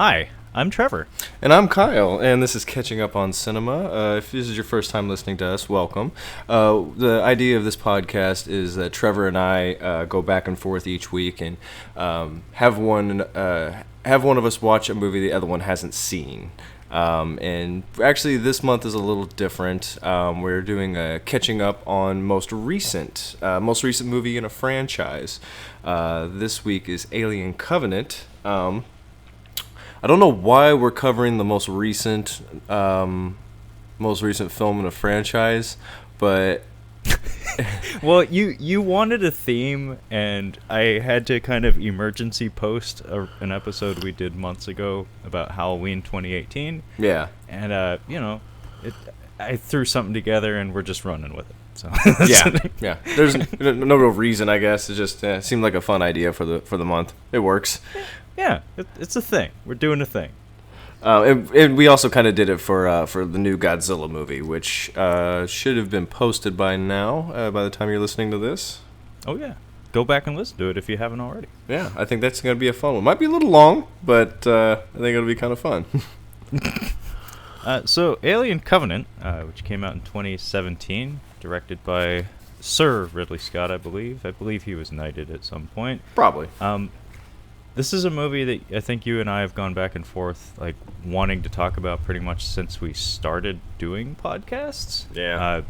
Hi, I'm Trevor. And I'm Kyle, and this is Catching Up on Cinema. If this is your first time listening to us, welcome. The idea of this podcast is that Trevor and I go back and forth each week and have one of us watch a movie the other one hasn't seen. And actually, this month is a little different. We're doing a catching up on most recent movie in a franchise. This week is Alien Covenant. I don't know why we're covering the most recent film in a franchise, but Well, you wanted a theme, and I had to kind of emergency post an episode we did months ago about Halloween 2018. yeah. And I threw something together, and we're just running with it. So Yeah. There's no real reason, I guess. It just seemed like a fun idea for the month. It works. Yeah, it's a thing. We're doing a thing. And we also kind of did it for the new Godzilla movie, which should have been posted by now, by the time you're listening to this. Oh, yeah. Go back and listen to it if you haven't already. Yeah, I think that's going to be a fun one. Might be a little long, but I think it'll be kind of fun. So, Alien Covenant, which came out in 2017, directed by Sir Ridley Scott, I believe. I believe he was knighted at some point. Probably. This is a movie that I think you and I have gone back and forth, like, wanting to talk about pretty much since we started doing podcasts. Yeah.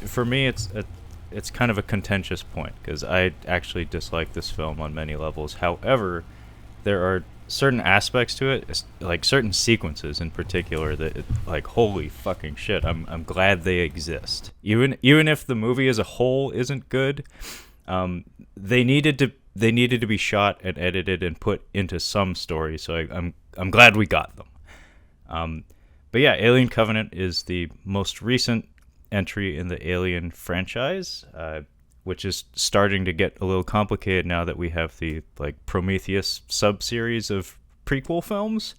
For me, it's kind of a contentious point, because I actually dislike this film on many levels. However, there are certain aspects to it, like certain sequences in particular, that, like, holy fucking shit, I'm glad they exist. Even if the movie as a whole isn't good, they needed to be shot and edited and put into some story, so I'm glad we got them. But yeah, Alien Covenant is the most recent entry in the Alien franchise, which is starting to get a little complicated now that we have the Prometheus sub-series of prequel films.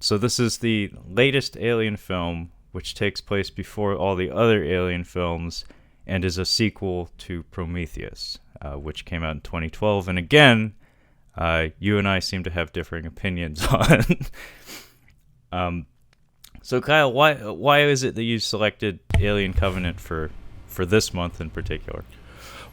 So this is the latest Alien film, which takes place before all the other Alien films and is a sequel to Prometheus, which came out in 2012. And again, you and I seem to have differing opinions on. So Kyle, why is it that you selected Alien Covenant for this month in particular?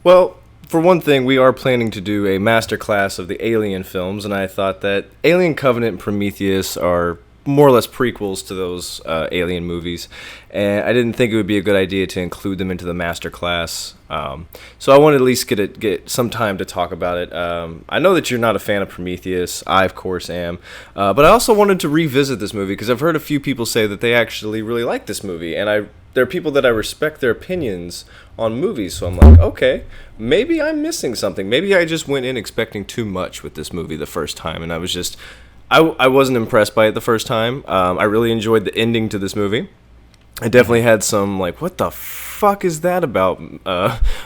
Well, for one thing, we are planning to do a masterclass of the Alien films, and I thought that Alien Covenant and Prometheus are more or less prequels to those Alien movies, and I didn't think it would be a good idea to include them into the masterclass. So I wanted to at least get some time to talk about it. I know that you're not a fan of Prometheus. I, of course, am. But I also wanted to revisit this movie because I've heard a few people say that they actually really like this movie, and there are people that I respect their opinions on movies, so I'm like, okay, maybe I'm missing something. Maybe I just went in expecting too much with this movie the first time, and I wasn't impressed by it the first time. I really enjoyed the ending to this movie. I definitely had some, what the fuck is that about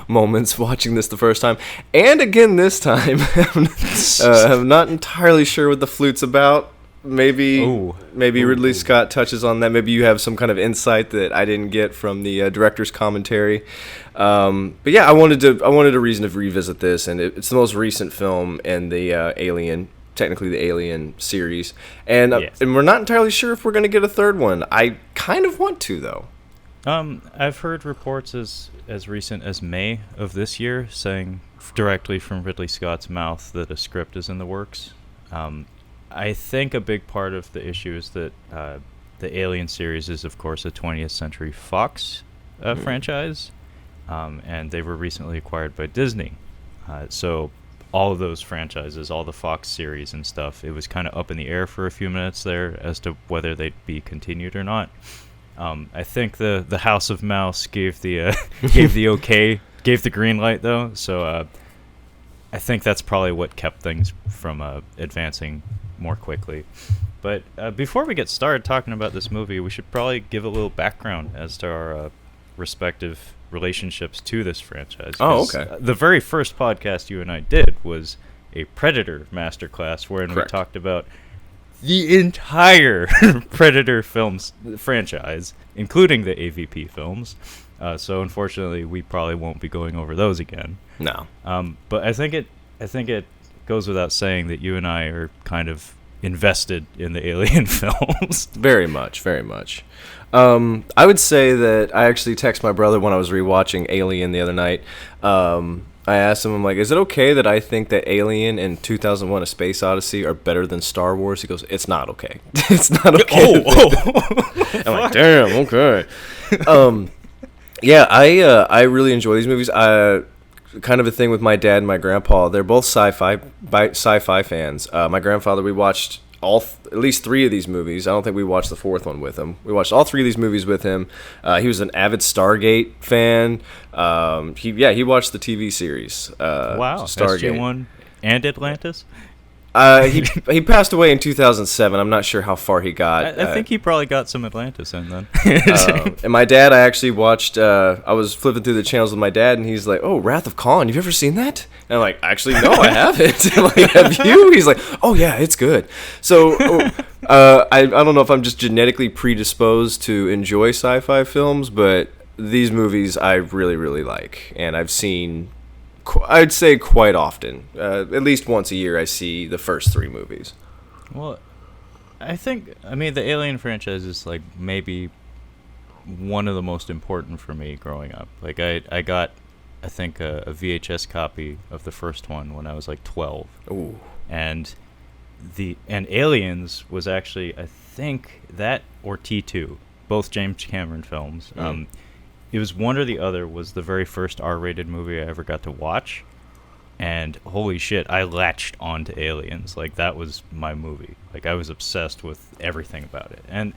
moments watching this the first time. And again this time, I'm not entirely sure what the flute's about. Maybe Ridley Scott touches on that. Maybe you have some kind of insight that I didn't get from the director's commentary. But yeah, I wanted a reason to revisit this, and it's the most recent film in the technically the Alien series, and Yes. And we're not entirely sure if we're going to get a third one. I kind of want to, though. I've heard reports as recent as May of this year saying directly from Ridley Scott's mouth that a script is in the works. I think a big part of the issue is that the Alien series is, of course, a 20th Century Fox franchise, and they were recently acquired by Disney. So all of those franchises, all the Fox series and stuff, it was kind of up in the air for a few minutes there as to whether they'd be continued or not. I think the House of Mouse gave the gave the green light, though, so I think that's probably what kept things from advancing more quickly. But before we get started talking about this movie, we should probably give a little background as to our respective relationships to this franchise. Oh, okay. The very first podcast you and I did was a Predator masterclass, wherein Correct. we talked about the entire Predator films franchise, including the AVP films. So unfortunately, we probably won't be going over those again. No. But I think it goes without saying that you and I are kind of invested in the Alien films. Very much, very much. I would say that I actually texted my brother when I was rewatching Alien the other night. I asked him, I'm like, is it okay that I think that Alien and 2001: A Space Odyssey are better than Star Wars? He goes, it's not okay. It's not okay. I'm like, damn, okay. Yeah, I really enjoy these movies. Kind of a thing with my dad and my grandpa. They're both sci-fi fans. My grandfather, we watched at least 3 of these movies. I don't think we watched the 4th one with him. We watched all 3 of these movies with him. He was an avid Stargate fan. He watched the TV series. Wow, Stargate. SG-1 and Atlantis? He passed away in 2007. I'm not sure how far he got. I think he probably got some Atlantis in then. And my dad, I actually watched. I was flipping through the channels with my dad, and he's like, "Oh, Wrath of Khan. You've ever seen that?" And I'm like, "Actually, no, I haven't." I'm like, have you? He's like, "Oh yeah, it's good." So I don't know if I'm just genetically predisposed to enjoy sci-fi films, but these movies I really, really like, and I've seen. I'd say quite often. At least once a year, I see the first 3 movies. Well, I mean, the Alien franchise is like maybe one of the most important for me growing up. Like I got, I think, a VHS copy of the first one when I was like 12. Ooh. And Aliens was actually, I think, that or T2, both James Cameron films. It was one or the other was the very first R-rated movie I ever got to watch, and holy shit, I latched onto Aliens. Like, that was my movie. Like, I was obsessed with everything about it. And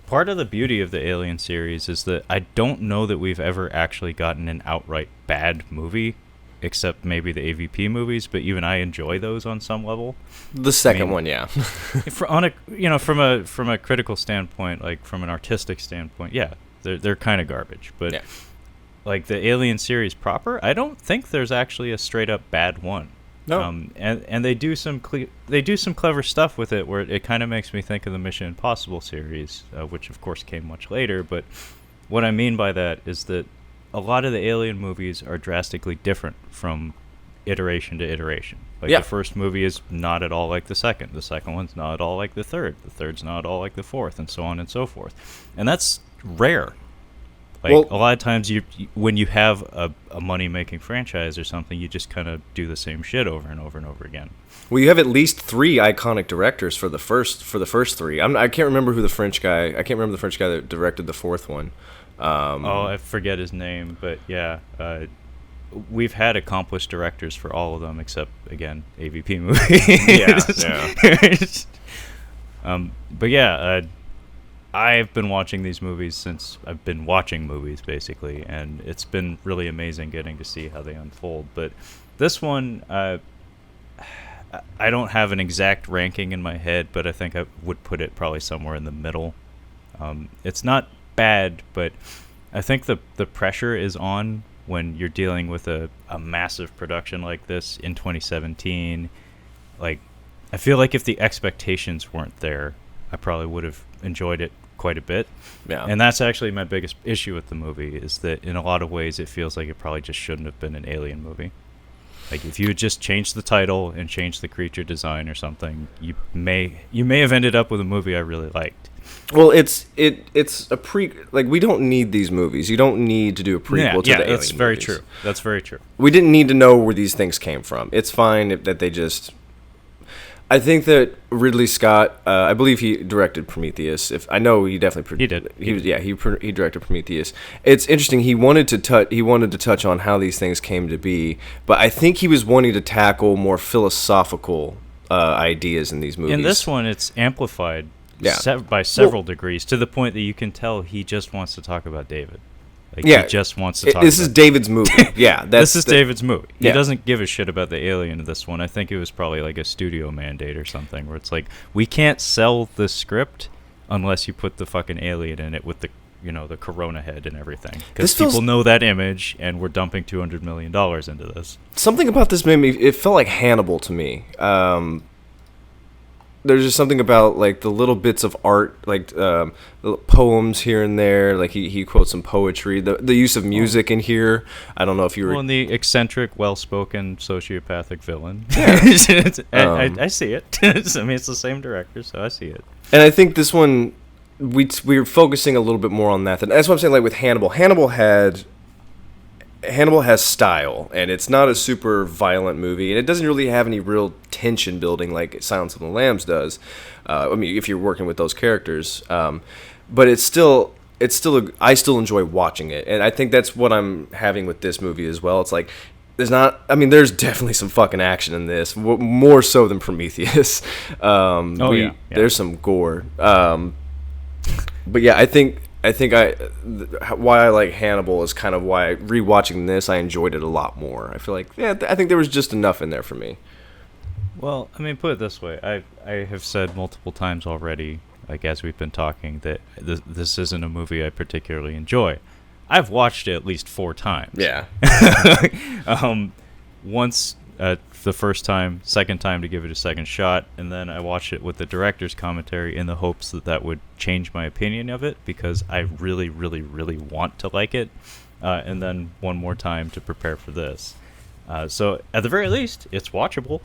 part of the beauty of the Alien series is that I don't know that we've ever actually gotten an outright bad movie, except maybe the AVP movies, but even I enjoy those on some level. The second one, yeah. From a critical standpoint, like from an artistic standpoint, yeah. They're kind of garbage, but yeah. Like the Alien series proper, I don't think there's actually a straight up bad one. No. And they do some clever stuff with it, where it kind of makes me think of the Mission Impossible series, which of course came much later. But what I mean by that is that a lot of the Alien movies are drastically different from iteration to iteration. Like the first movie is not at all like the second one's not at all like the third's not at all like the fourth, and so on and so forth. And that's rare. Like, a lot of times when you have a money-making franchise or something, you just kind of do the same shit over and over and over again. Well, you have at least 3 iconic directors for the first 3. I can't remember who the French guy. I can't remember the French guy that directed the 4th one. I forget his name, but yeah, we've had accomplished directors for all of them except, again, AVP movies. Yeah. But yeah. I've been watching these movies since I've been watching movies, basically, and it's been really amazing getting to see how they unfold. But this one, I don't have an exact ranking in my head, but I think I would put it probably somewhere in the middle. It's not bad, but I think the pressure is on when you're dealing with a massive production like this in 2017. Like, I feel like if the expectations weren't there, I probably would have enjoyed it quite a bit. Yeah. And that's actually my biggest issue with the movie, is that in a lot of ways it feels like it probably just shouldn't have been an Alien movie. Like, if you had just changed the title and changed the creature design or something, you may have ended up with a movie I really liked. Well, it's a like, we don't need these movies. You don't need to do a prequel to the Alien that's very movies. true. That's very true. We didn't need to know where these things came from. It's fine that they just... I think that Ridley Scott, I believe he directed Prometheus. He definitely he did. He directed Prometheus. It's interesting. He wanted to touch on how these things came to be, but I think he was wanting to tackle more philosophical ideas in these movies. In this one, it's amplified by several degrees, to the point that you can tell he just wants to talk about David. Like, he just wants to talk This is David's movie. Yeah, this is David's movie. He doesn't give a shit about the alien in this one. I think it was probably like a studio mandate or something, where it's like, we can't sell the script unless you put the fucking alien in it with the corona head and everything. Because people know that image, and we're dumping $200 million into this. Something about this made me... It felt like Hannibal to me. there's just something about like the little bits of art, like little poems here and there. Like he quotes some poetry. The use of music in here. I don't know if you were. Well, and the eccentric, well-spoken, sociopathic villain. Yeah. I see it. I mean, it's the same director, so I see it. And I think this one, we're focusing a little bit more on that. That's what I'm saying. Like with Hannibal, Hannibal has style, and it's not a super violent movie, and it doesn't really have any real tension building like Silence of the Lambs does. I mean, if you're working with those characters, but I still enjoy watching it, and I think that's what I'm having with this movie as well. It's like there's definitely some fucking action in this, more so than Prometheus. There's some gore, but yeah, I think why I like Hannibal is kind of why rewatching this I enjoyed it a lot more. I feel like I think there was just enough in there for me. Well, I mean, put it this way, I have said multiple times already, like as we've been talking, that this isn't a movie I particularly enjoy. I've watched it at least 4 times. Yeah. Once the first time, second time to give it a second shot, and then I watched it with the director's commentary in the hopes that would change my opinion of it, because I really, really, really want to like it, and then one more time to prepare for this. So at the very least, it's watchable.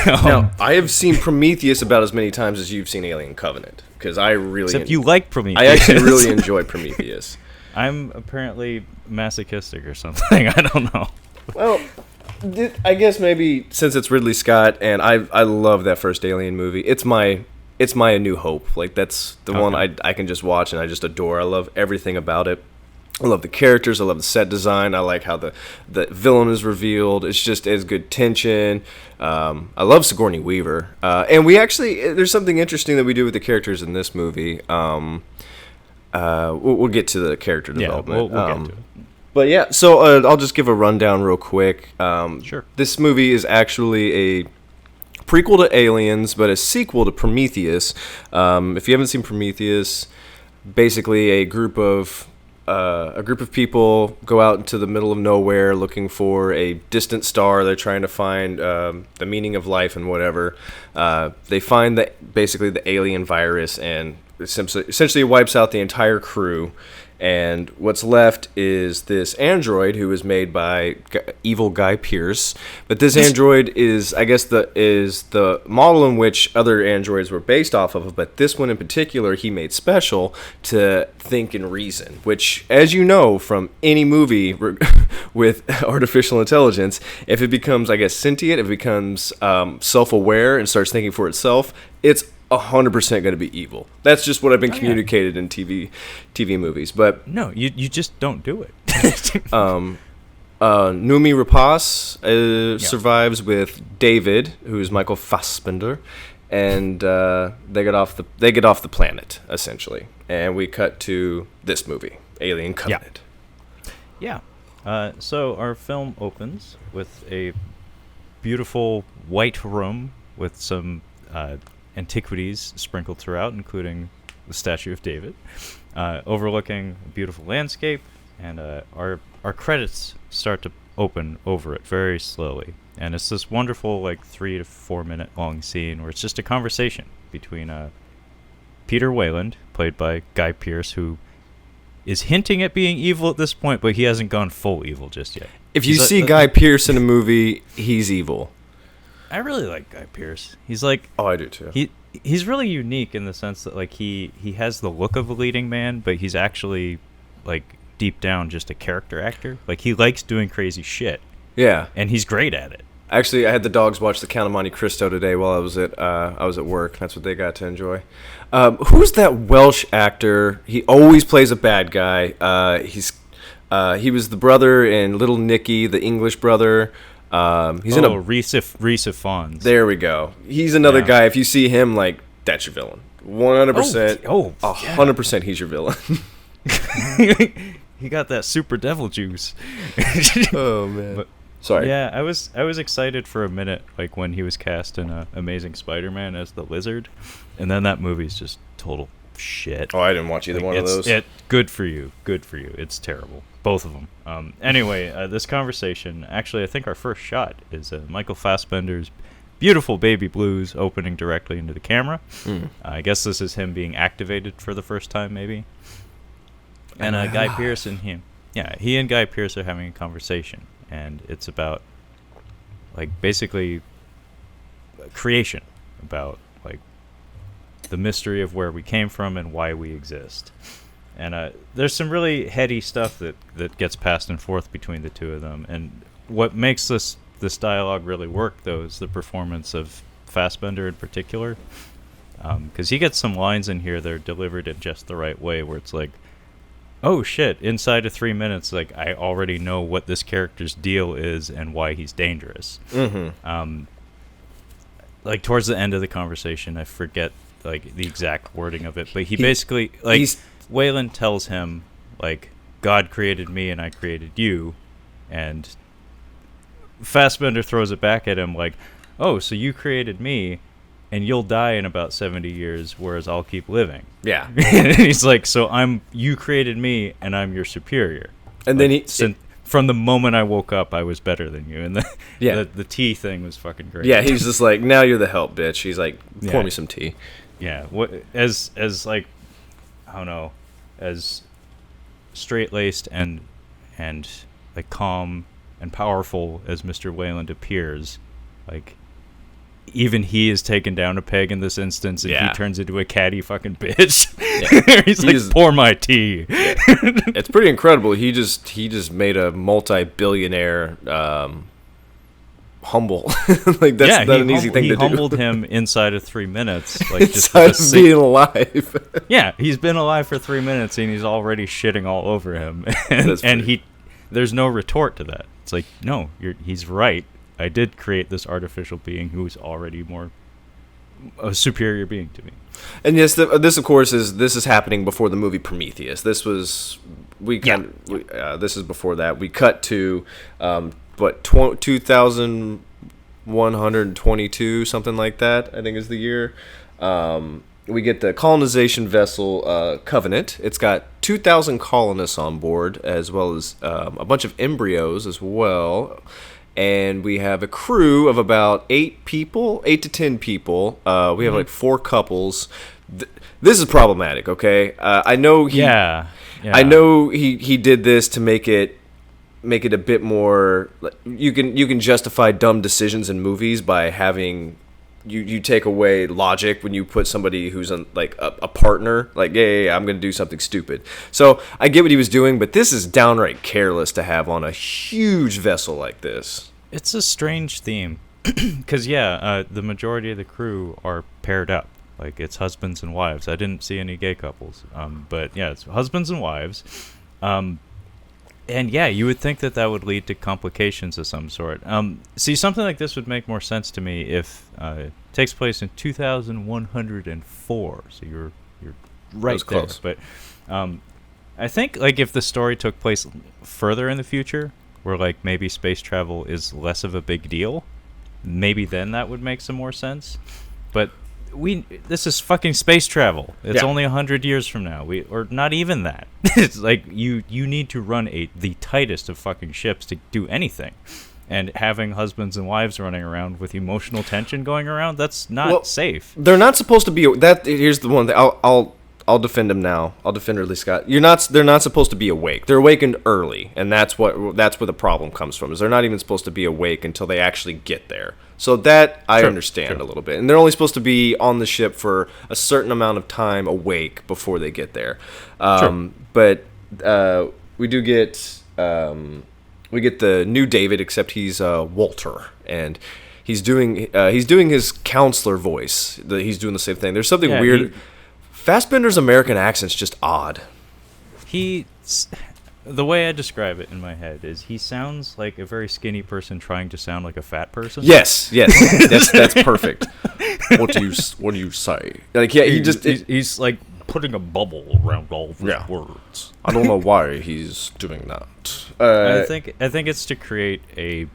Now, I have seen Prometheus about as many times as you've seen Alien Covenant, because I really... Except you like Prometheus. I actually really enjoy Prometheus. I'm apparently masochistic or something. I don't know. Well, I guess maybe since it's Ridley Scott, and I love that first Alien movie. It's my A New Hope. Like that's the one I can just watch and I just adore. I love everything about it. I love the characters. I love the set design. I like how the villain is revealed. It's just as good tension. I love Sigourney Weaver. And we actually, there's something interesting that we do with the characters in this movie. We'll get to the character development. We'll get to it. But yeah, so I'll just give a rundown real quick. Sure. This movie is actually a prequel to Aliens, but a sequel to Prometheus. If you haven't seen Prometheus, basically a group of people go out into the middle of nowhere looking for a distant star. They're trying to find the meaning of life and whatever. They find basically the alien virus, and essentially wipes out the entire crew. And what's left is this android who was made by evil Guy Pearce. But this android is, I guess, the model in which other androids were based off of. But this one in particular, he made special to think and reason. Which, as you know from any movie with artificial intelligence, if it becomes, I guess, sentient, if it becomes self-aware and starts thinking for itself, it's 100% going to be evil. That's just what I've been communicated in TV movies. But no, you just don't do it. Noomi Rapace survives with David, who is Michael Fassbender, and they get off the planet essentially. And we cut to this movie, Alien Covenant. Yeah. So our film opens with a beautiful white room with some antiquities sprinkled throughout, including the statue of David, overlooking a beautiful landscape, and our credits start to open over it very slowly. And it's this wonderful, like, 3 to 4 minute long scene where it's just a conversation between Peter Wayland, played by Guy Pearce, who is hinting at being evil at this point, but he hasn't gone full evil just yet. If you see Guy Pearce in a movie, he's evil. I really like Guy Pearce. He's like... Oh, I do too. He's really unique in the sense that, like, he has the look of a leading man, but he's actually, like, deep down just a character actor. Like, he likes doing crazy shit. Yeah. And he's great at it. Actually, I had the dogs watch The Count of Monte Cristo today while I was at work. That's what they got to enjoy. Who's that Welsh actor? He always plays a bad guy. He was the brother in Little Nicky, the English brother. He's in a Rhys Ifans. There we go. He's another guy. If you see him, like, that's your villain. 100%. 100%. He's your villain. He got that super devil juice. Oh man. But, sorry. Yeah, I was excited for a minute, like when he was cast in Amazing Spider-Man as the Lizard, and then that movie's just total shit. Oh, I didn't watch either one of those. Good for you. It's terrible. Both of them. Anyway, this conversation, actually, I think our first shot is Michael Fassbender's beautiful baby blues opening directly into the camera. I guess this is him being activated for the first time, maybe. And Guy Pearce and him. Yeah, he and Guy Pearce are having a conversation, and it's about, like, basically creation, about, like, the mystery of where we came from and why we exist. And there's some really heady stuff that gets passed and forth between the two of them. And what makes this dialogue really work, though, is the performance of Fassbender in particular. Because he gets some lines in here that are delivered in just the right way, where it's like, oh shit, inside of 3 minutes, like, I already know what this character's deal is and why he's dangerous. Like, towards the end of the conversation, I forget, like, the exact wording of it, but he basically, like, Wayland tells him, like, God created me and I created you, and Fassbender throws it back at him like, oh, so you created me and you'll die in about 70 years, whereas I'll keep living. Yeah. And he's like, so you created me and I'm your superior. And like, then from the moment I woke up, I was better than you. And the tea thing was fucking great. Yeah, he's just like, now you're the help, bitch. He's like, pour me some tea. Yeah. As like, I don't know, as straight-laced and like calm and powerful as Mr. Wayland appears, like, even he is taken down a peg in this instance, and he turns into a catty fucking bitch. Yeah. He's like, pour my tea. Yeah. It's pretty incredible. He just made a multi-billionaire humble. Like, that's not an easy thing to do. He humbled him inside of 3 minutes. Like, inside of being alive. Yeah, he's been alive for 3 minutes, and he's already shitting all over him. And there's no retort to that. It's like, no, he's right. I did create this artificial being who's already a superior being to me. And yes, this of course is happening before the movie Prometheus. This is this is before that. We cut to 2122, something like that, I think is the year. We get the colonization vessel Covenant. It's got 2,000 colonists on board, as well as a bunch of embryos as well. And we have a crew of about 8 to 10 people. We have like 4 couples. This is problematic, okay? I know I know he did this to make it a bit more. You can justify dumb decisions in movies by having you take away logic when you put somebody who's like a partner. Like, yeah, I'm gonna do something stupid. So I get what he was doing, but this is downright careless to have on a huge vessel like this. It's a strange theme, because the majority of the crew are paired up. Like, it's husbands and wives. I didn't see any gay couples, but yeah, it's husbands and wives. And yeah, you would think that would lead to complications of some sort. See, something like this would make more sense to me if it takes place in 2104. So you're right there. Close. But I think, like, if the story took place further in the future, where, like, maybe space travel is less of a big deal, maybe then that would make some more sense. But this is fucking space travel. It's only 100 years from now. Or not even that. It's like, you need to run the tightest of fucking ships to do anything. And having husbands and wives running around with emotional tension going around, that's not safe. They're not supposed to be. Here's the one thing. I'll defend him now. I'll defend Ridley Scott. They're not supposed to be awake. They're awakened early, and that's where the problem comes from. Is they're not even supposed to be awake until they actually get there. So that I understand a little bit. And they're only supposed to be on the ship for a certain amount of time awake before they get there. But we do get the new David, except he's Walter, and he's doing his counselor voice. He's doing the same thing. There's something weird. Fassbender's American accent's just odd. The way I describe it in my head is he sounds like a very skinny person trying to sound like a fat person. Yes, that's perfect. What do you say? Like, yeah, he's like putting a bubble around all of his words. I don't know why he's doing that. I think it's to create a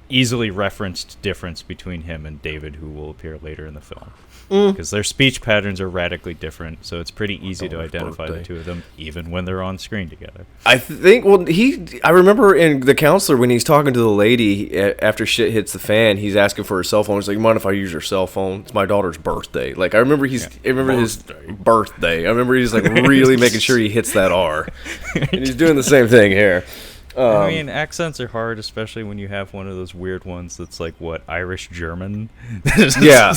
easily referenced difference between him and David, who will appear later in the film. Mm. Because their speech patterns are radically different, so it's pretty easy to identify birthday. the two of them, even when they're on screen together. I think, well, I remember in The Counselor when he's talking to the lady after shit hits the fan, he's asking for her cell phone. He's like, mind if I use your cell phone? It's my daughter's birthday. Like, I remember his birthday. I remember he's like really making sure he hits that R. And he's doing the same thing here. I mean, accents are hard, especially when you have one of those weird ones that's like, what, Irish German? Yeah.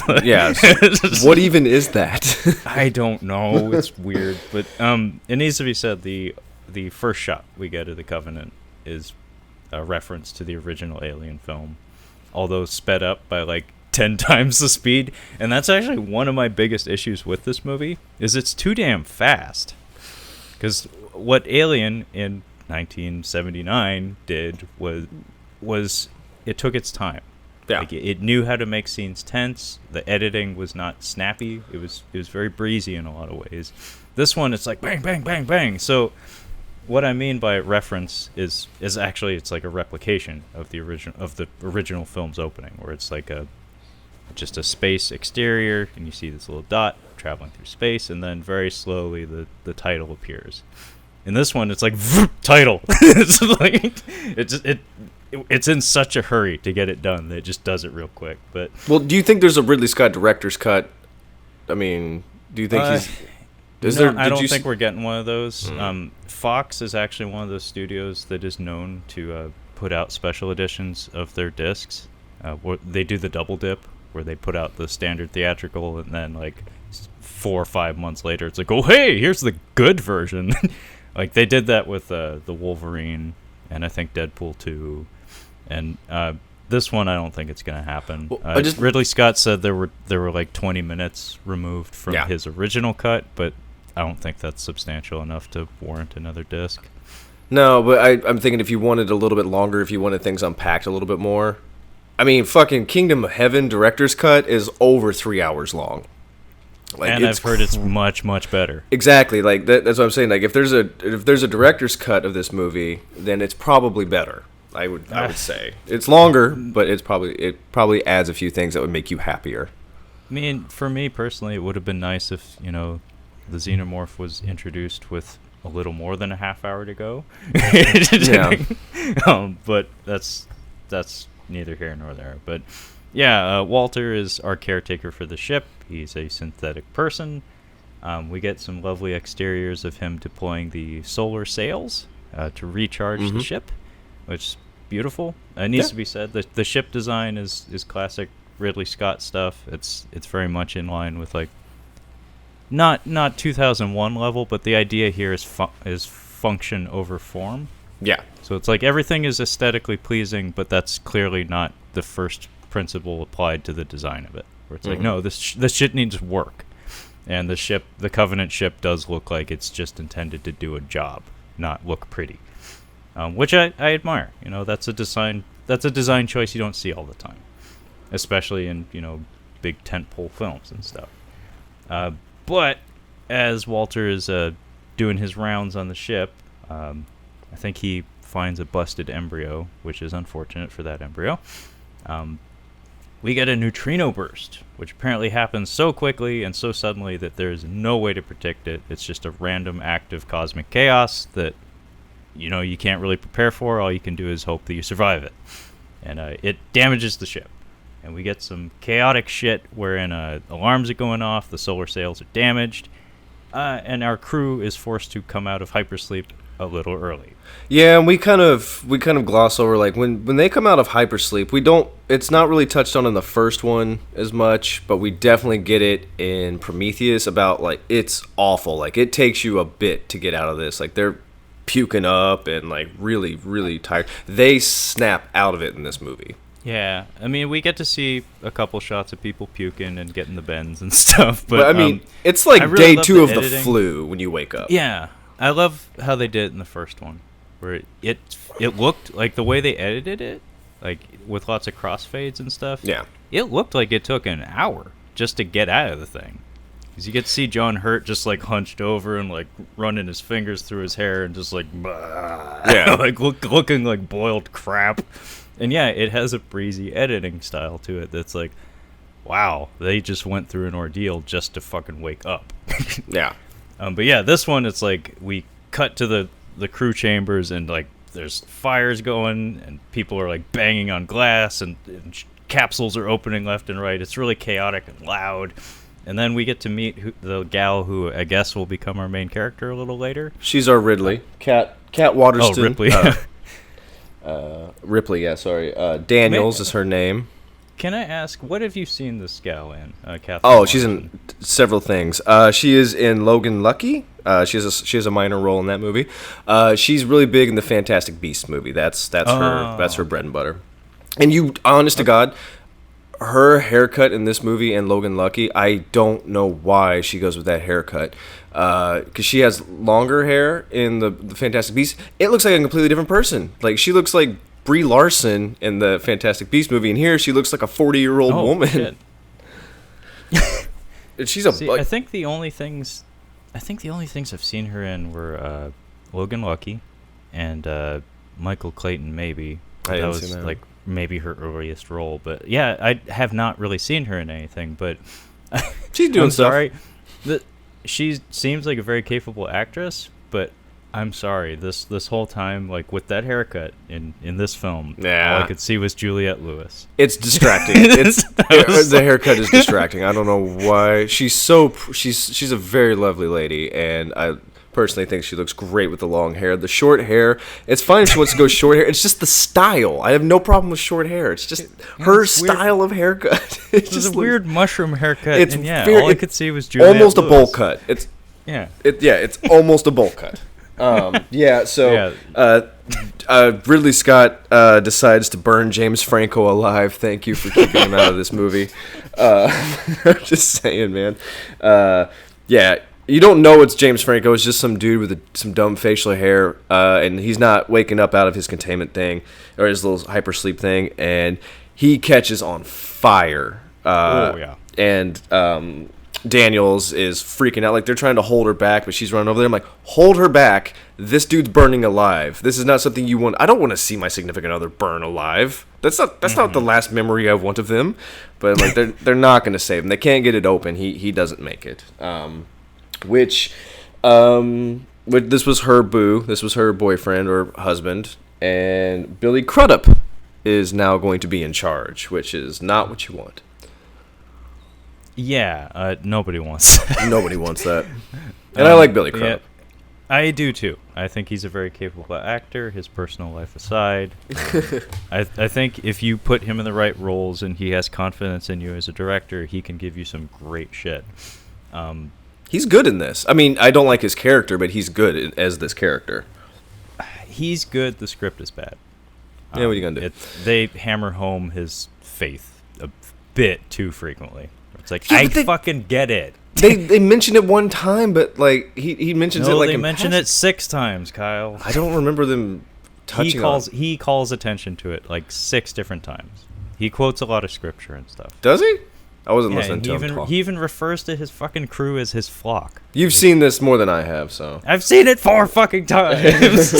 What even is that? I don't know. It's weird, but it needs to be said, the first shot we get of the Covenant is a reference to the original Alien film, although sped up by like 10 times the speed. And that's actually one of my biggest issues with this movie, is it's too damn fast. Because what Alien in 1979 did was it took its time. Yeah. Like it knew how to make scenes tense. The editing was not snappy. It was very breezy in a lot of ways. This one, it's like bang, bang, bang, bang. So what I mean by reference is actually it's like a replication of the original film's opening, where it's like just a space exterior, and you see this little dot traveling through space, and then very slowly the title appears. In this one, it's like title. It's like it's in such a hurry to get it done that it just does it real quick. But well, do you think there's a Ridley Scott director's cut? I mean, do you think I don't think we're getting one of those. Fox is actually one of those studios that is known to put out special editions of their discs. They do the double dip, where they put out the standard theatrical, and then like 4 or 5 months later, it's like, oh hey, here's the good version. Like they did that with the Wolverine, and I think Deadpool 2, and this one I don't think it's gonna happen. Well, Ridley Scott said there were like 20 minutes removed from his original cut, but I don't think that's substantial enough to warrant another disc. No, but I'm thinking if you wanted a little bit longer, if you wanted things unpacked a little bit more. I mean, fucking Kingdom of Heaven director's cut is over 3 hours long. Like, and I've heard it's much, much better. Exactly, like that's what I'm saying. Like if there's a director's cut of this movie, then it's probably better. I would say it's longer, but it probably adds a few things that would make you happier. I mean, for me personally, it would have been nice if the Xenomorph was introduced with a little more than a half hour to go. But that's neither here nor there. But yeah, Walter is our caretaker for the ship. He's a synthetic person. We get some lovely exteriors of him deploying the solar sails to recharge the ship, which is beautiful. It needs to be said that the ship design is classic Ridley Scott stuff. It's very much in line with like not 2001 level, but the idea here is function over form. Yeah. So it's like everything is aesthetically pleasing, but that's clearly not the first principle applied to the design of it. Where it's like, no, this shit needs work, and the Covenant ship does look like it's just intended to do a job, not look pretty, which I admire. That's a design choice you don't see all the time, especially in big tentpole films and stuff. But as Walter is doing his rounds on the ship, I think he finds a busted embryo, which is unfortunate for that embryo. We get a neutrino burst, which apparently happens so quickly and so suddenly that there is no way to predict it. It's just a random act of cosmic chaos that you can't really prepare for. All you can do is hope that you survive it. And it damages the ship. And we get some chaotic shit wherein alarms are going off, the solar sails are damaged, and our crew is forced to come out of hypersleep a little early. Yeah, and we kind of gloss over like when they come out of hypersleep, it's not really touched on in the first one as much, but we definitely get it in Prometheus about like it's awful. Like it takes you a bit to get out of this. Like they're puking up and like really, really tired. They snap out of it in this movie. Yeah, I mean, we get to see a couple shots of people puking and getting the bends and stuff. But I mean, it's like really day 2 of the flu when you wake up. Yeah, I love how they did it in the first one, where it looked like the way they edited it, like with lots of crossfades and stuff. Yeah, it looked like it took an hour just to get out of the thing. Because you get to see John Hurt just like hunched over and like running his fingers through his hair and just like, like looking like boiled crap. And yeah, it has a breezy editing style to it that's like, wow, they just went through an ordeal just to fucking wake up. Yeah. But yeah, this one, it's like we cut to the crew chambers and like there's fires going and people are like banging on glass and capsules are opening left and right. It's really chaotic and loud. And then we get to meet the gal who I guess will become our main character a little later. She's our Ridley. Kat Waterston. Oh, Ripley. Ripley, yeah, sorry. Daniels is her name. Can I ask, what have you seen this gal in, Katherine? Oh, she's in several things. She is in Logan Lucky. She has a minor role in that movie. She's really big in the Fantastic Beasts movie. That's her bread and butter. And you, honest to God, her haircut in this movie and Logan Lucky, I don't know why she goes with that haircut. Because she has longer hair in the Fantastic Beasts. It looks like a completely different person. Like, she looks like Brie Larson in the Fantastic Beasts movie, and here she looks like a 40-year-old woman. Shit. She's a. See, I think the only things I've seen her in were Logan Lucky and Michael Clayton, maybe. I That didn't see was that. like maybe her earliest role, but yeah, I have not really seen her in anything. But She's doing I'm stuff. sorry. She seems like a very capable actress, but I'm sorry. This whole time, like with that haircut in this film, all I could see was Juliette Lewis. It's distracting. The haircut is distracting. I don't know why. She's a very lovely lady, and I personally think she looks great with the long hair. The short hair, it's fine if she wants to go short hair. It's just the style. I have no problem with short hair. It's just her style of haircut. It's just a weird mushroom haircut. It's and yeah, very, all I could see was Juliette almost Lewis. a bowl cut. It's almost a bowl cut. Ridley Scott decides to burn James Franco alive. Thank you for keeping him out of this movie. I'm just saying, man. You don't know it's James Franco. It's just some dude with some dumb facial hair, and he's not waking up out of his containment thing or his little hypersleep thing, and he catches on fire. And Daniels is freaking out. Like, they're trying to hold her back, but she's running over there. I'm like, hold her back. This dude's burning alive. This is not something you want. I don't want to see my significant other burn alive. That's not the last memory I want of them. But like, they're not going to save him. They can't get it open. He doesn't make it. This was her boo. This was her boyfriend or husband. And Billy Crudup is now going to be in charge, which is not what you want. Yeah, nobody wants that. Nobody wants that. And I like Billy Crudup. Yeah, I do too. I think he's a very capable actor, his personal life aside. I think if you put him in the right roles and he has confidence in you as a director, he can give you some great shit. He's good in this. I mean, I don't like his character, but he's good as this character. He's good, the script is bad. Yeah, what are you going to do? They hammer home his faith a bit too frequently. It's like, Yeah, I but fucking get it. They mentioned it one time, but like he mentions it like they in mention passing. it 6 times, Kyle. I don't remember them touching on it. He calls attention to it like 6 different times. He quotes a lot of scripture and stuff. Does he? I wasn't Yeah, listening and to him talk. he even refers to his fucking crew as his flock. You've seen this more than I have, so I've seen it 4 fucking times.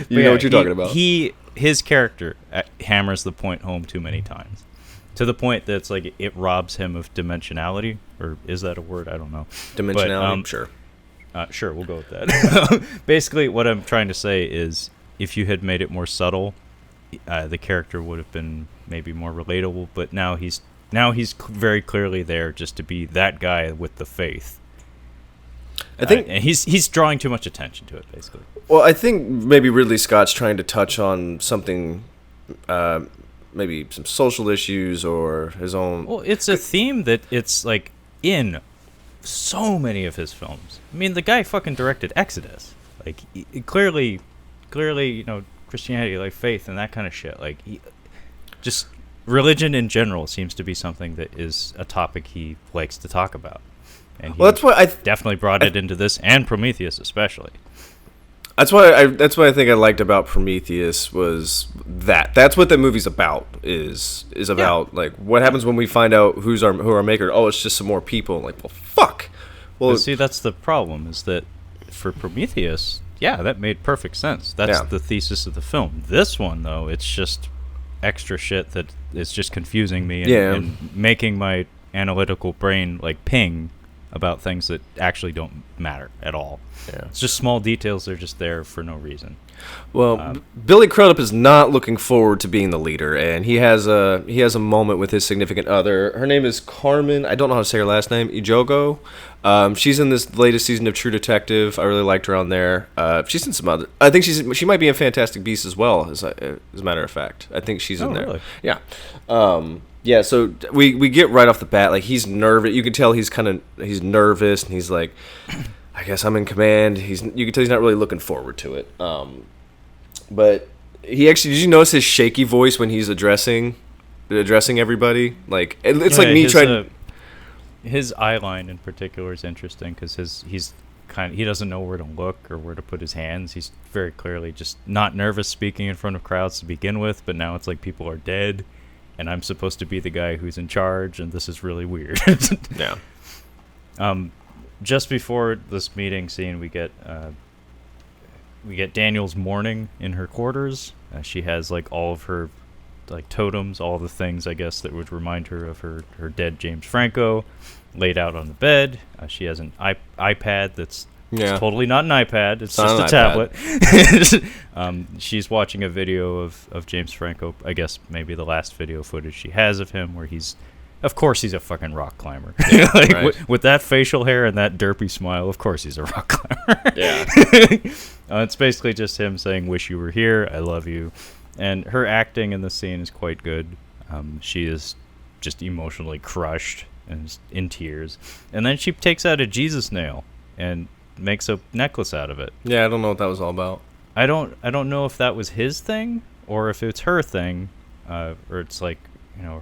you know what you're talking about. His character hammers the point home too many times, to the point that it's like it robs him of dimensionality, or is that a word? I don't know. Dimensionality, sure. Sure, we'll go with that. Basically, what I'm trying to say is, if you had made it more subtle, the character would have been maybe more relatable. But now he's very clearly there just to be that guy with the faith. I think and he's drawing too much attention to it, basically. Well, I think maybe Ridley Scott's trying to touch on something, maybe some social issues or his own. Well, it's a theme that it's like in so many of his films. I mean, the guy fucking directed Exodus. Like, clearly, you know, Christianity, like faith and that kind of shit. Like, just religion in general seems to be something that is a topic he likes to talk about. And he that's why I definitely brought it into this, and Prometheus especially. That's what I think I liked about Prometheus was that. That's what the movie's about. Is about like what happens when we find out who our maker. Oh, it's just some more people. Like, well, fuck. Well, But see, that's the problem. Is that for Prometheus, yeah, that made perfect sense. That's the thesis of the film. This one, though, it's just extra shit that is just confusing me and making my analytical brain like ping about things that actually don't matter at all. Yeah. It's just small details. They're just there for no reason. Well, Billy Crudup is not looking forward to being the leader, and he has a moment with his significant other. Her name is Carmen. I don't know how to say her last name. Ijogo. She's in this latest season of True Detective. I really liked her on there. She's in some other. I think she might be in Fantastic Beasts as well. As a matter of fact, I think she's in there. Really? Yeah. Yeah. So we get right off the bat, like, he's nervous. You can tell he's nervous, and he's like, I guess I'm in command. You can tell he's not really looking forward to it. But he actually, did you notice his shaky voice when he's addressing everybody? Like, it's like me trying. His eye line in particular is interesting because he doesn't know where to look or where to put his hands. He's very clearly just not nervous speaking in front of crowds to begin with, but now it's like people are dead, and I'm supposed to be the guy who's in charge, and this is really weird. Yeah. Just before this meeting scene, we get Daniel's mourning in her quarters. She has like all of her like totems, all the things I guess that would remind her of her dead James Franco, laid out on the bed. She has an iPad that's totally not an iPad. It's just a tablet. She's watching a video of James Franco. I guess maybe the last video footage she has of him, where he's a fucking rock climber. Yeah, like right. with that facial hair and that derpy smile, of course he's a rock climber. Yeah. It's basically just him saying, "Wish you were here. I love you." And her acting in the scene is quite good. She is just emotionally crushed and is in tears. And then she takes out a Jesus nail and makes a necklace out of it. Yeah, I don't know what that was all about. I don't know if that was his thing or if it's her thing, or it's like, you know,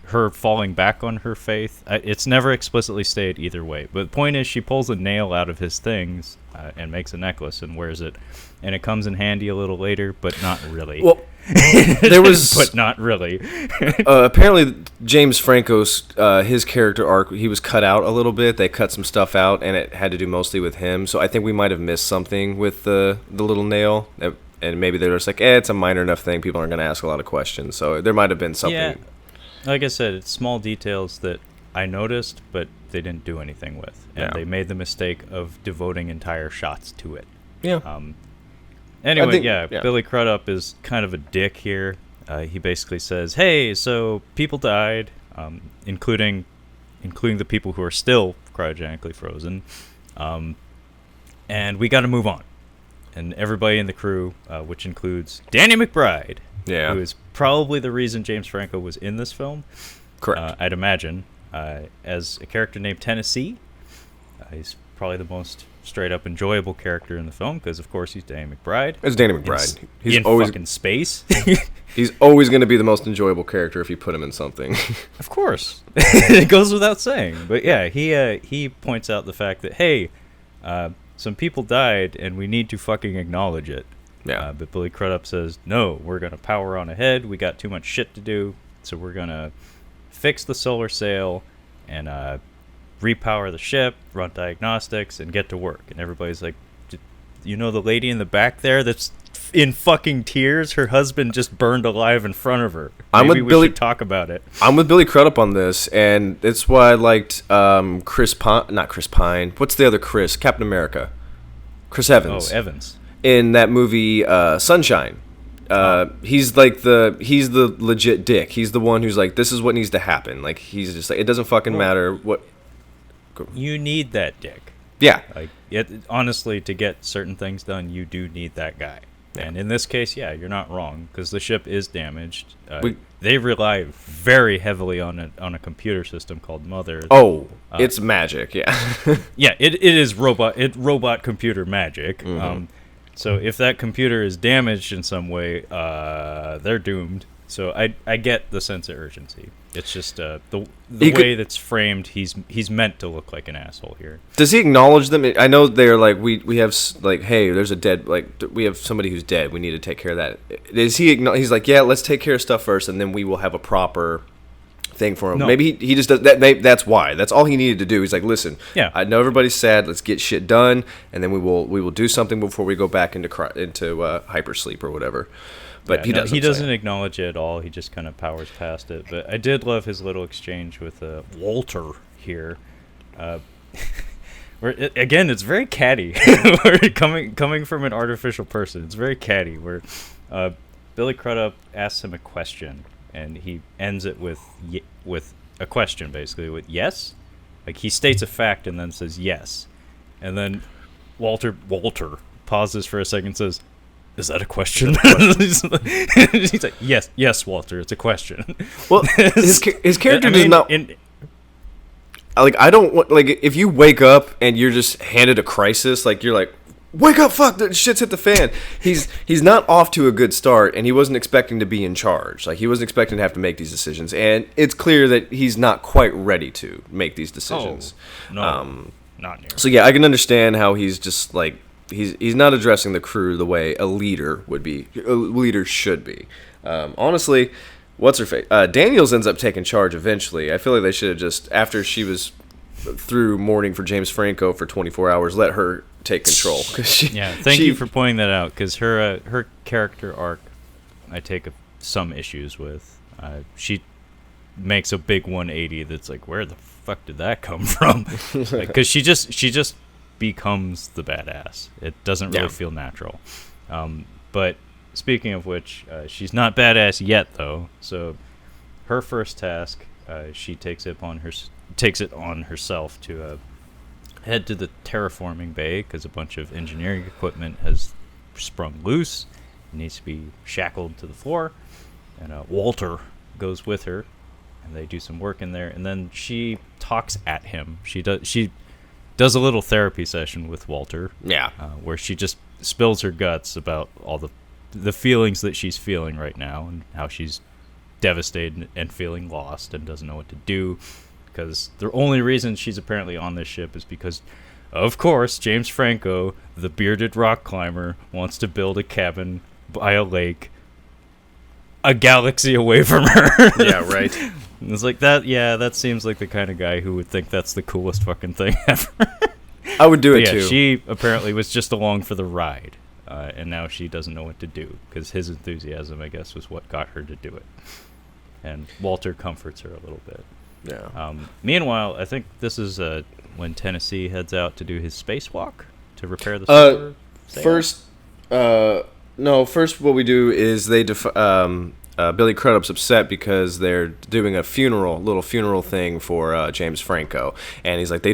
her falling back on her faith. It's never explicitly stated either way. But the point is, she pulls a nail out of his things and makes a necklace and wears it. And it comes in handy a little later, but not really. Well, there was... but not really. Apparently, James Franco's, his character arc, he was cut out a little bit. They cut some stuff out, and it had to do mostly with him. So I think we might have missed something with the little nail. And maybe they were just like, it's a minor enough thing. People aren't going to ask a lot of questions. So there might have been something... Yeah. Like I said, it's small details that I noticed, but they didn't do anything with. And they made the mistake of devoting entire shots to it. Yeah. Anyway, Billy Crudup is kind of a dick here. He basically says, hey, so people died, including the people who are still cryogenically frozen, and we got to move on. And everybody in the crew, which includes Danny McBride, who is probably the reason James Franco was in this film. Correct. I'd imagine, as a character named Tennessee. He's probably the most straight-up enjoyable character in the film because, of course, he's Danny McBride. It's Danny McBride. He's in always fucking space. He's always going to be the most enjoyable character if you put him in something. Of course. It goes without saying. But, yeah, he points out the fact that, hey, some people died and we need to fucking acknowledge it. Yeah. But Billy Crudup says, no, we're going to power on ahead. We got too much shit to do, so we're going to fix the solar sail and repower the ship, run diagnostics, and get to work. And everybody's like, you know the lady in the back there that's in fucking tears? Her husband just burned alive in front of her. Maybe we should talk about it. I'm with Billy Crudup on this, and it's why I liked not Chris Pine. What's the other Chris? Captain America. Chris Evans. Oh, Evans. In that movie Sunshine. He's the legit dick. He's the one who's like, this is what needs to happen. Like, he's just like, it doesn't fucking matter what... You need that dick. Yeah. Like, honestly, to get certain things done, you do need that guy. Yeah. And in this case, you're not wrong, because the ship is damaged. They rely very heavily on a computer system called Mother. Oh, it's magic, yeah. Yeah, it is robot computer magic. Mm-hmm. So if that computer is damaged in some way, they're doomed. So I get the sense of urgency. It's just the way that's framed. He's meant to look like an asshole here. Does he acknowledge them? I know they're like, we have like, hey, there's a dead, like, we have somebody who's dead. We need to take care of that. Does he? He's like, yeah, let's take care of stuff first, and then we will have a proper thing for him. No. Maybe he just does that. That's why. That's all he needed to do. He's like, listen, I know everybody's sad. Let's get shit done, and then we will do something before we go back into hypersleep or whatever. but he doesn't acknowledge it at all. He just kind of powers past it. But I did love his little exchange with Walter here. Where again, it's very catty. Where coming from an artificial person, it's very catty. Where Billy Crudup asks him a question, and he ends it with a question, basically with yes. Like he states a fact and then says yes, and then Walter pauses for a second and says, "Is that a question?" He's like, "Yes, Walter, it's a question." Well, his character does not. Like, I don't want, like, if you wake up and you're just handed a crisis, like, you're like, wake up, fuck, the shit's hit the fan. He's not off to a good start, and he wasn't expecting to be in charge. Like, he wasn't expecting to have to make these decisions, and it's clear that he's not quite ready to make these decisions. Oh, no, not near. So, yeah, I can understand how he's just, like, he's not addressing the crew the way a leader should be. Honestly, what's her face? Daniels ends up taking charge eventually. I feel like they should have just, after she was through mourning for James Franco for 24 hours, let her take control. Thank you for pointing that out, because her character arc, I take some issues with. She makes a big 180 that's like, where the fuck did that come from? Because she just becomes the badass. It doesn't really feel natural. But speaking of which, she's not badass yet, though. So her first task, she takes it on herself to head to the terraforming bay, because a bunch of engineering equipment has sprung loose. It needs to be shackled to the floor. And Walter goes with her, and they do some work in there. And then she talks at him. She does a little therapy session with Walter. Yeah. Where she just spills her guts about all the feelings that she's feeling right now, and how she's devastated and feeling lost and doesn't know what to do, because the only reason she's apparently on this ship is because, of course, James Franco, the bearded rock climber, wants to build a cabin by a lake a galaxy away from her. Yeah, right. It's like that. Yeah, that seems like the kind of guy who would think that's the coolest fucking thing ever. I would do it too. She apparently was just along for the ride. And now she doesn't know what to do, because his enthusiasm, I guess, was what got her to do it. And Walter comforts her a little bit. Yeah. Meanwhile, I think this is when Tennessee heads out to do his spacewalk to repair the solar sail. First what we do is Billy Crudup's upset because they're doing a little funeral thing for James Franco, and he's like,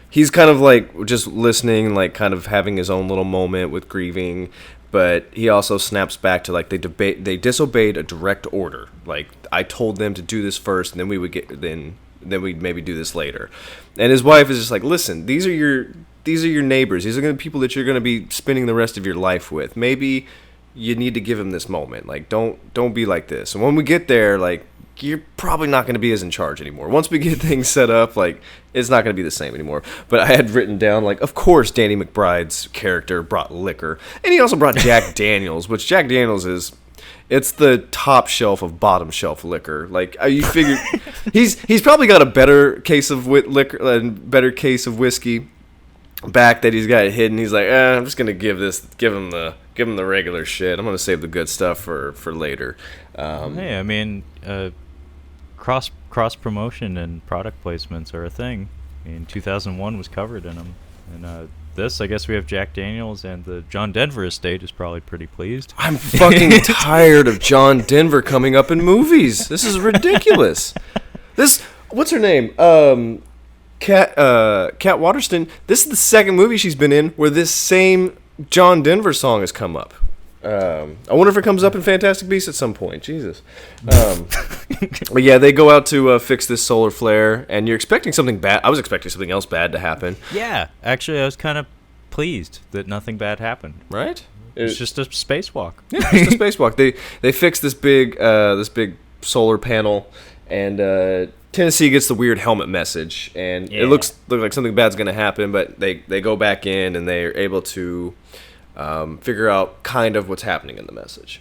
he's kind of like just listening, like kind of having his own little moment with grieving, but he also snaps back to like they disobeyed a direct order. Like, I told them to do this first, and then we'd maybe do this later. And his wife is just like, listen, these are your neighbors. These are going to be people that you're going to be spending the rest of your life with. Maybe you need to give them this moment. Like, don't be like this. And when we get there, like, you're probably not going to be as in charge anymore. Once we get things set up, like, it's not going to be the same anymore. But I had written down, like, of course Danny McBride's character brought liquor. And he also brought Jack Daniels, which Jack Daniels it's the top shelf of bottom shelf liquor. Like, you figure he's probably got a better case of liquor and better case of whiskey back that he's got hidden. He's like, I'm just going to give him the regular shit. I'm going to save the good stuff for later. Hey, I mean, cross promotion and product placements are a thing. I mean, 2001 was covered in them, and this, I guess, we have Jack Daniels, and the John Denver estate is probably pretty pleased. I'm fucking tired of John Denver coming up in movies. This is ridiculous. What's her name? Kat Waterston. This is the second movie she's been in where this same John Denver song has come up. I wonder if it comes up in Fantastic Beasts at some point. Jesus. But yeah, they go out to fix this solar flare, and you're expecting something bad. I was expecting something else bad to happen. Yeah, actually, I was kind of pleased that nothing bad happened. Right? It's just a spacewalk. Yeah, just a spacewalk. They fix this big solar panel, and Tennessee gets the weird helmet message, and it looks like something bad's going to happen, but they go back in, and they're able to figure out kind of what's happening in the message.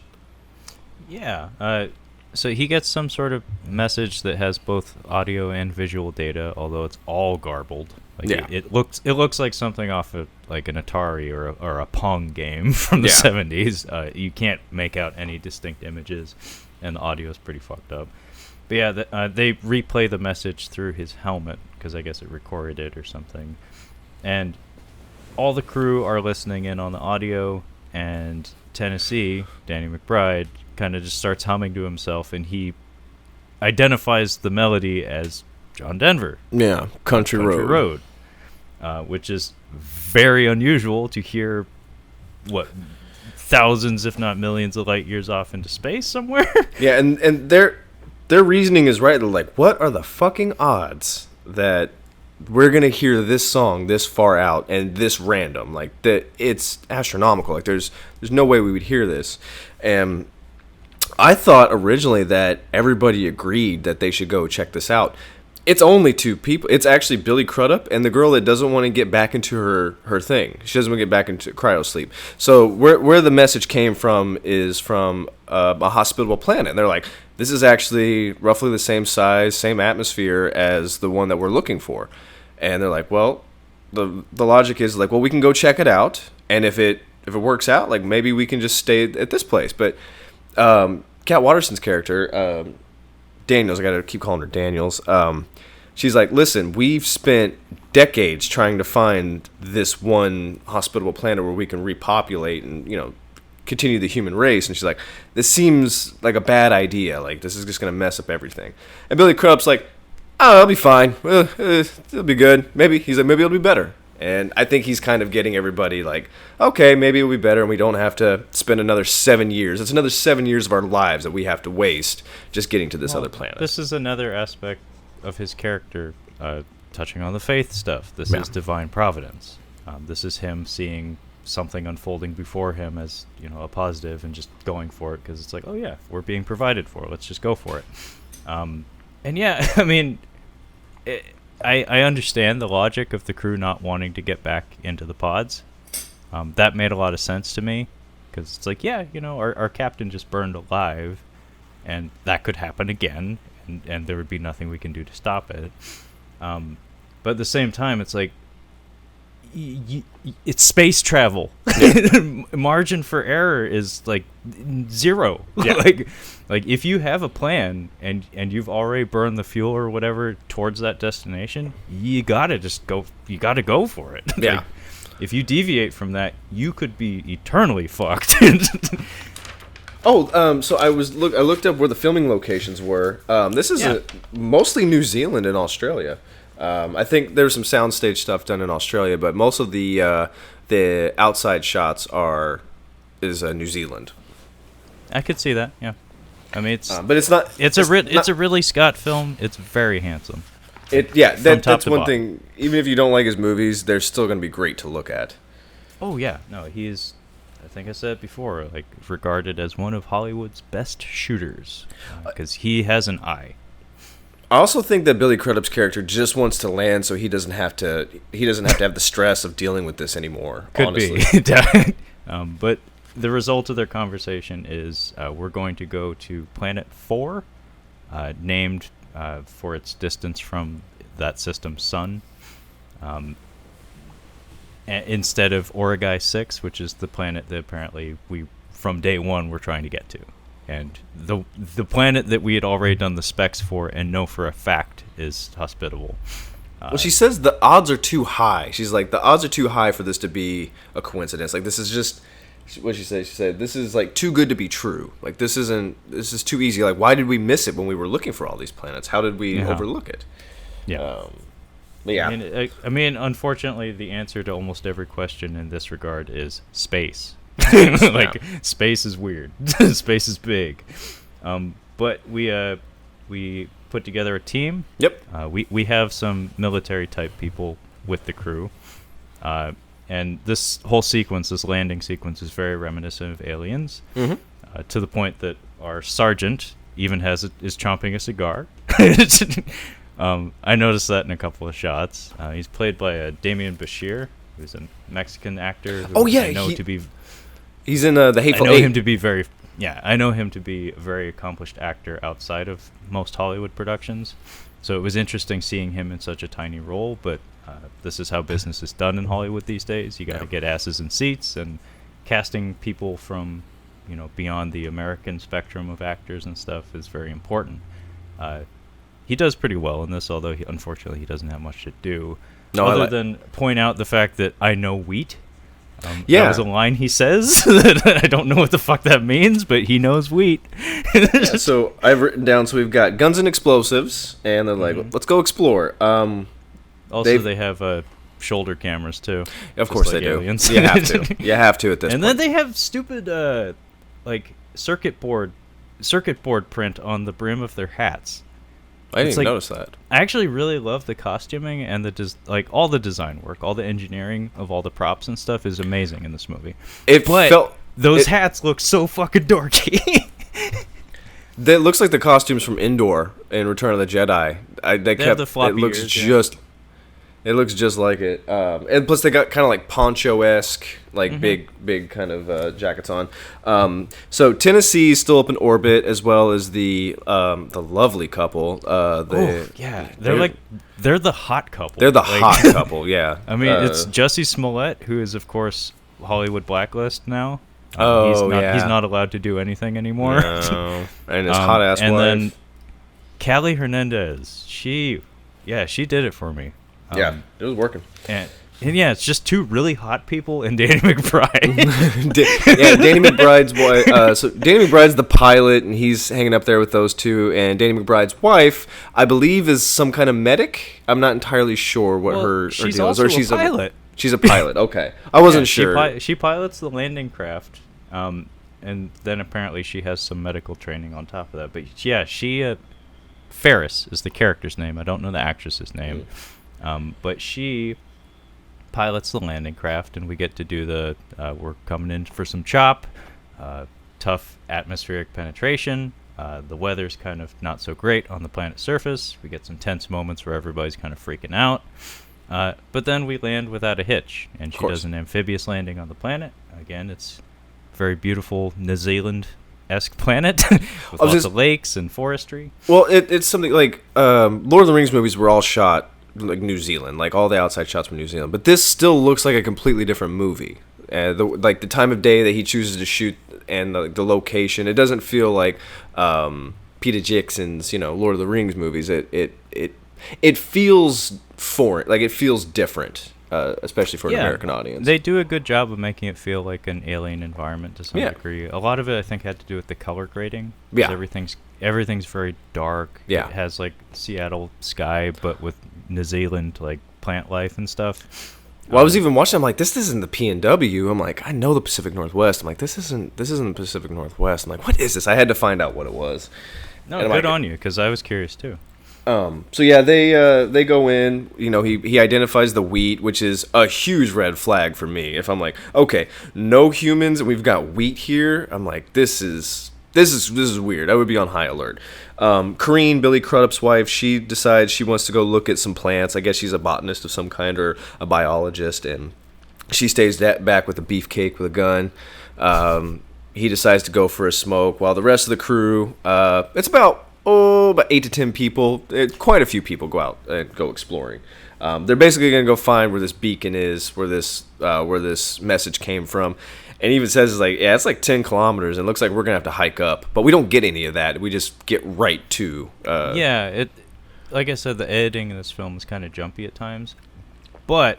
Yeah. So he gets some sort of message that has both audio and visual data, although it's all garbled. Like Yeah. it looks like something off of like an Atari or a Pong game from the Yeah. 70s. You can't make out any distinct images, and the audio is pretty fucked up. But yeah, they replay the message through his helmet because I guess it recorded it or something, and all the crew are listening in on the audio, and Tennessee, Danny McBride, kind of just starts humming to himself, and he identifies the melody as John Denver, Yeah, Country Road. Which is very unusual to hear, thousands, if not millions of light years off into space somewhere? Yeah, and their reasoning is right. They're like, what are the fucking odds that we're gonna hear this song this far out and this random? Like that, it's astronomical. Like there's no way we would hear this. And I thought originally that everybody agreed that they should go check this out. It's only two people. It's actually Billy Crudup and the girl that doesn't want to get back into her thing. She doesn't want to get back into cryo sleep. So where the message came from is from a hospitable planet. And they're like, this is actually roughly the same size, same atmosphere as the one that we're looking for. And they're like, well, the logic is like, well, we can go check it out. And if it works out, like maybe we can just stay at this place. But Kat Waterston's character, Daniels, I gotta keep calling her Daniels. She's like, listen, we've spent decades trying to find this one hospitable planet where we can repopulate and, continue the human race. And she's like, this seems like a bad idea. Like, this is just gonna mess up everything. And Billy Crudup's like, oh, it'll be fine. It'll be good. Maybe it'll be better. And I think he's kind of getting everybody like, okay, maybe it'll be better and we don't have to spend another 7 years. It's another 7 years of our lives that we have to waste just getting to this other planet. This is another aspect of his character, touching on the faith stuff. This is divine providence. This is him seeing something unfolding before him as, a positive and just going for it because it's like, oh yeah, we're being provided for. Let's just go for it. And yeah, I mean, I understand the logic of the crew not wanting to get back into the pods. That made a lot of sense to me because it's like, yeah, our captain just burned alive and that could happen again and there would be nothing we can do to stop it. But at the same time, it's like, it's space travel. Margin for error is like zero. Yeah. like if you have a plan and you've already burned the fuel or whatever towards that destination, you gotta just go. You gotta go for it. Yeah. Like, if you deviate from that, you could be eternally fucked. So I looked up where the filming locations were. This is mostly New Zealand and Australia. I think there's some soundstage stuff done in Australia, but most of the outside shots is New Zealand. I could see that. Yeah, I mean but it's not. It's a Ridley Scott film. It's very handsome. That's one thing. Even if you don't like his movies, they're still going to be great to look at. Oh yeah, no, he's. I think I said it before, like regarded as one of Hollywood's best shooters because he has an eye. I also think that Billy Crudup's character just wants to land, so he doesn't have to have the stress of dealing with this anymore. Could honestly. be, but the result of their conversation is we're going to go to Planet 4, named for its distance from that system's sun. Instead of Origai 6, which is the planet that apparently we, from day one, were trying to get to. And the planet that we had already done the specs for and know for a fact is hospitable. Well, she says the odds are too high. She's like, the odds are too high for this to be a coincidence. Like, this is just... What she said? She said, this is, like, too good to be true. Like, this is too easy. Like, why did we miss it when we were looking for all these planets? How did we overlook it? Yeah. Yeah. I mean, unfortunately, the answer to almost every question in this regard is space. Space is weird. Space is big. But we put together a team. Yep. We have some military type people with the crew. And this whole sequence, this landing sequence, is very reminiscent of Aliens. Mm-hmm. To the point that our sergeant even is chomping a cigar. I noticed that in a couple of shots. He's played by Damian Bashir, who's a Mexican actor. Who I know to be. He's in The Hateful Eight. I know him to be very. yeah, I know him to be a very accomplished actor outside of most Hollywood productions. So it was interesting seeing him in such a tiny role, but this is how business is done in Hollywood these days. You got to get asses in seats, and casting people from, beyond the American spectrum of actors and stuff is very important. He does pretty well in this, although unfortunately he doesn't have much to do, other than point out the fact that I know wheat. That was a line he says that I don't know what the fuck that means, but he knows wheat. So I've written down, so we've got guns and explosives, and they're like, let's go explore. Also, they have shoulder cameras, too. Of course they do. You have to. You have to at this point. And then they have stupid, circuit board print on the brim of their hats. I didn't even notice that. I actually really love the costuming and all the design work, all the engineering of all the props and stuff is amazing in this movie. Those hats look so fucking dorky. That looks like the costumes from Endor in Return of the Jedi. They have the floppy ears, It looks just like it. And plus they got kind of like poncho-esque, like big kind of jackets on. So Tennessee's still up in orbit, as well as the lovely couple. They're the hot couple. They're the hot couple, yeah. I mean, it's Jussie Smollett, who is, of course, Hollywood blacklist now. He's not allowed to do anything anymore. No. And his hot-ass wife. And then Callie Hernandez, she did it for me. It was working. And it's just two really hot people and Danny McBride. Danny McBride's boy. So Danny McBride's the pilot, and he's hanging up there with those two. And Danny McBride's wife, I believe, is some kind of medic. I'm not entirely sure what her deal is. Or she's a pilot. She's a pilot. Okay, I wasn't sure. She pilots the landing craft, and then apparently she has some medical training on top of that. But she Ferris is the character's name. I don't know the actress's name. But she pilots the landing craft, and we get to do we're coming in for some chop, tough atmospheric penetration. The weather's kind of not so great on the planet's surface. We get some tense moments where everybody's kind of freaking out. But then we land without a hitch, and she does an amphibious landing on the planet. Again, it's a very beautiful New Zealand-esque planet with lots of lakes and forestry. Well, it's something like Lord of the Rings movies were all shot like New Zealand, like all the outside shots from New Zealand, but this still looks like a completely different movie. The time of day that he chooses to shoot and the location, it doesn't feel like Peter Jackson's Lord of the Rings movies. It feels foreign, like it feels different, especially for an American audience. They do a good job of making it feel like an alien environment to some degree. A lot of it, I think, had to do with the color grading. Yeah, everything's very dark. Yeah, it has like Seattle sky, but with New Zealand like plant life and stuff. Well, I was even watching. I'm like, this isn't the PNW. I'm like, I know the Pacific Northwest. I'm like, this isn't the Pacific Northwest. I'm like, what is this? I had to find out what it was. No, good on you, because I was curious too. So yeah, they go in. He identifies the wheat, which is a huge red flag for me. If I'm like, okay, no humans, and we've got wheat here. I'm like, this is weird. I would be on high alert. Corrine, Billy Crudup's wife, she decides she wants to go look at some plants. I guess she's a botanist of some kind or a biologist, and she stays back with a beefcake with a gun. He decides to go for a smoke, while the rest of the crew, it's about 8 to 10 people, quite a few people go out and go exploring. They're basically going to go find where this beacon is, where this message came from. And he even says, it's like 10 kilometers, and it looks like we're going to have to hike up. But we don't get any of that. We just get right to... like I said, the editing in this film is kind of jumpy at times. But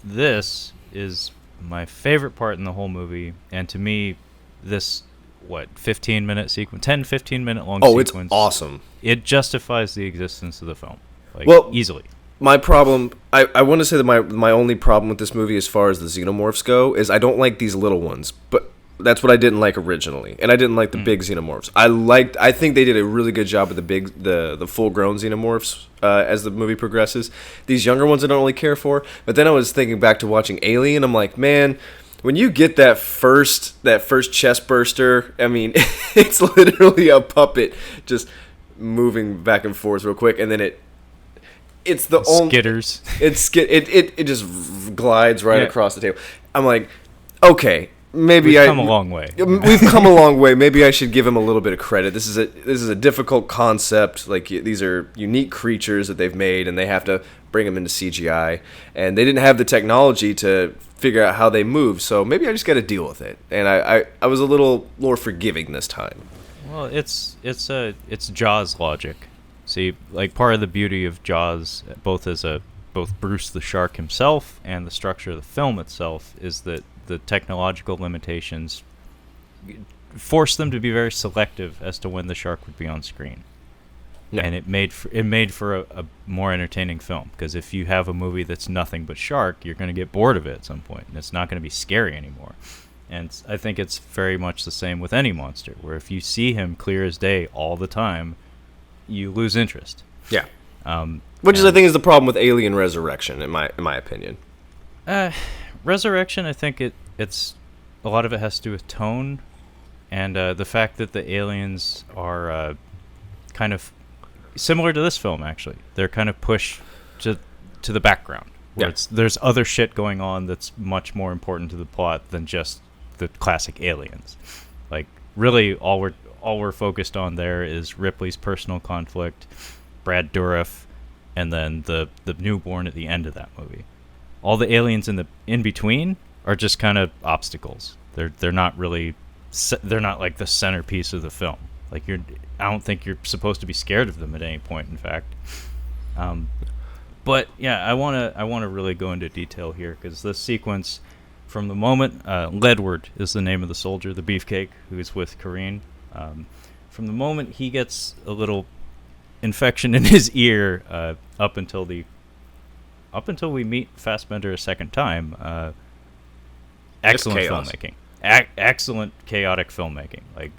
this is my favorite part in the whole movie. And to me, this, 15-minute sequence, 10-15-minute long sequence. Oh, it's awesome. It justifies the existence of the film. Easily. My problem, I want to say that my only problem with this movie as far as the xenomorphs go is I don't like these little ones, but that's what I didn't like originally, and I didn't like the big xenomorphs. I think they did a really good job with the full-grown xenomorphs as the movie progresses. These younger ones I don't really care for, but then I was thinking back to watching Alien, I'm like, man, when you get that first chest burster, I mean, it's literally a puppet just moving back and forth real quick, and then it's the only skitters. It just glides right across the table. I'm like, okay, maybe We've come a long way. We've come a long way. Maybe I should give him a little bit of credit. This is a difficult concept. Like, these are unique creatures that they've made, and they have to bring them into CGI. And they didn't have the technology to figure out how they move. So maybe I just got to deal with it. And I was a little more forgiving this time. Well, it's Jaws logic. See, like, part of the beauty of Jaws, both Bruce the shark himself and the structure of the film itself, is that the technological limitations force them to be very selective as to when the shark would be on screen. Yeah. And it made for a more entertaining film, because if you have a movie that's nothing but shark, you're going to get bored of it at some point, and it's not going to be scary anymore. And I think it's very much the same with any monster, where if you see him clear as day all the time, you lose interest. Yeah. Which is, I think, is the problem with Alien Resurrection, in my opinion. Resurrection, I think it's a lot of it has to do with tone, and the fact that the aliens are kind of similar to this film. Actually, they're kind of pushed to the background, where there's other shit going on that's much more important to the plot than just the classic aliens. Like, really, all we're focused on there is Ripley's personal conflict, Brad Dourif, and then the newborn at the end of that movie. All the aliens in between are just kind of obstacles. They're not really they're not like the centerpiece of the film. Like, I don't think you're supposed to be scared of them at any point, in fact. But yeah, I wanna really go into detail here, because this sequence, from the moment Ledward is the name of the soldier, the beefcake who's with Kareen. From the moment he gets a little infection in his ear, up until we meet Fassbender a second time, excellent filmmaking, excellent chaotic filmmaking. Like,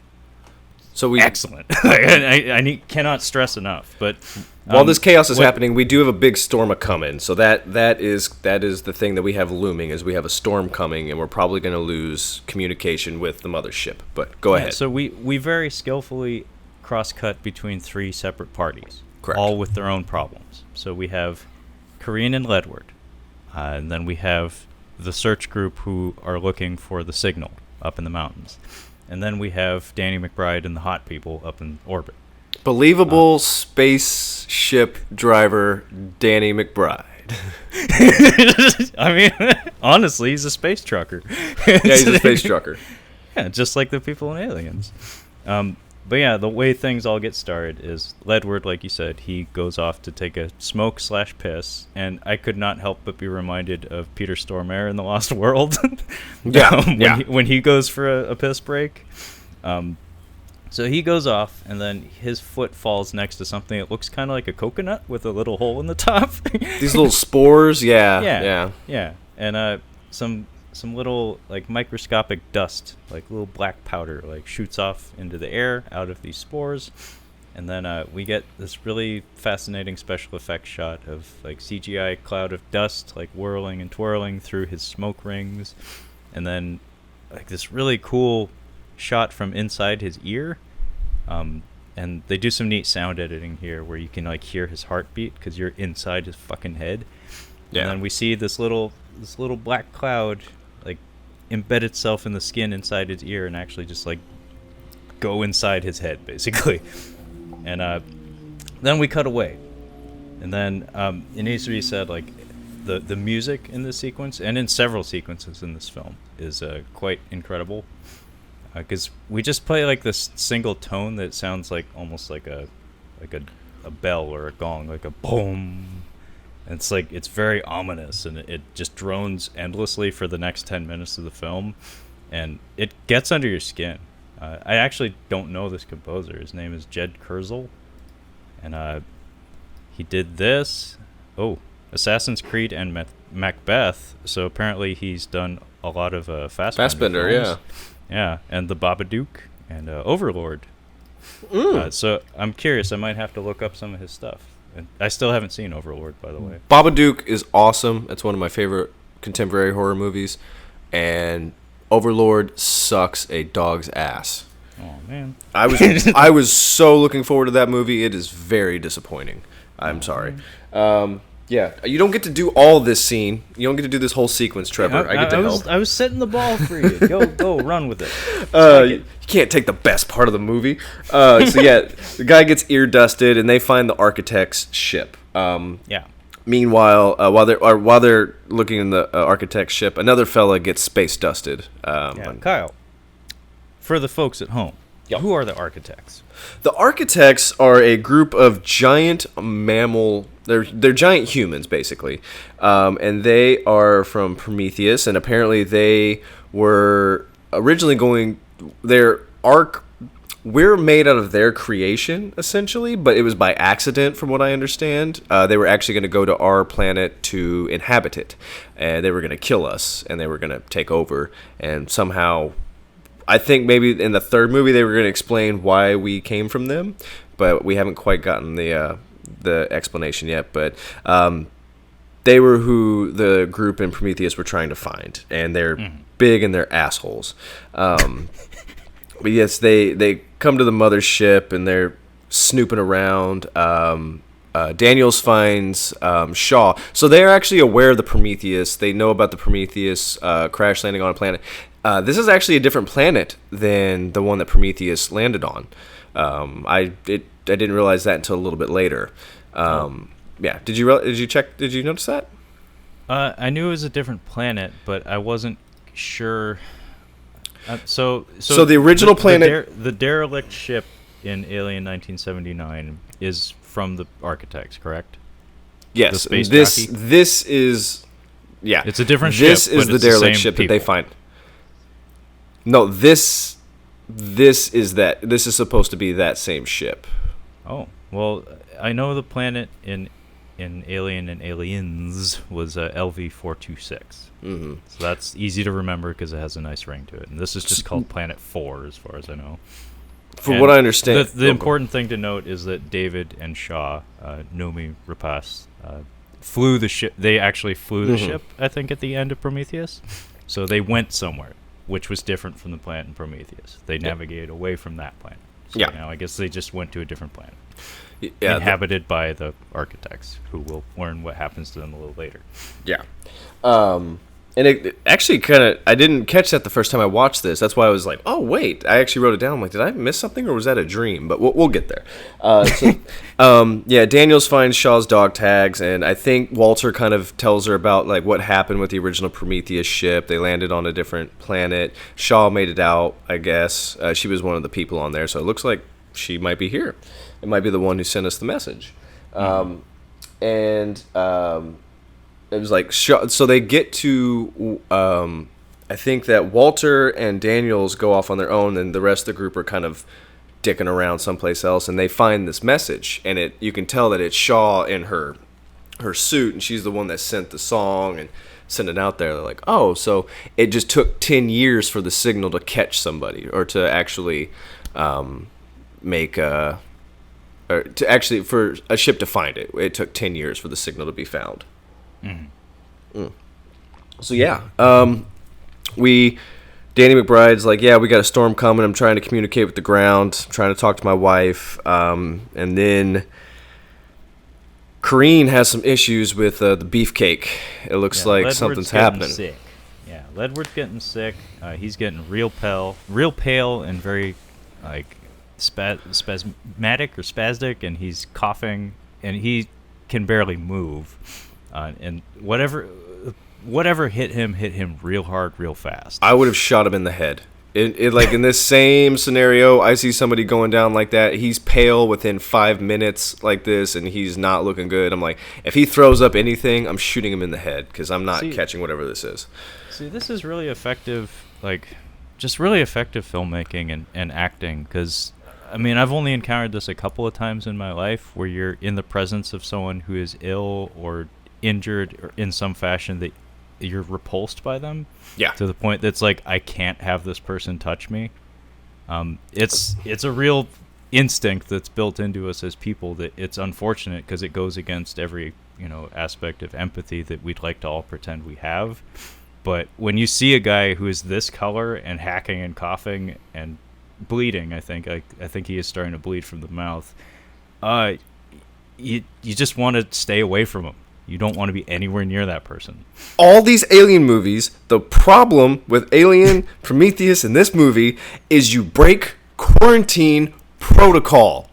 excellent. I cannot stress enough. But while this chaos is happening, we do have a big storm a-coming. So that is the thing that we have looming, is we have a storm coming, and we're probably going to lose communication with the mothership. But go ahead. So we very skillfully cross-cut between three separate parties. Correct. All with their own problems. So we have Kareen and Ledward, and then we have the search group who are looking for the signal up in the mountains, and then we have Danny McBride and the hot people up in orbit. Believable spaceship driver Danny McBride. I mean, honestly, he's a space trucker. Yeah, he's a space trucker. Yeah, just like the people in Aliens. But yeah, the way things all get started is Ledward, like you said, he goes off to take a smoke/piss, and I could not help but be reminded of Peter Stormare in The Lost World. When he goes for a piss break. So he goes off, and then his foot falls next to something that looks kind of like a coconut with a little hole in the top. These little spores, yeah. And some little, like, microscopic dust, like little black powder, like, shoots off into the air out of these spores. And then we get this really fascinating special effects shot of, like, CGI cloud of dust, like, whirling and twirling through his smoke rings. And then, like, this really cool shot from inside his ear. And they do some neat sound editing here where you can, like, hear his heartbeat because you're inside his fucking head. Yeah. And then we see this little black cloud, like, embed itself in the skin inside his ear and actually just, like, go inside his head, basically. And then we cut away. And then it needs to be said, like, the music in this sequence, and in several sequences in this film, is quite incredible. Because we just play, like, this single tone that sounds like almost like a bell or a gong, like a boom. And it's like, it's very ominous, and it just drones endlessly for the next 10 minutes of the film, and it gets under your skin. I actually don't know this composer. His name is Jed Kurzel, and he did this. Assassin's Creed and Macbeth. So apparently he's done a lot of Fassbender films. Yeah, and The Babadook and Overlord. So I'm curious. I might have to look up some of his stuff. And I still haven't seen Overlord, by the way. Babadook is awesome. It's one of my favorite contemporary horror movies. And Overlord sucks a dog's ass. Oh, man. I was so looking forward to that movie. It is very disappointing. I'm sorry. Yeah, you don't get to do all this scene. You don't get to do this whole sequence, Trevor. I get to help. I was setting the ball for you. Go, run with it. You can't take the best part of the movie. So yeah, the guy gets ear dusted, and they find the architect's ship. Yeah. Meanwhile, while they're looking in the architect's ship, another fella gets space dusted. Kyle, for the folks at home, who are the architects? The architects are a group of giant mammal. They're giant humans, basically, and they are from Prometheus. And apparently, they were originally going. We're made out of their creation, essentially, but it was by accident, from what I understand. They were actually going to go to our planet to inhabit it, and they were going to kill us, and they were going to take over, and somehow. I think maybe in the third movie they were going to explain why we came from them, but we haven't quite gotten the explanation yet. But they were who the group in Prometheus were trying to find, and they're big and they're assholes. But yes, they come to the mothership and they're snooping around. Daniels finds Shaw. So they're actually aware of the Prometheus. They know about the Prometheus crash landing on a planet. This is actually a different planet than the one that Prometheus landed on. I didn't realize that until a little bit later. Yeah, did you notice that? I knew it was a different planet, but I wasn't sure. So the original planet, the derelict ship in Alien 1979 is from the architects, correct? Yes. The space this is It's a different ship. This is the derelict ship that they find. No, this is that. This is supposed to be that same ship. Oh, well, I know the planet in Alien and Aliens was LV-426. Mm-hmm. So that's easy to remember because it has a nice ring to it. And this is just called Planet 4, as far as I know. From what I understand, the important thing to note is that David and Shaw, Noomi Rapace, flew the ship. They actually flew the ship, I think, at the end of Prometheus. So they went somewhere, which was different from the planet in Prometheus. They navigated away from that planet. So now I guess they just went to a different planet. Inhabited by the architects, who will learn what happens to them a little later. Yeah. And it actually kind of, I didn't catch that the first time I watched this. That's why I was like, oh, wait. I actually wrote it down. I'm like, did I miss something or was that a dream? But we'll get there. Daniels finds Shaw's dog tags, and I think Walter kind of tells her about like what happened with the original Prometheus ship. They landed on a different planet. Shaw made it out, I guess. She was one of the people on there, so it looks like she might be here. It might be the one who sent us the message. It was like, so they get to, I think that Walter and Daniels go off on their own, and the rest of the group are kind of dicking around someplace else, and they find this message, and you can tell that it's Shaw in her suit, and she's the one that sent the song and sent it out there. They're like, oh, so it just took 10 years for the signal to catch somebody, or to actually for a ship to find it. It took 10 years for the signal to be found. So Danny McBride's like, we got a storm coming. I'm trying to communicate with the ground. I'm trying to talk to my wife. And then Corrine has some issues with the beefcake. It looks like Ledward's something's happening. Sick. Yeah, Ledward's getting sick. He's getting real pale, and very like spasmatic or spastic, and he's coughing, and he can barely move. And whatever hit him real hard, real fast. I would have shot him in the head. Like in this same scenario, I see somebody going down like that. He's pale within 5 minutes like this, and he's not looking good. I'm like, if he throws up anything, I'm shooting him in the head because I'm not catching whatever this is. See, this is really effective, just really effective filmmaking and acting. Because, I mean, I've only encountered this a couple of times in my life where you're in the presence of someone who is ill or injured or in some fashion that you're repulsed by them, to the point that's like, I can't have this person touch me. It's a real instinct that's built into us as people that it's unfortunate because it goes against every aspect of empathy that we'd like to all pretend we have. But when you see a guy who is this color and hacking and coughing and bleeding, I think he is starting to bleed from the mouth, you just want to stay away from him. You don't want to be anywhere near that person. All these Alien movies, the problem with Alien, Prometheus, and this movie is you break quarantine protocol.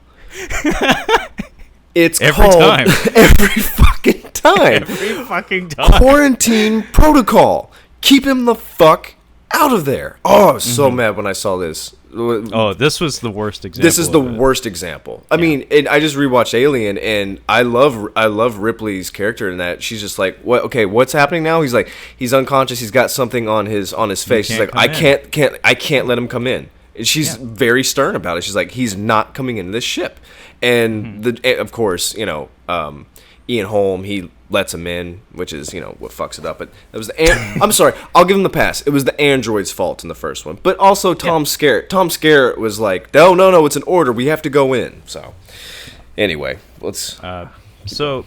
It's Every called time. every fucking time. Every fucking time. Quarantine protocol. Keep him the fuck out of there. Oh, I was so mad when I saw this. Oh, this was the worst example. This is the worst example. I mean, and I just rewatched Alien, and I love Ripley's character in that. She's just like, what? Okay, what's happening now? He's like, he's unconscious. He's got something on his face. She's like, I can't let him come in. And she's very stern about it. She's like, he's not coming into this ship. And of course, Ian Holm, he lets him in, which is, what fucks it up. But it was I'm sorry, I'll give him the pass. It was the android's fault in the first one. But also Tom Skerritt. Tom Skerritt was like, no, it's an order. We have to go in. So, anyway, let's... So,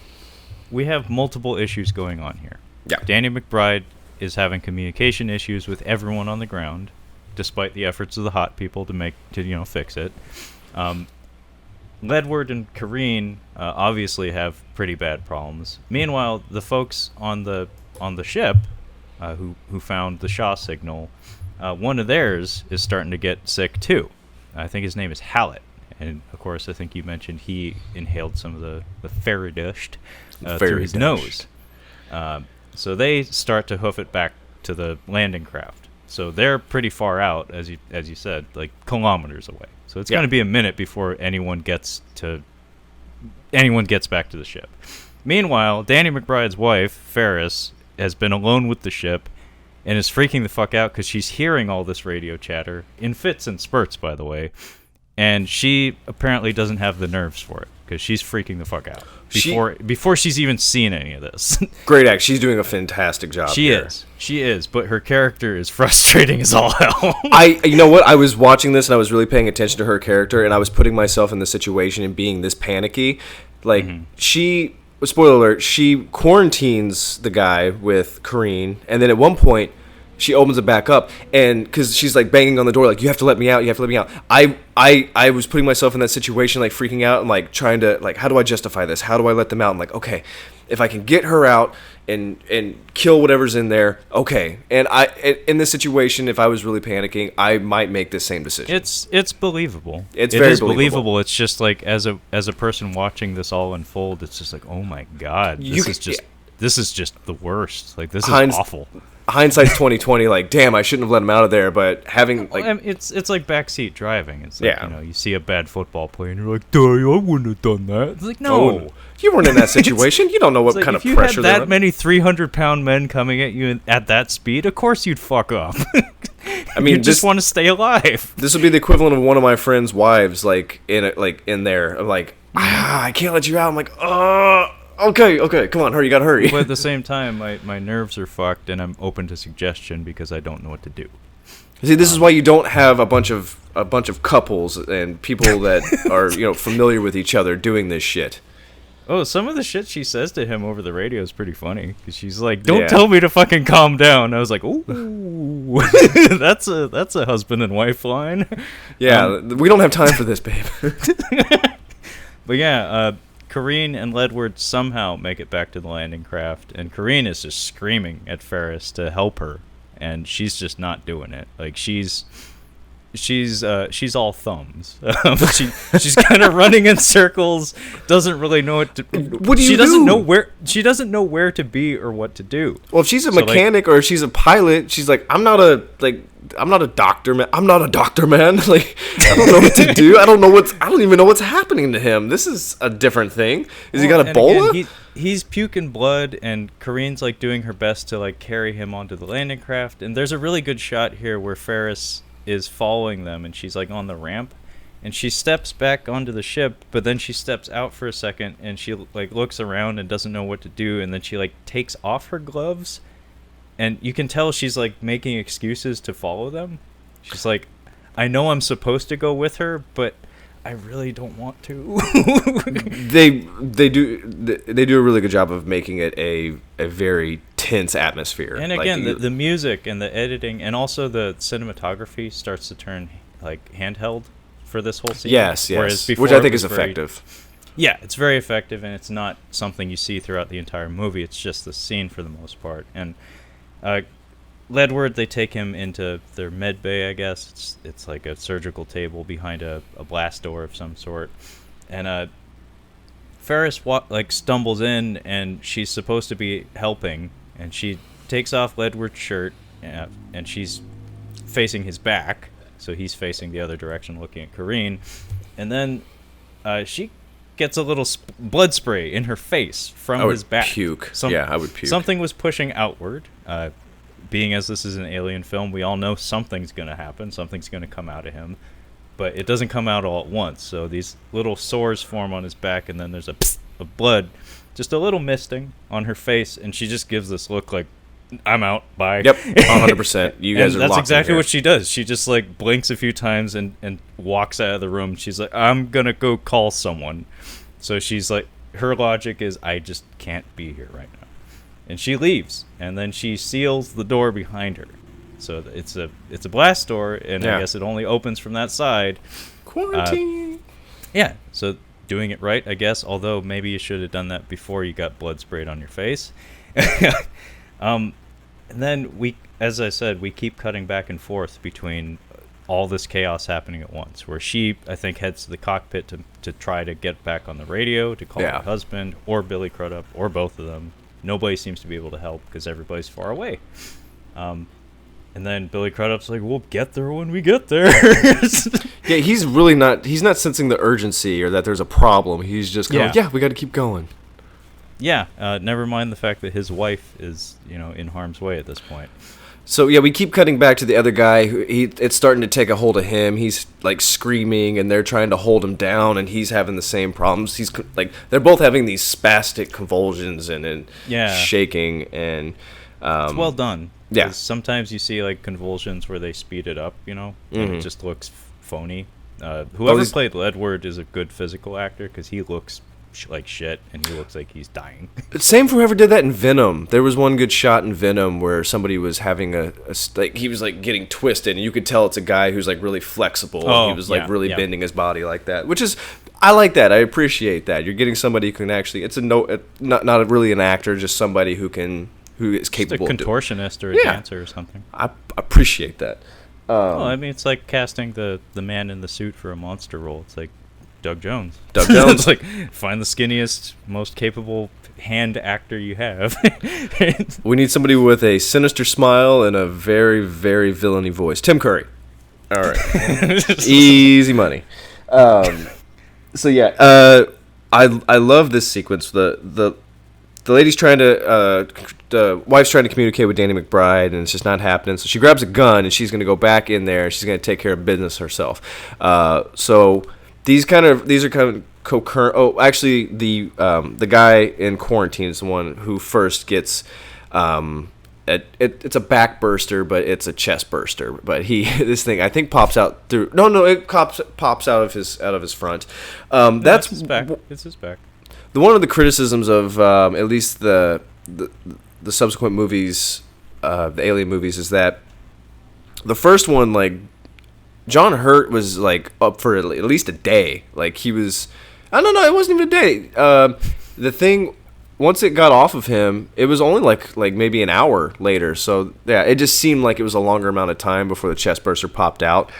we have multiple issues going on here. Yeah. Danny McBride is having communication issues with everyone on the ground, despite the efforts of the hot people to fix it. Ledward and Kareen obviously have pretty bad problems. Meanwhile, the folks on the ship who found the Shaw signal, one of theirs is starting to get sick too. I think his name is Hallett, and of course, I think you mentioned he inhaled some of the faradust through his nose. So they start to hoof it back to the landing craft. So they're pretty far out, as you said, like kilometers away. So it's going to be a minute before anyone gets back to the ship. Meanwhile, Danny McBride's wife, Ferris, has been alone with the ship and is freaking the fuck out because she's hearing all this radio chatter, in fits and spurts, by the way, and she apparently doesn't have the nerves for it because she's freaking the fuck out before she's even seen any of this. Great act. She's doing a fantastic job. She is, but her character is frustrating as all hell. You know what? I was watching this and I was really paying attention to her character, and I was putting myself in the situation and being this panicky. Like, spoiler alert, she quarantines the guy with Kareen, and then at one point, she opens it back up, and because she's like banging on the door, like, you have to let me out, you have to let me out. I was putting myself in that situation, like freaking out and like trying to, like, how do I justify this? How do I let them out? I'm like, okay, if I can get her out and kill whatever's in there, okay. And in this situation, if I was really panicking, I might make this same decision. It's believable. It is believable. It's just like as a person watching this all unfold, it's just like, oh my god, this is just the worst. Like, this is awful. Hindsight's 20/20. Like, damn, I shouldn't have let him out of there. But having like, it's like backseat driving. It's like, you see a bad football play and you're like, duh, I wouldn't have done that. It's like, no, you weren't in that situation. You don't know what kind of pressure. If you had that many 300-pound men coming at you at that speed, of course you'd fuck up. I mean, you just want to stay alive. This would be the equivalent of one of my friends' wives, like in there. I'm like, I can't let you out. I'm like, Okay, come on, hurry, you gotta hurry. But at the same time, my nerves are fucked, and I'm open to suggestion because I don't know what to do. See, this is why you don't have a bunch of couples and people that are familiar with each other doing this shit. Oh, some of the shit she says to him over the radio is pretty funny because she's like, "Don't tell me to fucking calm down." I was like, "Ooh, that's a husband and wife line." Yeah, we don't have time for this, babe. But yeah. Kareen and Ledward somehow make it back to the landing craft, and Kareen is just screaming at Ferris to help her, and she's just not doing it. Like, she's all thumbs. She's kind of running in circles, doesn't really know what to. What do you she do? Doesn't know where to be or what to do. Well, if she's a mechanic or if she's a pilot, she's like, I'm not a doctor, man. I'm not a doctor, man. Like, I don't know what to do. I don't even know what's happening to him. This is a different thing. He got Ebola? Again, he's puking blood, and Kareen's like doing her best to like carry him onto the landing craft. And there's a really good shot here where Ferris is following them, and she's like on the ramp, and she steps back onto the ship, but then she steps out for a second, and she like looks around and doesn't know what to do, and then she like takes off her gloves. And you can tell she's, like, making excuses to follow them. She's like, I know I'm supposed to go with her, but I really don't want to. They do a really good job of making it a very tense atmosphere. And again, the music and the editing and also the cinematography starts to turn, like, handheld for this whole scene. Yes. Which I think is effective. Yeah, it's very effective, and it's not something you see throughout the entire movie. It's just the scene for the most part. And Ledward, they take him into their med bay, I guess. It's like a surgical table behind a blast door of some sort. And Ferris stumbles in, and she's supposed to be helping, and she takes off Ledward's shirt, and she's facing his back, so he's facing the other direction, looking at Kareen. And then she gets a little blood spray in her face from his back. Puke. I would puke. Something was pushing outward. Being as this is an alien film, we all know something's going to happen. Something's going to come out of him. But it doesn't come out all at once. So these little sores form on his back, and then there's a psst of blood. Just a little misting on her face, and she just gives this look like, I'm out, bye. Yep, 100%. You guys are locked in. That's exactly what she does. She just like blinks a few times and walks out of the room. She's like, I'm going to go call someone. So she's like, her logic is, I just can't be here right now. And she leaves, and then she seals the door behind her. So it's a blast door, and I guess it only opens from that side. Quarantine. Yeah, so doing it right, I guess, although maybe you should have done that before you got blood sprayed on your face. And then as I said, we keep cutting back and forth between all this chaos happening at once, where she, I think, heads to the cockpit to try to get back on the radio, to call her husband, or Billy Crudup, or both of them. Nobody seems to be able to help because everybody's far away. And then Billy Crudup's like, we'll get there when we get there. Yeah, he's not sensing the urgency or that there's a problem. He's just going, we got to keep going. Yeah, never mind the fact that his wife is, in harm's way at this point. So, yeah, we keep cutting back to the other guy. It's starting to take a hold of him. He's, like, screaming, and they're trying to hold him down, and he's having the same problems. He's, like, they're both having these spastic convulsions and shaking. And it's well done. Yeah. Sometimes you see, like, convulsions where they speed it up, and it just looks phony. Whoever played Ledward is a good physical actor because he looks like shit, and he looks like he's dying. Same for whoever did that in Venom. There was one good shot in Venom where somebody was having he was like getting twisted, and you could tell it's a guy who's like really flexible. He was like really bending his body like that, which is, I like that. I appreciate that. You're getting somebody who can actually, not really an actor, just somebody who is capable. Just a contortionist or a dancer or something. I appreciate that. Well, I mean, it's like casting the man in the suit for a monster role. It's like Doug Jones. It's like, find the skinniest, most capable hand actor you have. We need somebody with a sinister smile and a very, very villainy voice. Tim Curry. All right. Easy money. So yeah, I love this sequence. The lady's trying to, the wife's trying to communicate with Danny McBride, and it's just not happening. So she grabs a gun, and she's going to go back in there, and she's going to take care of business herself. So these are kind of concurrent. Oh, actually, the guy in quarantine is the one who first gets. It's a back burster, but it's a chest burster. But this thing I think pops out through. No, it pops out of his front. That's his back. It's his back. One of the criticisms of at least the subsequent movies, the Alien movies, is that the first one, like, John Hurt was like up for at least a day. Like, he was, I don't know, it wasn't even a day. The thing, once it got off of him, it was only like maybe an hour later. So yeah, it just seemed like it was a longer amount of time before the chest burster popped out.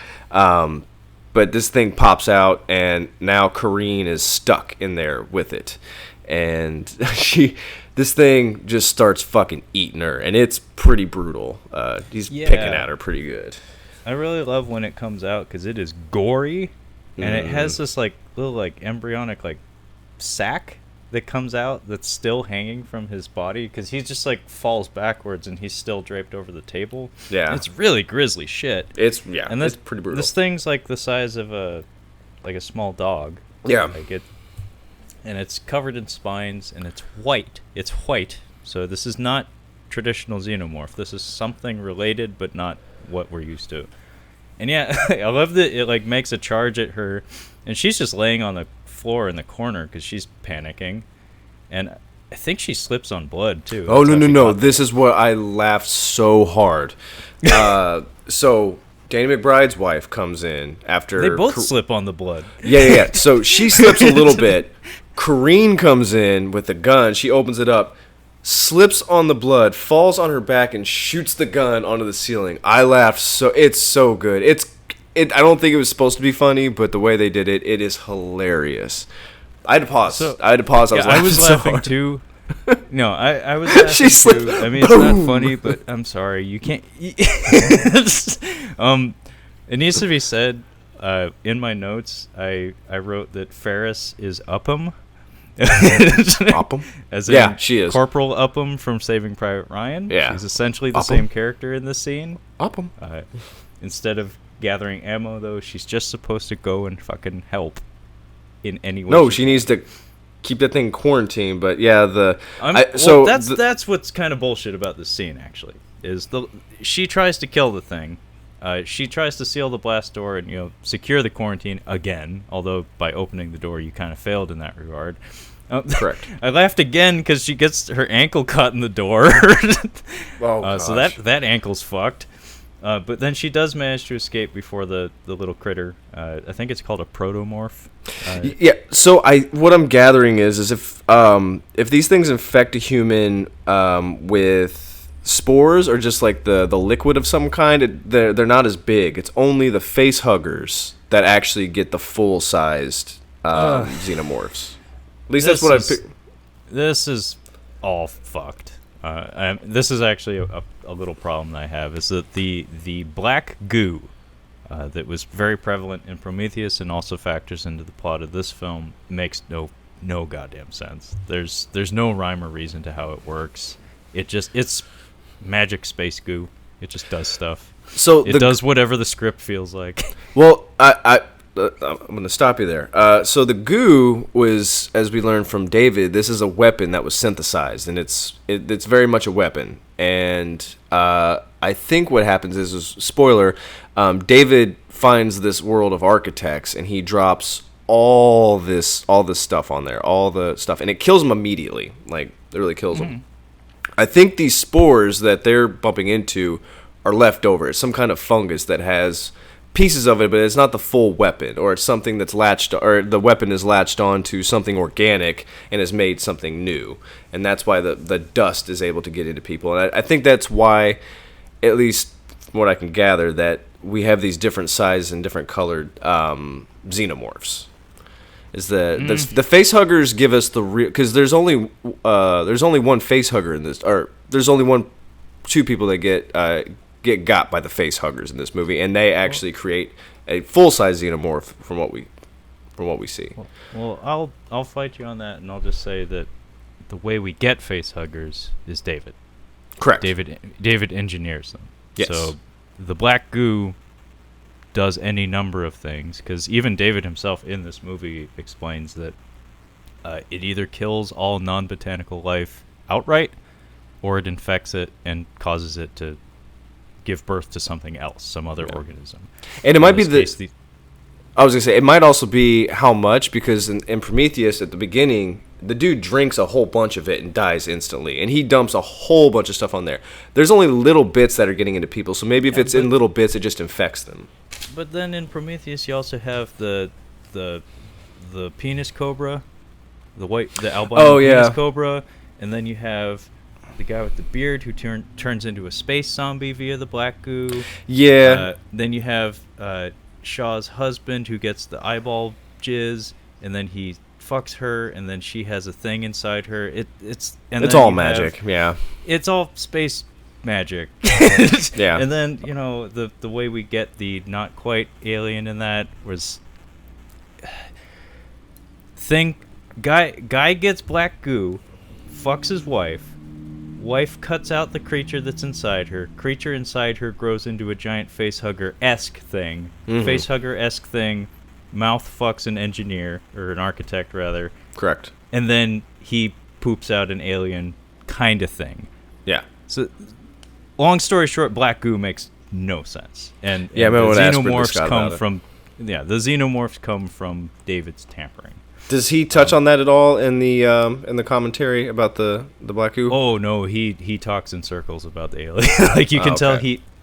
But this thing pops out, and now Kareen is stuck in there with it, and this thing just starts fucking eating her, and it's pretty brutal. He's picking at her pretty good. I really love when it comes out because it is gory, and it has this like little like embryonic like sac that comes out that's still hanging from his body because he just like falls backwards and he's still draped over the table. Yeah, it's really grisly shit. It's pretty brutal. This thing's like the size of a small dog. Yeah, and it's covered in spines, and it's white. It's white. So this is not traditional xenomorph. This is something related, but not what we're used to. And yeah, I love that it like makes a charge at her, and she's just laying on the floor in the corner because she's panicking, and I think she slips on blood too. Oh, no. This is what I laughed so hard. So Danny McBride's wife comes in after... They both slip on the blood. Yeah. So she slips a little bit. Corrine comes in with the gun. She opens it up, slips on the blood, falls on her back, and shoots the gun onto the ceiling. I laughed it's so good. I don't think it was supposed to be funny, but the way they did it, it is hilarious. I had to pause. I was laughing hard. too. No, I was laughing too. I mean, it's not funny, but I'm sorry. You can't. It needs to be said. In my notes, I wrote that Ferris is Upham. Upham? As in Yeah, she is. Corporal Upham from Saving Private Ryan. Yeah. She's essentially the Upham. same character in this scene. Upham. Instead of gathering ammo, though, she's just supposed to go and fucking help in any way. No, she needs to keep that thing quarantined. But yeah, that's what's kind of bullshit about this scene. Actually, is she tries to kill the thing. She tries to seal the blast door and secure the quarantine again. Although by opening the door, you kind of failed in that regard. Correct. I laughed again because she gets her ankle caught in the door. So that ankle's fucked. But then she does manage to escape before the little critter. I think it's called a protomorph. Yeah. So what I'm gathering is if these things infect a human with spores or just like the liquid of some kind, they're not as big. It's only the face huggers that actually get the full sized xenomorphs. At least that's what I picked. This is all fucked. This is actually a little problem that I have, is that the black goo that was very prevalent in Prometheus and also factors into the plot of this film makes no goddamn sense. There's no rhyme or reason to how it works. It's magic space goo. It just does stuff. So it does whatever the script feels like. Well, I'm going to stop you there. So the goo was, as we learned from David, this is a weapon that was synthesized, and it's very much a weapon. And I think what happens is spoiler, David finds this world of architects, and he drops all this stuff on there, all the stuff, and it kills him immediately. Like, it really kills him. I think these spores that they're bumping into are left over. It's some kind of fungus that has pieces of it, but it's not the full weapon, or it's something that's or the weapon is latched onto something organic and has made something new, and that's why the dust is able to get into people. And I think that's why, at least from what I can gather, that we have these different sized and different colored xenomorphs. Is the face huggers give us the real, because there's only one face hugger in this, or there's only two people that get got by the face huggers in this movie, and they actually create a full-size xenomorph from what we see. Well, I'll fight you on that, and I'll just say that the way we get face huggers is David. Correct. David engineers them. Yes. So the black goo does any number of things, because even David himself in this movie explains that it either kills all non-botanical life outright, or it infects it and causes it to give birth to something else, some other organism. And it might be I was going to say, it might also be how much, because in Prometheus, at the beginning, the dude drinks a whole bunch of it and dies instantly, and he dumps a whole bunch of stuff on there. There's only little bits that are getting into people, so maybe if it's in little bits, it just infects them. But then in Prometheus, you also have the penis cobra, the albino penis cobra, and then you have the guy with the beard who turns into a space zombie via the black goo. Yeah. Then you have Shaw's husband who gets the eyeball jizz, and then he fucks her, and then she has a thing inside her. It's all magic. Yeah. It's all space magic. Yeah. And then the way we get the not quite alien in that was guy gets black goo, fucks his wife cuts out the creature that's inside her. Creature inside her grows into a giant facehugger-esque thing. Facehugger-esque thing. Mouth fucks an engineer, or an architect, rather. Correct. And then he poops out an alien kind of thing. Yeah. So, long story short, black goo makes no sense. And the xenomorphs the xenomorphs come from David's tampering. Does he touch on that at all in the commentary about the black goo? Oh no, he talks in circles about the alien. Like you can tell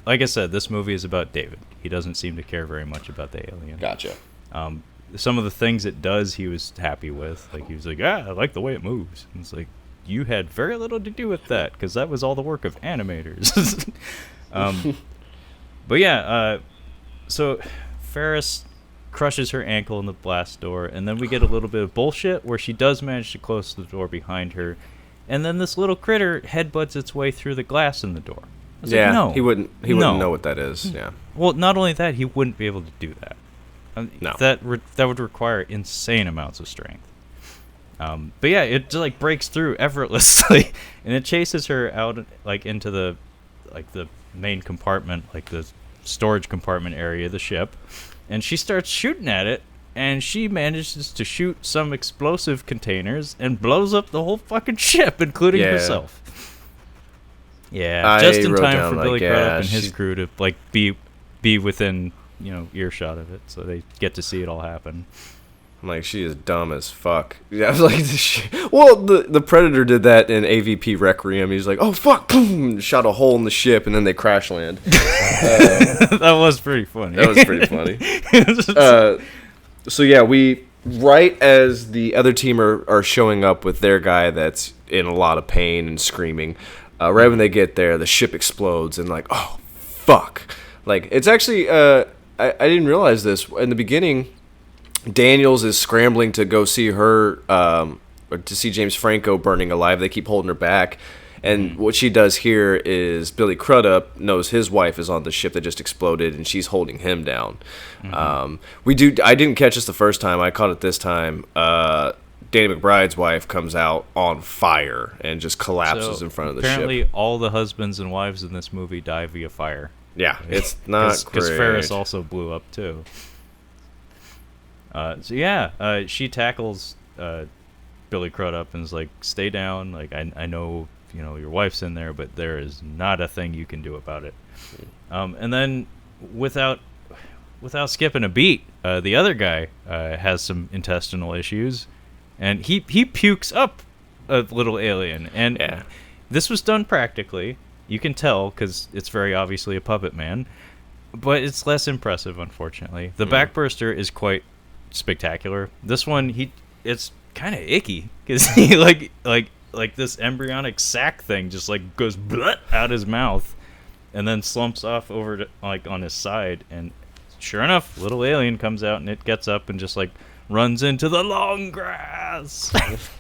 like I said, this movie is about David. He doesn't seem to care very much about the alien. Gotcha. some of the things it does, he was happy with. Like he was like, I like the way it moves. And it's like, you had very little to do with that because that was all the work of animators. But yeah, so Ferris crushes her ankle in the blast door, and then we get a little bit of bullshit where she does manage to close the door behind her, and then this little critter headbutts its way through the glass in the door. Yeah, like, no, he wouldn't know what that is. Yeah. Well, not only that, he wouldn't be able to do that. No. That would require insane amounts of strength. But yeah, it just like breaks through effortlessly, and it chases her out like into the main compartment, like the storage compartment area of the ship, and she starts shooting at it, and she manages to shoot some explosive containers and blows up the whole fucking ship, including herself. Yeah, just in time for Billy Crudup and his crew to like be within earshot of it, so they get to see it all happen. I'm like, she is dumb as fuck. Yeah, I was like, well, the Predator did that in AVP Requiem. He's like, oh fuck, boom, shot a hole in the ship, and then they crash land. That was pretty funny. That was pretty funny. So yeah, right as the other team are showing up with their guy that's in a lot of pain and screaming, right when they get there, the ship explodes, and like, oh fuck. Like, it's actually, I didn't realize this in the beginning. Daniels is scrambling to go see her, or to see James Franco burning alive. They keep holding her back. And what she does here is Billy Crudup knows his wife is on the ship that just exploded, and she's holding him down. I didn't catch this the first time. I caught it this time. Danny McBride's wife comes out on fire and just collapses in front of the ship. Apparently, all the husbands and wives in this movie die via fire. Yeah, it's not great. Because Ferris also blew up, too. She tackles Billy Crudup and is like, stay down. Like, I know, your wife's in there, but there is not a thing you can do about it. And then, without skipping a beat, the other guy has some intestinal issues, and he pukes up a little alien. And this was done practically. You can tell, because it's very obviously a puppet man. But it's less impressive, unfortunately. The backburster is quite spectacular. This one, it's kind of icky, because he like this embryonic sac thing just like goes out his mouth, and then slumps off over to, like on his side, and sure enough, little alien comes out, and it gets up and just like runs into the long grass,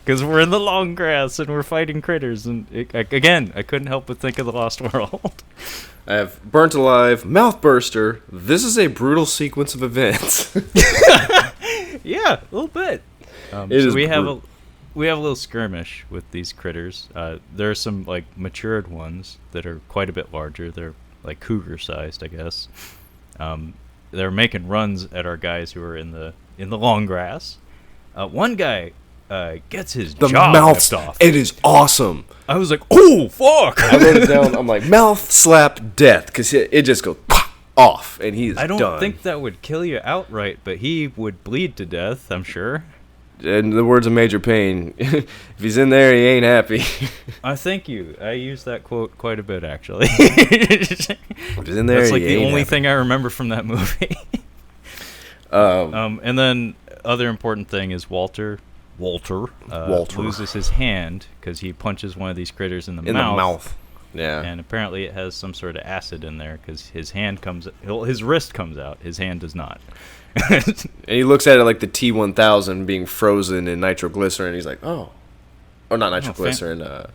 because we're in the long grass and we're fighting critters, and I couldn't help but think of the Lost World. I have Burnt Alive, Mouthburster. This is a brutal sequence of events. Yeah, a little bit. We have a little skirmish with these critters. There are some like matured ones that are quite a bit larger. They're like cougar sized, I guess. They're making runs at our guys who are in the long grass. One guy gets his jaw ripped off. It is awesome. I was like, oh fuck! I wrote it down. I'm like, mouth slap death, because it just goes off, and he's done. I don't think that would kill you outright, but he would bleed to death, I'm sure. In the words of Major Payne, if he's in there, he ain't happy. Thank you. I use that quote quite a bit, actually. If he's in there, that's like the only thing I remember from that movie. And then other important thing is Walter loses his hand because he punches one of these critters in the mouth. Yeah. And apparently it has some sort of acid in there, because his wrist comes out. His hand does not. And he looks at it like the T-1000 being frozen in nitroglycerin. He's like, oh. Or not nitroglycerin,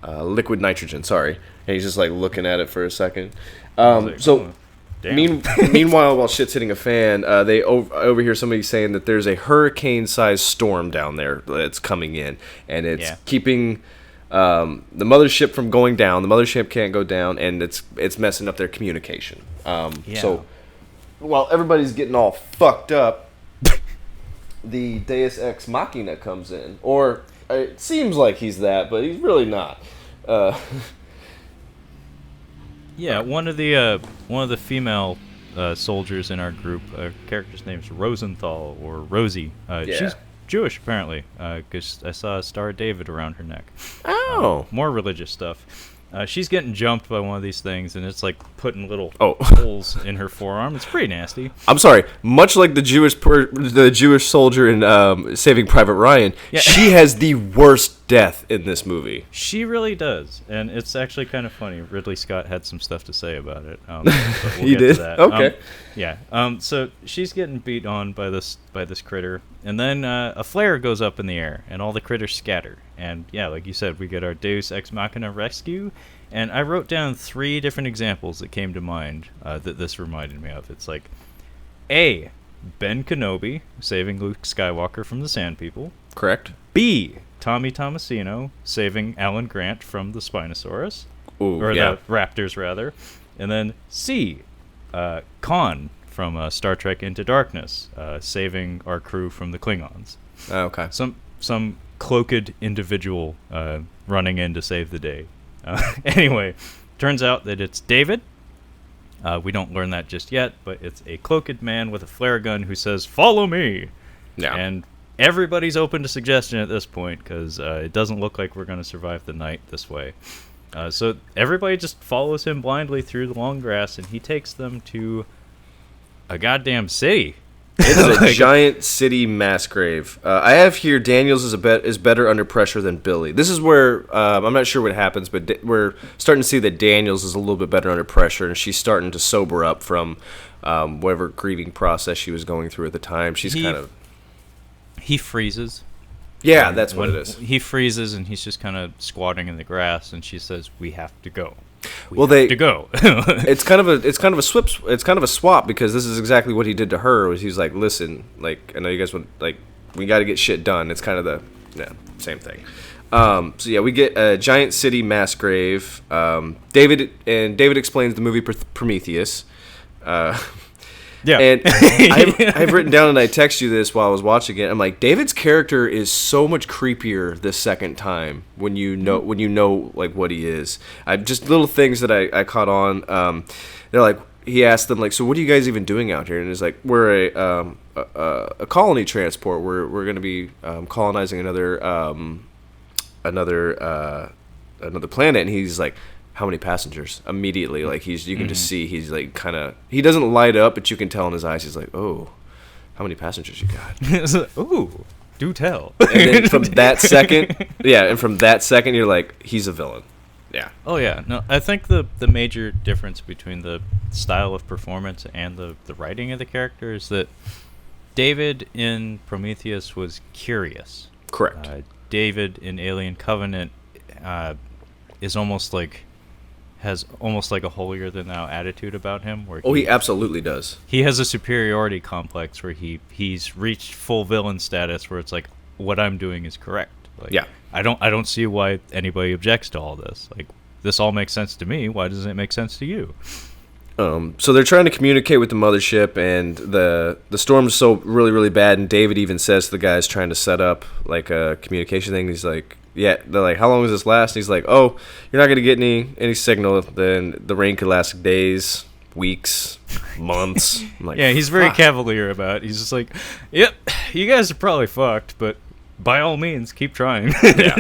liquid nitrogen, sorry. And he's just like looking at it for a second. Meanwhile, while shit's hitting a fan, they overhear somebody saying that there's a hurricane-sized storm down there that's coming in, and it's keeping the mothership from going down. The mothership can't go down, and it's messing up their communication. So while everybody's getting all fucked up, the Deus Ex Machina comes in, or it seems like he's that, but he's really not. One of the female soldiers in our group, character's name's Rosenthal, or Rosie. She's Jewish, apparently, because I saw a Star of David around her neck. Oh. More religious stuff. She's getting jumped by one of these things, and it's like putting little Oh. holes in her forearm. It's pretty nasty. I'm sorry. Much like the Jewish soldier in Saving Private Ryan, Yeah. she has the worst death in this movie. She really does, and it's actually kind of funny. Ridley Scott had some stuff to say about it. But we'll He get to did? that. Okay. Yeah. So she's getting beat on by this critter, and then a flare goes up in the air, and all the critters scatter. And yeah, like you said, we get our Deus Ex Machina rescue. And I wrote down 3 different examples that came to mind that this reminded me of. It's like, A, Ben Kenobi saving Luke Skywalker from the Sand People. Correct. B, Tommy Tomasino saving Alan Grant from the Spinosaurus. Ooh, Or yeah. the Raptors, rather. And then C, Khan from Star Trek Into Darkness saving our crew from the Klingons. Okay. Some cloaked individual running in to save the day. Anyway, turns out that it's David. We don't learn that just yet, but it's a cloaked man with a flare gun who says, "Follow me!" Yeah. And everybody's open to suggestion at this point, because it doesn't look like we're going to survive the night this way. So everybody just follows him blindly through the long grass, and he takes them to a goddamn city. It is a giant city mass grave. I have here Daniels is better under pressure than Billy. This is where I'm not sure what happens, but we're starting to see that Daniels is a little bit better under pressure, and she's starting to sober up from whatever grieving process she was going through at the time. He freezes. Yeah, that's what it is. He freezes, and he's just kind of squatting in the grass, and she says, "We have to go." Well, to go. it's kind of a swap, because this is exactly what he did to her. Was he's like, listen, like, I know you guys want, like, we got to get shit done. It's kind of the same thing. So yeah, we get a giant city mass grave. David explains the movie Prometheus. Yeah. And I've written down, and I text you this while I was watching it. I'm like, David's character is so much creepier this second time when you know like what he is. Just little things that I caught on. They're like, he asked them like, so what are you guys even doing out here? And it's like, we're a colony transport. We're going to be colonizing another planet. And he's like, how many passengers? Immediately, like you can just see he's like he doesn't light up, but you can tell in his eyes he's like, oh, how many passengers you got? Ooh, do tell. And then from that second, you're like, he's a villain. Yeah. Oh yeah, no, I think the major difference between the style of performance and the writing of the character is that David in Prometheus was curious. Correct. David in Alien Covenant has almost like a holier than thou attitude about him. Where he absolutely does. He has a superiority complex where he's reached full villain status, where it's like, what I'm doing is correct. Like, yeah. I don't see why anybody objects to all this. Like, this all makes sense to me. Why doesn't it make sense to you? So they're trying to communicate with the mothership, and the storm's so really, really bad, and David even says to the guys trying to set up like a communication thing, he's like, yeah, they're like, how long does this last? And he's like, oh, you're not going to get any signal. Then the rain could last days, weeks, months. I'm like, yeah, he's very cavalier about it. He's just like, yep, you guys are probably fucked, but by all means, keep trying. Yeah.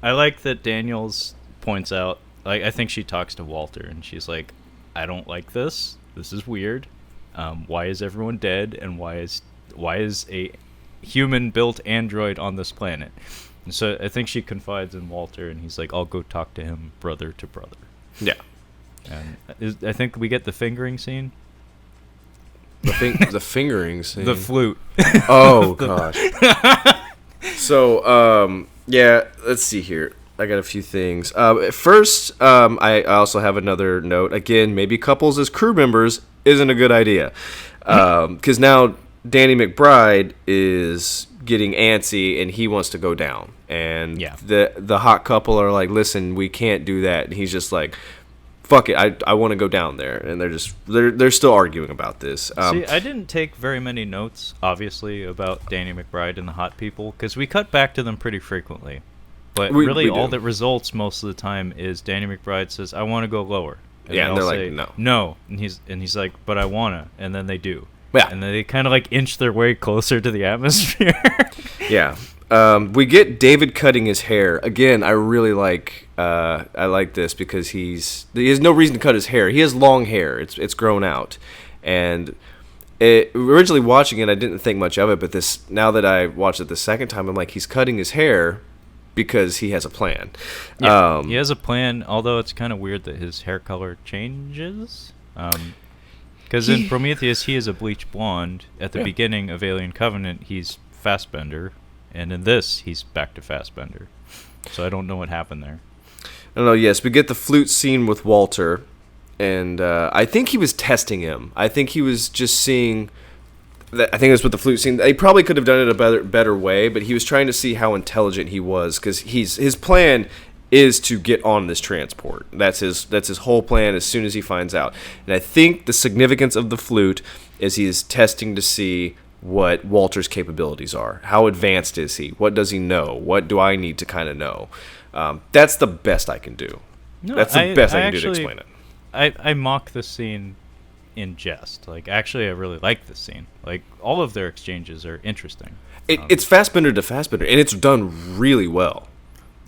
I like that Daniels points out, like, I think she talks to Walter, and she's like, I don't like this. This is weird. Why is everyone dead, and why is a human-built android on this planet? And so I think she confides in Walter, and he's like, I'll go talk to him brother to brother. Yeah. And I think we get the fingering scene. The fingering scene. The flute. Oh, gosh. So, yeah, let's see here. I got a few things. First, I also have another note. Again, maybe couples as crew members isn't a good idea. Because now Danny McBride is getting antsy, and he wants to go down. And the hot couple are like, listen, we can't do that. And he's just like, fuck it, I want to go down there. And they're still arguing about this. See, I didn't take very many notes, obviously, about Danny McBride and the hot people, because we cut back to them pretty frequently. But really, all that results most of the time is Danny McBride says, I want to go lower. And and they're say, like, no. No. And he's like, but I want to. And then they do. Yeah. And then they kind of like inch their way closer to the atmosphere. Yeah. We get David cutting his hair. Again, I really like this because he has no reason to cut his hair. He has long hair. It's grown out. And originally watching it, I didn't think much of it, but now that I watched it the second time, I'm like, he's cutting his hair because he has a plan. Yeah, he has a plan, although it's kind of weird that his hair color changes. Because in Prometheus, he is a bleach blonde. At the beginning of Alien Covenant, he's Fassbender. And in this, he's back to Fassbender. So I don't know what happened there. I don't know. Yes, we get the flute scene with Walter. And I think he was testing him. I think he was just seeing... I think that's what the flute scene... He probably could have done it a better way, but he was trying to see how intelligent he was. Because his plan is to get on this transport. That's his whole plan as soon as he finds out. And I think the significance of the flute is he is testing to see what Walter's capabilities are. How advanced is he? What does he know? What do I need to kind of know? That's the best I can do. No, that's the best I can do to explain it. I mock this scene in jest. Like, actually, I really like this scene. Like, all of their exchanges are interesting. It's Fassbender to Fassbender, and it's done really well.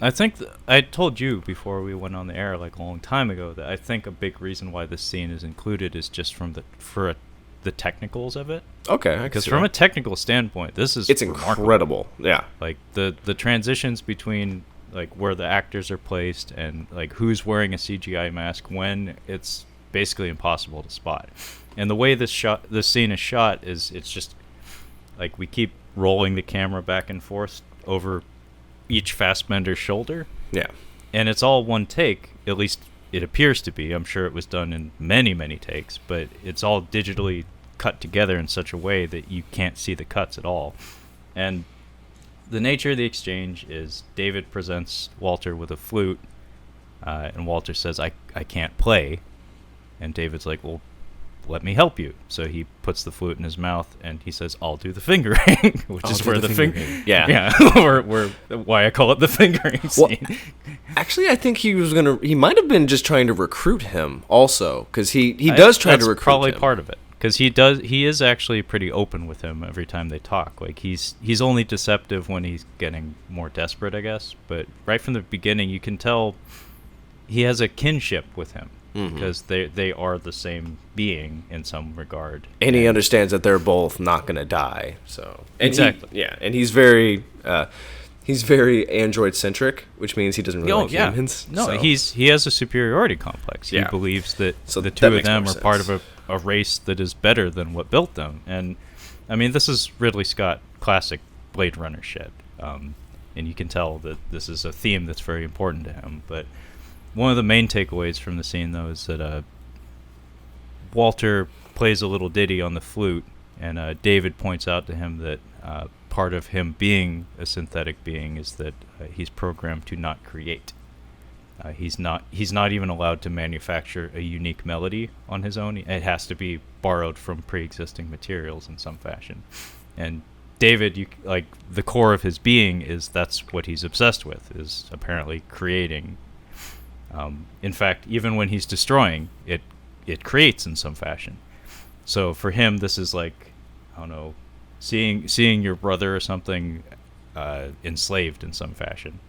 I think I told you before we went on the air, like a long time ago, that I think a big reason why this scene is included is just for the technicals of it. Okay, because from a technical standpoint, it's incredible. Yeah, like the transitions between like where the actors are placed and like who's wearing a CGI mask when it's basically impossible to spot. And the way this scene is shot it's just like we keep rolling the camera back and forth over each Fassbender's shoulder. Yeah, and it's all one take. At least it appears to be. I'm sure it was done in many, many takes, but it's all digitally cut together in such a way that you can't see the cuts at all. And the nature of the exchange is David presents Walter with a flute, and Walter says, I can't play. And David's like, well, let me help you. So he puts the flute in his mouth, and he says, I'll do the fingering, which is where the fingering. Yeah. Why I call it the fingering scene. Well, actually, I think he might have been just trying to recruit him also, because he does try to recruit him. That's probably part of it. Because he is actually pretty open with him every time they talk. Like he's only deceptive when he's getting more desperate, I guess. But right from the beginning, you can tell he has a kinship with him because they are the same being in some regard. And he understands that they're both not going to die. So exactly, and he's very android centric, which means he doesn't really like humans. No, so. he has a superiority complex. He believes that the two of them are part of a race that is better than what built them. And I mean, this is Ridley Scott classic Blade Runner shit. And you can tell that this is a theme that's very important to him. But one of the main takeaways from the scene, though, is that Walter plays a little ditty on the flute, and David points out to him that part of him being a synthetic being is that he's programmed to not create. He's not even allowed to manufacture a unique melody on his own. It has to be borrowed from pre-existing materials in some fashion. And David, the core of his being that's what he's obsessed with, is apparently creating. In fact, even when he's destroying, it creates in some fashion. So for him, this is like, I don't know, seeing your brother or something enslaved in some fashion.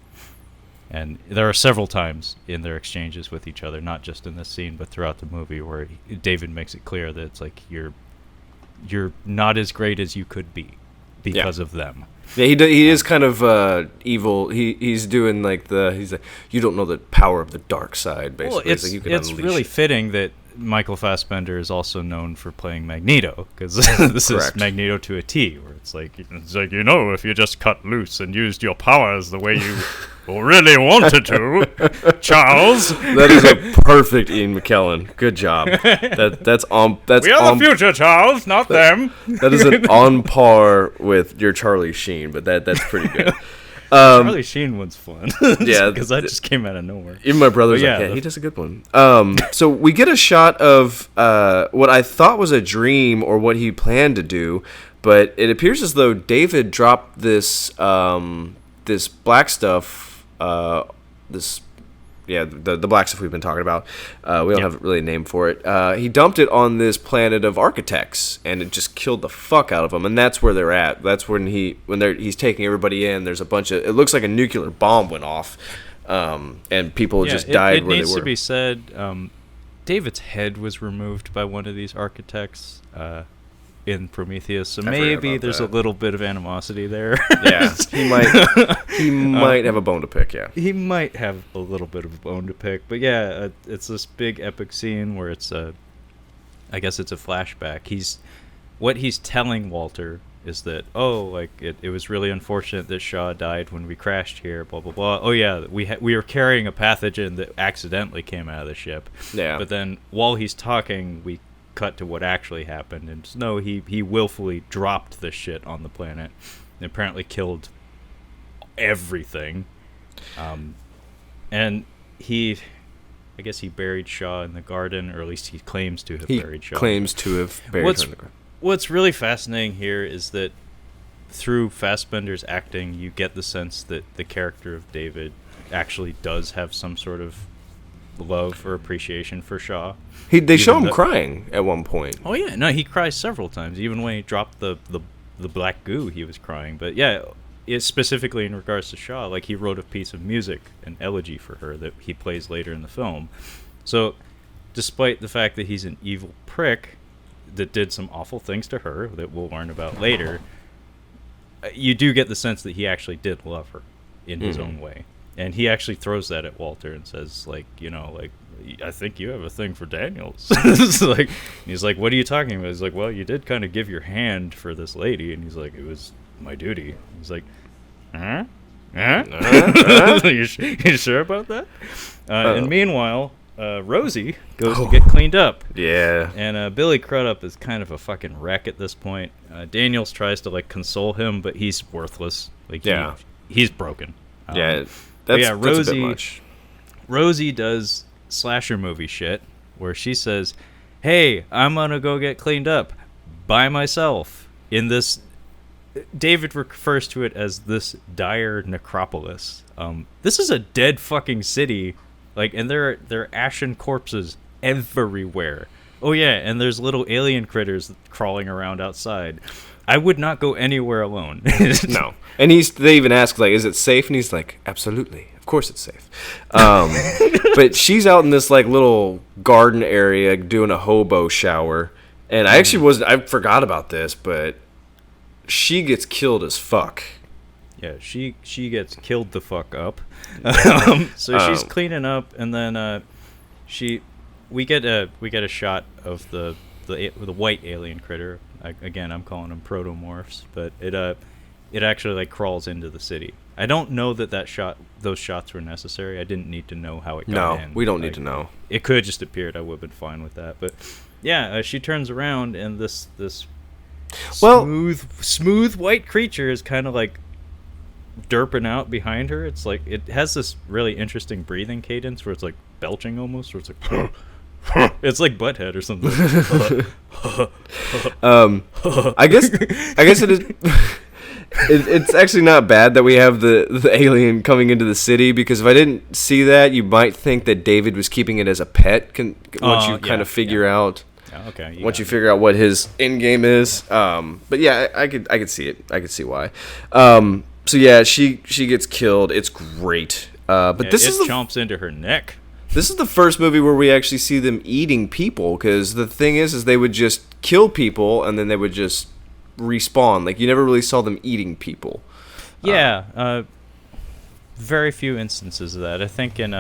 And there are several times in their exchanges with each other, not just in this scene, but throughout the movie, where David makes it clear that it's like you're not as great as you could be because of them. Yeah, he is kind of evil. He's doing he's like, you don't know the power of the dark side. Basically, well, it's really fitting that Michael Fassbender is also known for playing Magneto, because this is Magneto to a T, where it's like if you just cut loose and used your powers the way you really wanted to, Charles. That is a perfect Ian McKellen. Good job. That's we are the future, Charles, not them. That is on par with your Charlie Sheen, but that's pretty good. Charlie Sheen one's fun. Yeah, because that just came out of nowhere. Even my brother's he does a good one. So we get a shot of what I thought was a dream or what he planned to do, but it appears as though David dropped this black stuff, this the black stuff we've been talking about. We don't have really a name for it. He dumped it on this planet of architects, and it just killed the fuck out of them. And that's where they're at. That's when he's taking everybody in. There's a bunch of, it looks like a nuclear bomb went off, and people just died where they were. It needs to be said, David's head was removed by one of these architects in Prometheus, so maybe there's a little bit of animosity there. Yeah, he might have a bone to pick. Yeah, he might have a little bit of a bone to pick. But yeah, it's this big epic scene where I guess it's a flashback. What he's telling Walter is that, it was really unfortunate that Shaw died when we crashed here, blah blah blah. Oh yeah, we were carrying a pathogen that accidentally came out of the ship. Yeah. But then while he's talking, we cut to what actually happened, and no, he willfully dropped this shit on the planet and apparently killed everything. And I guess he buried Shaw in the garden, or at least he claims to have buried Shaw. Claims to have buried her in the garden. What's really fascinating here is that through Fassbender's acting, you get the sense that the character of David actually does have some sort of love or appreciation for Shaw. They show him crying at one point. Oh yeah, no, he cries several times. Even when he dropped the black goo, he was crying. But yeah, it's specifically in regards to Shaw, like he wrote a piece of music, an elegy for her that he plays later in the film. So, despite the fact that he's an evil prick that did some awful things to her that we'll learn about later, you do get the sense that he actually did love her in his own way. And he actually throws that at Walter and says, I think you have a thing for Daniels. He's like, what are you talking about? He's like, well, you did kind of give your hand for this lady. And he's like, it was my duty. He's like, huh? You sure about that? And meanwhile, Rosie goes to get cleaned up. Yeah. And Billy Crudup is kind of a fucking wreck at this point. Daniels tries to console him, but he's worthless. He's broken. That's a bit much. Rosie does slasher movie shit where she says, hey, I'm gonna go get cleaned up by myself in this. David refers to it as this dire necropolis. This is a dead fucking city, and there are ashen corpses everywhere. Oh yeah, and there's little alien critters crawling around outside. I would not go anywhere alone. No. And they even ask, is it safe? And he's like, absolutely. Of course it's safe. But she's out in this, little garden area doing a hobo shower. And I forgot about this, but she gets killed as fuck. Yeah, she gets killed the fuck up. So she's cleaning up, and then we get a shot of the white alien critter. Again, I'm calling them protomorphs, but it actually crawls into the city. I don't know those shots were necessary. I didn't need to know how it got in. No, we don't need to know. It could have just appeared. I would have been fine with that. But yeah, she turns around, and this smooth white creature is kind of derping out behind her. It's it has this really interesting breathing cadence where it's belching almost, where it's it's like Butthead or something. I guess it is. It's actually not bad that we have the alien coming into the city, because if I didn't see that, you might think that David was keeping it as a pet. Once you kind of figure out. Okay. Once you figure out what his end game is, but yeah, I could see it. I could see why. So yeah, she gets killed. It's great. But this chomps into her neck. This is the first movie where we actually see them eating people, because the thing is they would just kill people and then they would just respawn. You never really saw them eating people. Yeah, very few instances of that. I think in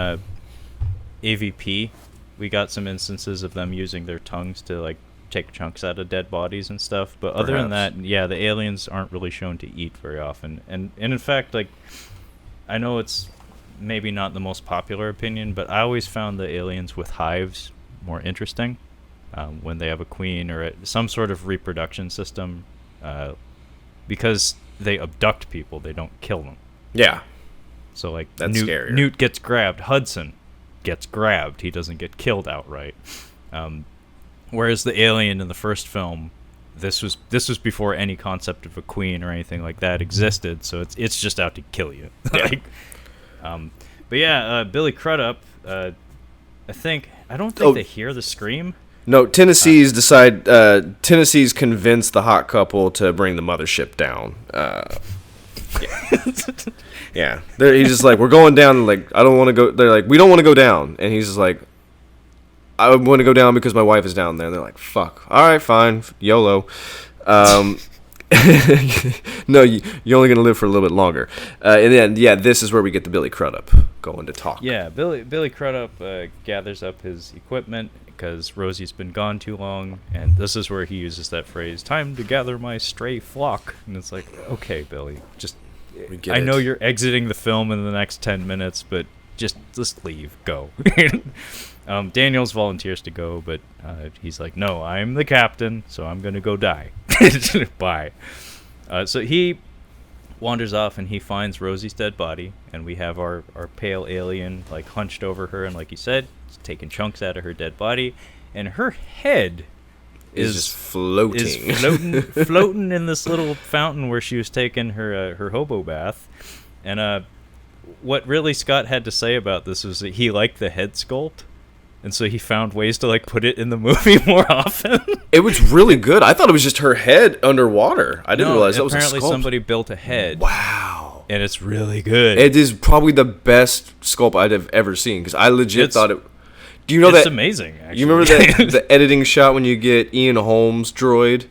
AVP, we got some instances of them using their tongues to take chunks out of dead bodies and stuff. But other than that, yeah, the aliens aren't really shown to eat very often. And in fact, I know it's maybe not the most popular opinion, but I always found the aliens with hives more interesting when they have a queen or some sort of reproduction system, because they abduct people, they don't kill them. Yeah. So that's scarier. Newt gets grabbed, Hudson gets grabbed, he doesn't get killed outright. Whereas the alien in the first film, this was before any concept of a queen or anything like that existed, so it's just out to kill you. Yeah. But yeah, Billy Crudup, I don't think they hear the scream. No, Tennessee's convinced the hot couple to bring the mothership down. Yeah. He's just like, we're going down. Like, I don't want to go. They're like, we don't want to go down. And he's just like, I want to go down because my wife is down there. And they're like, fuck. All right, fine. YOLO. No, you're only going to live for a little bit longer. And then, this is where we get the Billy Crudup going to talk. Yeah, Billy Crudup gathers up his equipment because Rosie's been gone too long. And this is where he uses that phrase, time to gather my stray flock. And it's like, okay, Billy, just... I know you're exiting the film in the next 10 minutes, but just leave. Go. Daniels volunteers to go, but he's like, no, I'm the captain, so I'm going to go die. Bye. So he wanders off, and he finds Rosie's dead body, and we have our pale alien like hunched over her, and like you said, taking chunks out of her dead body, and her head is just floating. floating in this little fountain where she was taking her hobo bath. And what Ridley Scott had to say about this was that he liked the head sculpt, and so he found ways to like put it in the movie more often. It was really good. I thought it was just her head underwater. I didn't realize that was a sculpt. Apparently somebody built a head. Wow. And it's really good. It is probably the best sculpt I'd have ever seen, because I legit thought it... Do you know it's amazing, actually. You remember the editing shot when you get Ian Holmes' droid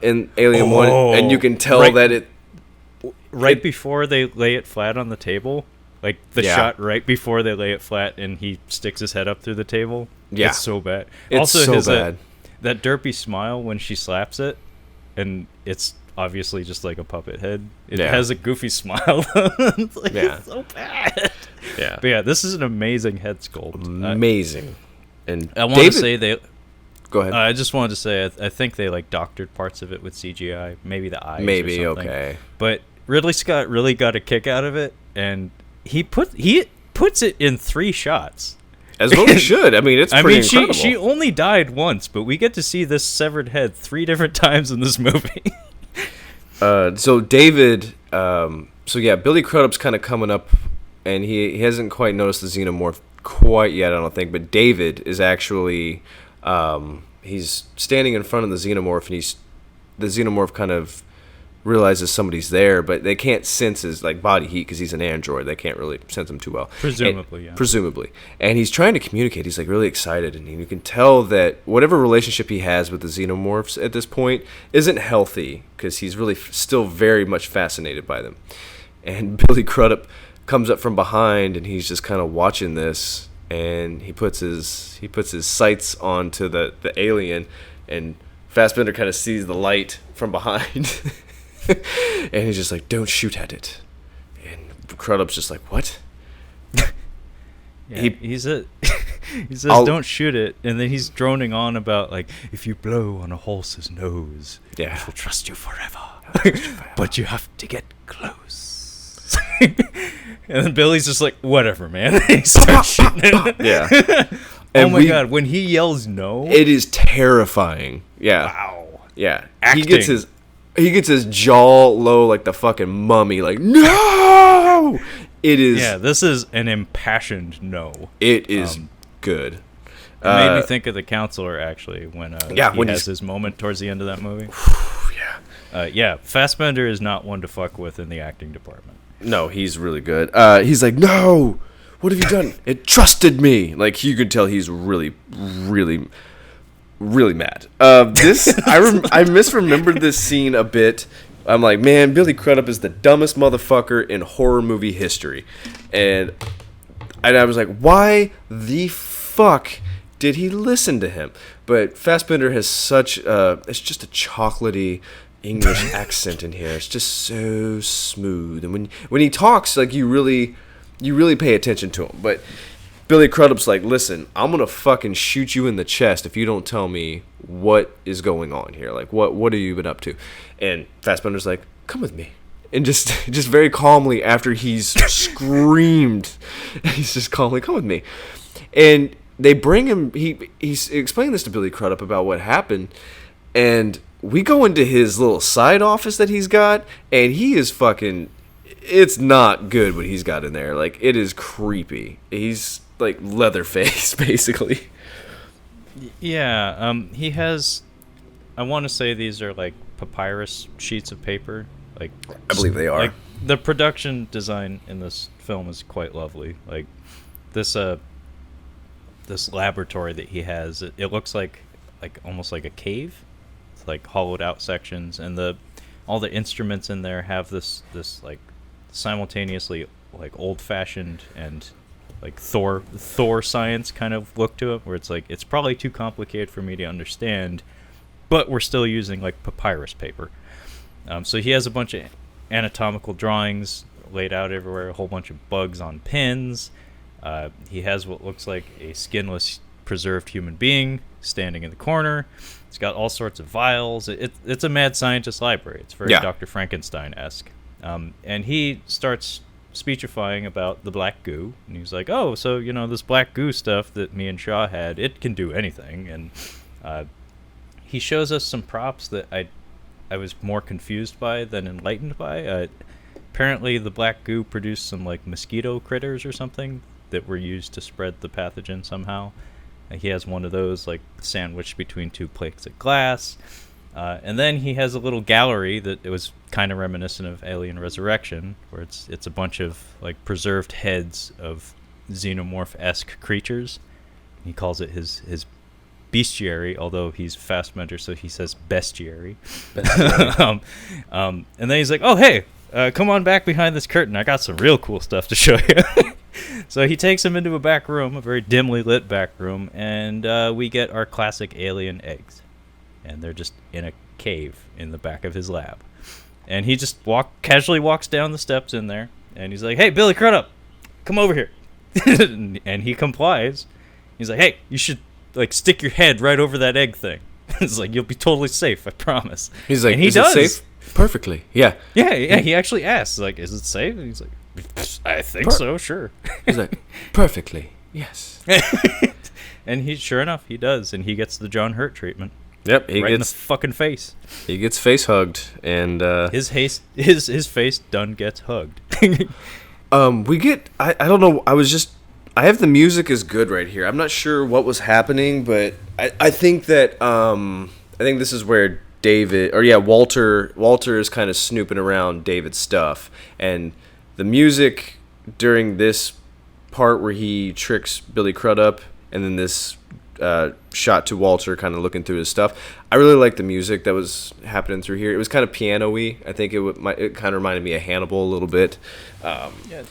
in Alien 1, and you can tell that it... Right before they lay it flat on the table, like the shot right before they lay it flat and he sticks his head up through the table. Yeah. It's so bad. It's so bad. That derpy smile when she slaps it, and it's obviously just like a puppet head. It has a goofy smile. It's so bad. Yeah. But yeah, this is an amazing head sculpt. Amazing. And I want to say they... Go ahead. I just wanted to say I think they like doctored parts of it with CGI. Maybe the eyes or something. Okay. But Ridley Scott really got a kick out of it, and he puts it in 3 shots. As well he should. I mean, it's pretty incredible. She only died once, but we get to see this severed head 3 different times in this movie. So David... Billy Crudup's kind of coming up, and he hasn't quite noticed the xenomorph quite yet, I don't think. But David is actually... he's standing in front of the xenomorph, and the xenomorph kind of realizes somebody's there, but they can't sense his like body heat because he's an android. They can't really sense him too well. Presumably. And he's trying to communicate. He's like really excited, and you can tell that whatever relationship he has with the xenomorphs at this point isn't healthy, because he's really still very much fascinated by them. And Billy Crudup comes up from behind, and he's just kind of watching this, and he puts his sights onto the alien, and Fassbender kind of sees the light from behind. And he's just like, don't shoot at it. And Crudup's just like, what? He says, don't shoot it. And then he's droning on about, like, if you blow on a horse's nose, I will trust you forever. But you have to get close. And then Billy's just like, whatever, man. And he starts shooting it. Yeah. And God, when he yells no. It is terrifying. Yeah. Wow. Yeah. Acting. He gets his jaw low like the fucking mummy, like, no! It is... Yeah, this is an impassioned no. It is good. It made me think of the counselor, actually, when he has his moment towards the end of that movie. Fassbender is not one to fuck with in the acting department. No, he's really good. He's like, no! What have you done? It trusted me! Like, you could tell he's really, really... really mad. I misremembered this scene a bit. I'm like, man, Billy Crudup is the dumbest motherfucker in horror movie history. And I was like, why the fuck did he listen to him? But Fassbender has such it's just a chocolatey English accent in here. It's just so smooth. And when he talks, like, you really pay attention to him. But Billy Crudup's like, listen, I'm going to fucking shoot you in the chest if you don't tell me what is going on here. Like, what have you been up to? And Fassbender's like, come with me. And just very calmly, after he's screamed, he's just calmly, come with me. And they bring him, he's explaining this to Billy Crudup about what happened. And we go into his little side office that he's got, and he is fucking... it's not good what he's got in there. Like, it is creepy. He's like Leatherface, basically. Yeah, he has. I want to say these are like papyrus sheets of paper. Like, I believe they are. Like, the production design in this film is quite lovely. Like, this this laboratory that he has, it looks like almost like a cave. It's like hollowed out sections, and all the instruments in there have this like simultaneously like old fashioned and like Thor science kind of look to it, where it's like it's probably too complicated for me to understand, but we're still using like papyrus paper. So he has a bunch of anatomical drawings laid out everywhere, a whole bunch of bugs on pins. He has what looks like a skinless preserved human being standing in the corner. It's got all sorts of vials. It's a mad scientist library. It's very Dr. Frankenstein-esque. And he starts speechifying about the black goo, and he's like, oh, so this black goo stuff that me and Shaw had, it can do anything. And he shows us some props that I was more confused by than enlightened by. Apparently the black goo produced some like mosquito critters or something that were used to spread the pathogen somehow. He has one of those like sandwiched between two plates of glass. And then he has a little gallery that it was kind of reminiscent of Alien Resurrection, where it's a bunch of like preserved heads of xenomorph-esque creatures. He calls it his bestiary, although he's Fassbender, so he says bestiary. And then he's like, oh, hey, come on back behind this curtain. I got some real cool stuff to show you. So he takes him into a back room, a very dimly lit back room, and we get our classic alien eggs. And they're just in a cave in the back of his lab. And he just casually walks down the steps in there, and he's like, hey, Billy Crudup, come over here. And he complies. He's like, hey, you should like stick your head right over that egg thing. It's like, you'll be totally safe, I promise. He's like, and he is does. it safe? Perfectly. Yeah. Yeah, he actually asks, like, is it safe? And he's like, I think so, sure. He's like, perfectly, yes. And sure enough, he does, and he gets the John Hurt treatment. Yep, he gets in the fucking face. He gets face hugged, and his face done gets hugged. We get I don't know. I have the music is good right here. I'm not sure what was happening, but I think that I think this is where Walter is kind of snooping around David's stuff, and the music during this part where he tricks Billy Crudup, and then this shot to Walter kind of looking through his stuff. I really like the music that was happening through here. It was kind of piano-y. I think it kind of reminded me of Hannibal a little bit. Yeah,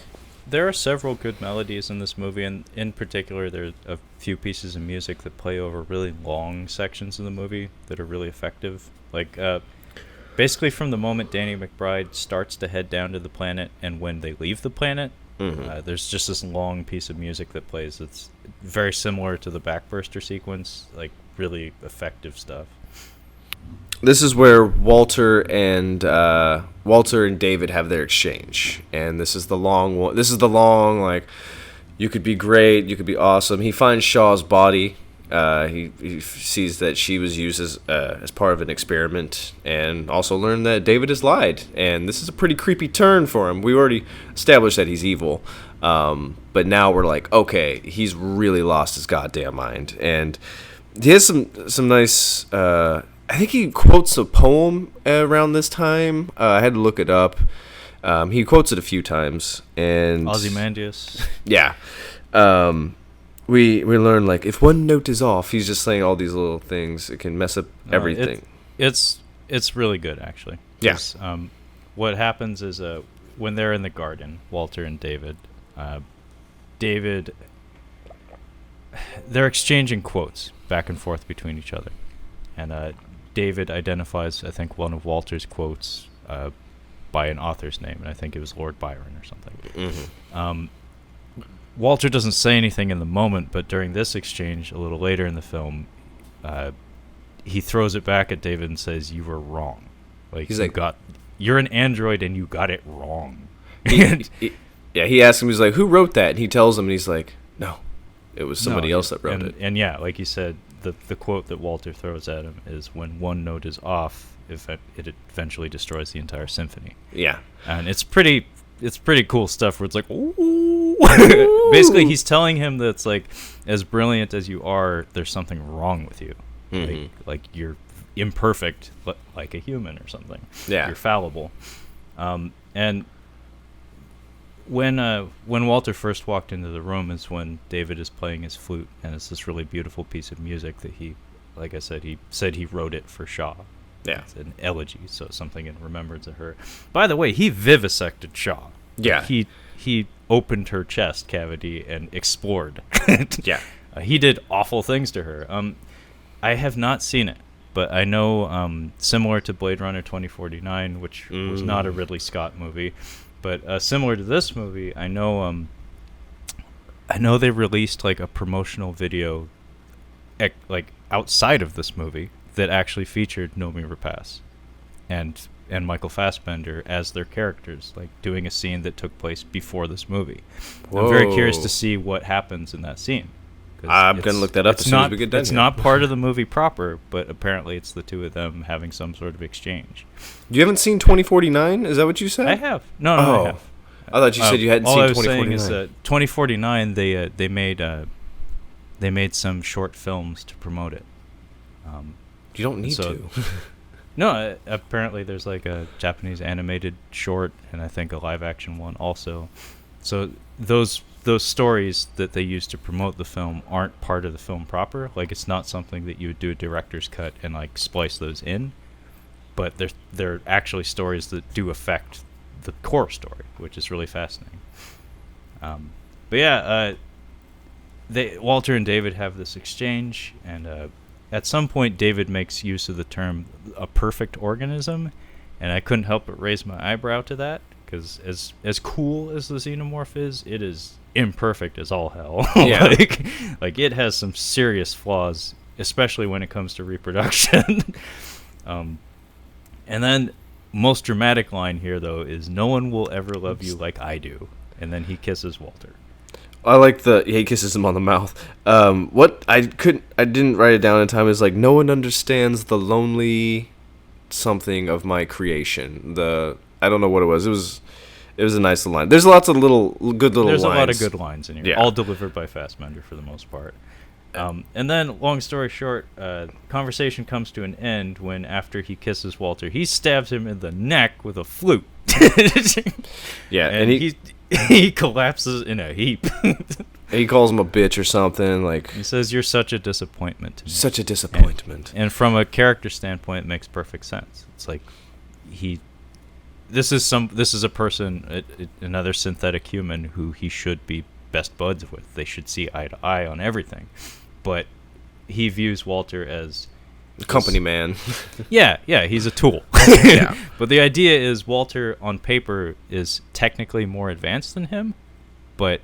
there are several good melodies in this movie, and in particular, there's a few pieces of music that play over really long sections of the movie that are really effective. Like, basically from the moment Danny McBride starts to head down to the planet and when they leave the planet, there's just this long piece of music that plays that's very similar to the backburster sequence, like really effective stuff. This is where Walter and David have their exchange, and this is the long one. This is the long, like, you could be great, you could be awesome. He finds Shaw's body. He sees that she was used as part of an experiment, and also learned that David has lied. And this is a pretty creepy turn for him. We already established that he's evil, but now we're like, okay, he's really lost his goddamn mind. And he has some nice. I think he quotes a poem around this time. I had to look it up. He quotes it a few times, and Ozymandias. Yeah. We learn, like, if one note is off, he's just saying all these little things. It can mess up everything. It's really good, actually. Yes. What happens is when they're in the garden, Walter and David, they're exchanging quotes back and forth between each other. And David identifies, I think, one of Walter's quotes by an author's name, and I think it was Lord Byron or something. Mm-hmm. Walter doesn't say anything in the moment, but during this exchange, a little later in the film, he throws it back at David and says, "You were wrong. Like, you're an android and you got it wrong." He asks him, he's like, "Who wrote that?" And he tells him, and he's like, "No, it was somebody else that wrote it." And yeah, like you said, the quote that Walter throws at him is, "When one note is off, it eventually destroys the entire symphony." Yeah, and it's pretty it's pretty cool stuff where it's like, ooh. Basically, he's telling him that it's like, as brilliant as you are, there's something wrong with you. Like you're imperfect, but like a human or something. Yeah. You're fallible. And when Walter first walked into the room is when David is playing his flute, and it's this really beautiful piece of music that he, like I said, he wrote it for Shaw. Yeah. It's an elegy, so something in remembrance of her. By the way, he vivisected Shaw. Yeah. He opened her chest cavity and explored. Yeah. He did awful things to her. I have not seen it, but I know similar to Blade Runner 2049, which was not a Ridley Scott movie, but similar to this movie, I know they released like a promotional video like outside of this movie that actually featured Noomi Rapace and Michael Fassbender as their characters, like doing a scene that took place before this movie. Whoa. I'm very curious to see what happens in that scene. I'm going to look that up as soon as we get done. It's not part of the movie proper, but apparently it's the two of them having some sort of exchange. You haven't seen 2049? Is that what you said? I have. No, I have. I thought you said you hadn't seen 2049. All I was saying is 2049, they made some short films to promote it. You don't need to. No, apparently there's like a Japanese animated short and I think a live action one also. So those stories that they use to promote the film aren't part of the film proper. Like it's not something that you would do a director's cut and like splice those in. But they're actually stories that do affect the core story, which is really fascinating. But yeah, Walter and David have this exchange, and at some point David makes use of the term a perfect organism, and I couldn't help but raise my eyebrow to that, because as cool as the xenomorph is, it is imperfect as all hell. Yeah. like it has some serious flaws, especially when it comes to reproduction. And then most dramatic line here though is, "No one will ever love you like I do," and then he kisses Walter. I like he kisses him on the mouth. What I didn't write it down in time is like, "No one understands the lonely something of my creation." I don't know what it was. It was a nice little line. There's lots of good little lines. There's a lot of good lines in here, yeah. All delivered by Fassbender for the most part. And then, long story short, conversation comes to an end when, after he kisses Walter, he stabs him in the neck with a flute. Yeah, and he collapses in a heap. He calls him a bitch or something. Like, he says, "You're such a disappointment to me." Such a disappointment. And from a character standpoint, it makes perfect sense. It's like this is a person, another synthetic human who he should be best buds with. They should see eye to eye on everything. But he views Walter as a company man. Yeah, he's a tool. Yeah. But the idea is Walter on paper is technically more advanced than him, but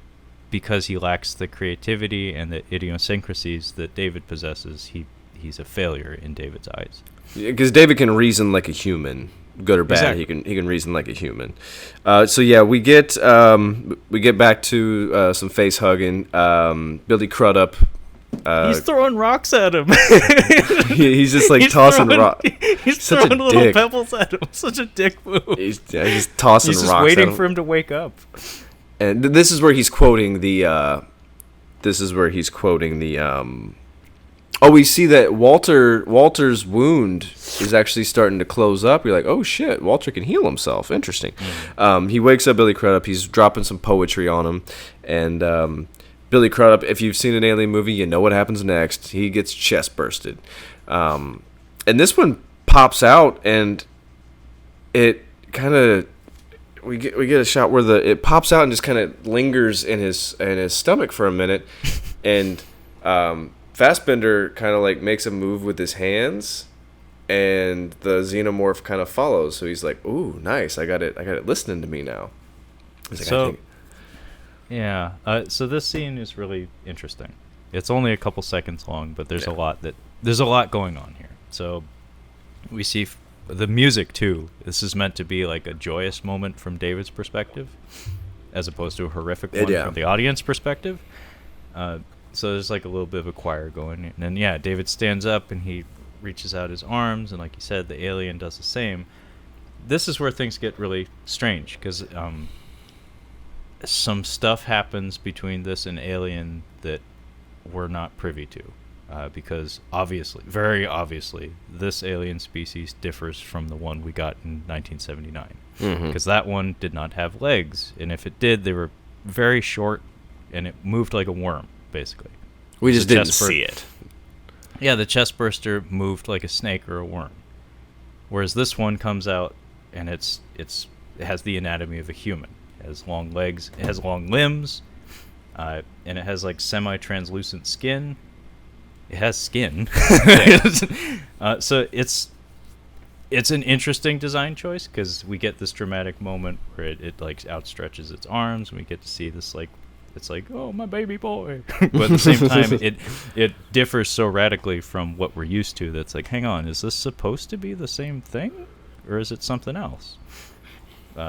because he lacks the creativity and the idiosyncrasies that David possesses, he's a failure in David's eyes. Because David can reason like a human, good or bad. Exactly. He can reason like a human. So yeah, we get back to some face hugging. Billy Crudup. He's throwing rocks at him. He's just like tossing rocks. He's throwing little pebbles at him. Such a dick move. He's tossing rocks. He's just waiting for him to wake up. And this is where he's quoting the. Oh, we see that Walter's wound is actually starting to close up. You're like, oh shit, Walter can heal himself. Interesting. He wakes up Billy Crudup. He's dropping some poetry on him, and Billy Crudup, if you've seen an Alien movie, you know what happens next. He gets chest bursted, and this one pops out, and it kind of we get a shot where it pops out and just kind of lingers in his stomach for a minute, and Fassbender kind of like makes a move with his hands, and the xenomorph kind of follows. So he's like, "Ooh, nice! I got it listening to me now." He's like, yeah. So this scene is really interesting. It's only a couple seconds long, but there's a lot going on here. So we see the music too. This is meant to be like a joyous moment from David's perspective, as opposed to a horrific one from the audience perspective. So there's like a little bit of a choir going, and then David stands up and he reaches out his arms, and like you said, the alien does the same. This is where things get really strange, because some stuff happens between this and Alien that we're not privy to. Because obviously, very obviously, this alien species differs from the one we got in 1979. Because that one did not have legs, and if it did, they were very short, and it moved like a worm, basically. We just didn't see it. Yeah, the chest burster moved like a snake or a worm. Whereas this one comes out, and it has the anatomy of a human. It has long legs, it has long limbs, and it has like semi-translucent skin. It has skin. So it's an interesting design choice because we get this dramatic moment where it like outstretches its arms, and we get to see this like it's like, oh, my baby boy. But at the same time, it differs so radically from what we're used to that's like, hang on, is this supposed to be the same thing, or is it something else?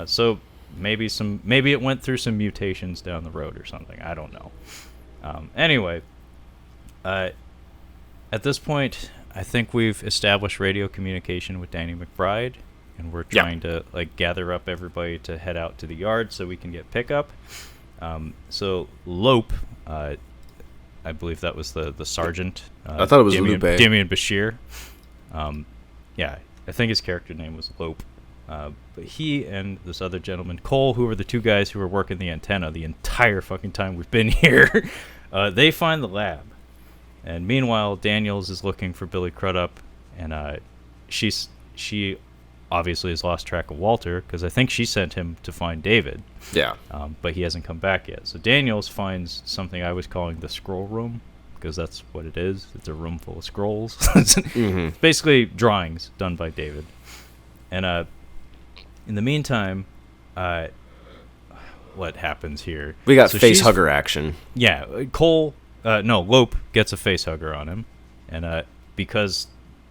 So maybe it went through some mutations down the road or something. I don't know. Anyway. At this point, I think we've established radio communication with Danny McBride, and we're trying to like gather up everybody to head out to the yard so we can get pickup. So Lope, I believe that was the sergeant. I thought it was Lupe. Damian Bashir. Yeah, I think his character name was Lope. But he and this other gentleman, Cole, who were the two guys who were working the antenna the entire fucking time we've been here, they find the lab. And meanwhile, Daniels is looking for Billy Crudup, and she obviously has lost track of Walter, because I think she sent him to find David. Yeah. But he hasn't come back yet. So Daniels finds something I was calling the scroll room, because that's what it is. It's a room full of scrolls. It's basically drawings done by David. And in the meantime, what happens here? We got face hugger action. Yeah, Lope gets a face hugger on him, and because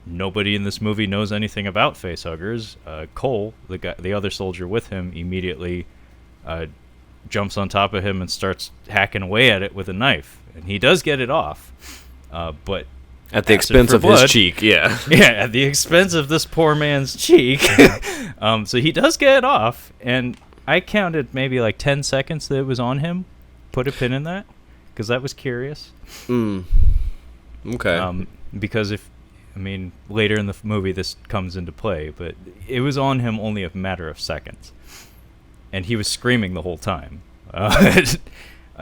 nobody in this movie knows anything about face huggers, Cole, the other soldier with him, immediately jumps on top of him and starts hacking away at it with a knife, and he does get it off, but at the expense of his cheek. Yeah, at the expense of this poor man's cheek. So he does get it off, and I counted maybe like 10 seconds that it was on him. Put a pin in that, because that was curious. Okay. Because later in the movie this comes into play, but it was on him only a matter of seconds, and he was screaming the whole time.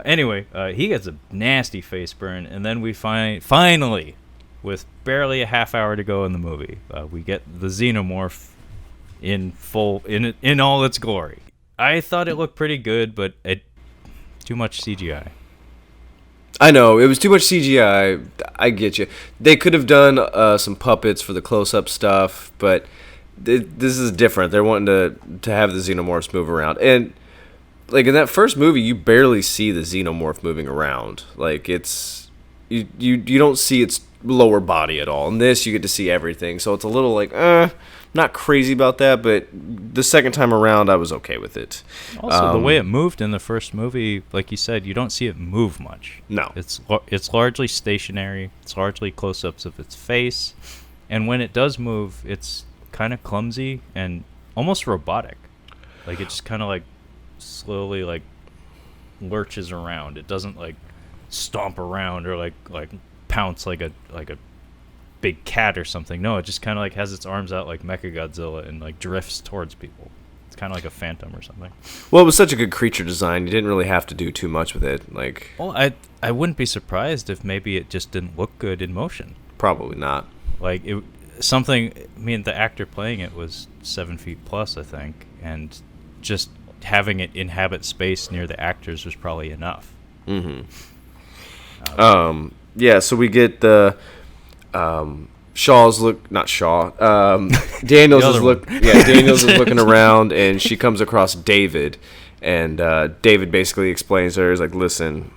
Anyway, he gets a nasty face burn, and then we finally, with barely a half hour to go in the movie, we get the xenomorph in all its glory. I thought it looked pretty good, but too much CGI. I know, it was too much CGI. I get you. They could have done some puppets for the close-up stuff, but this is different. They're wanting to have the xenomorphs move around. And, like, in that first movie, you barely see the xenomorph moving around. Like, it's... You don't see its lower body at all. In this, you get to see everything. So it's a little like, not crazy about that, but the second time around, I was okay with it. Also, the way it moved in the first movie, like you said, you don't see it move much. No. It's largely stationary. It's largely close-ups of its face. And when it does move, it's kind of clumsy and almost robotic. Like, it just kind of, like, slowly, like, lurches around. It doesn't, like, stomp around or, like pounce like a big cat or something. No, it just kind of like has its arms out like Mechagodzilla and like drifts towards people. It's kind of like a phantom or something. Well, it was such a good creature design. You didn't really have to do too much with it. Like, well, I wouldn't be surprised if maybe it just didn't look good in motion. Probably not. Like the actor playing it was 7 feet plus, I think, and just having it inhabit space near the actors was probably enough. Yeah, so we get the Daniels is looking around, and she comes across David, and David basically explains to her, he's like, listen,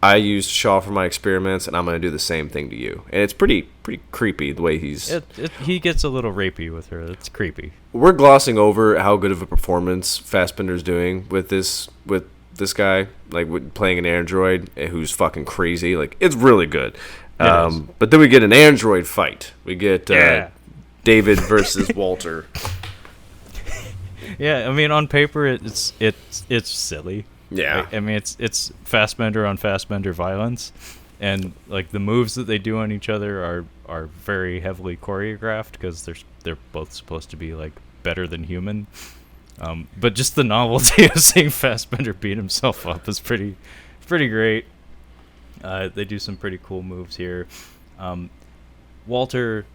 I used Shaw for my experiments, and I'm going to do the same thing to you. And it's pretty creepy the way he gets a little rapey with her. It's creepy. We're glossing over how good of a performance Fassbender's doing with this guy, like playing an android who's fucking crazy. Like, it's really good. But then we get an android fight. We get David versus Walter. Yeah, I mean, on paper it's silly. Yeah. I mean, it's Fassbender on Fassbender violence, and like the moves that they do on each other are very heavily choreographed because they're both supposed to be like better than human. But just the novelty of seeing Fassbender beat himself up is pretty great. They do some pretty cool moves here. Walter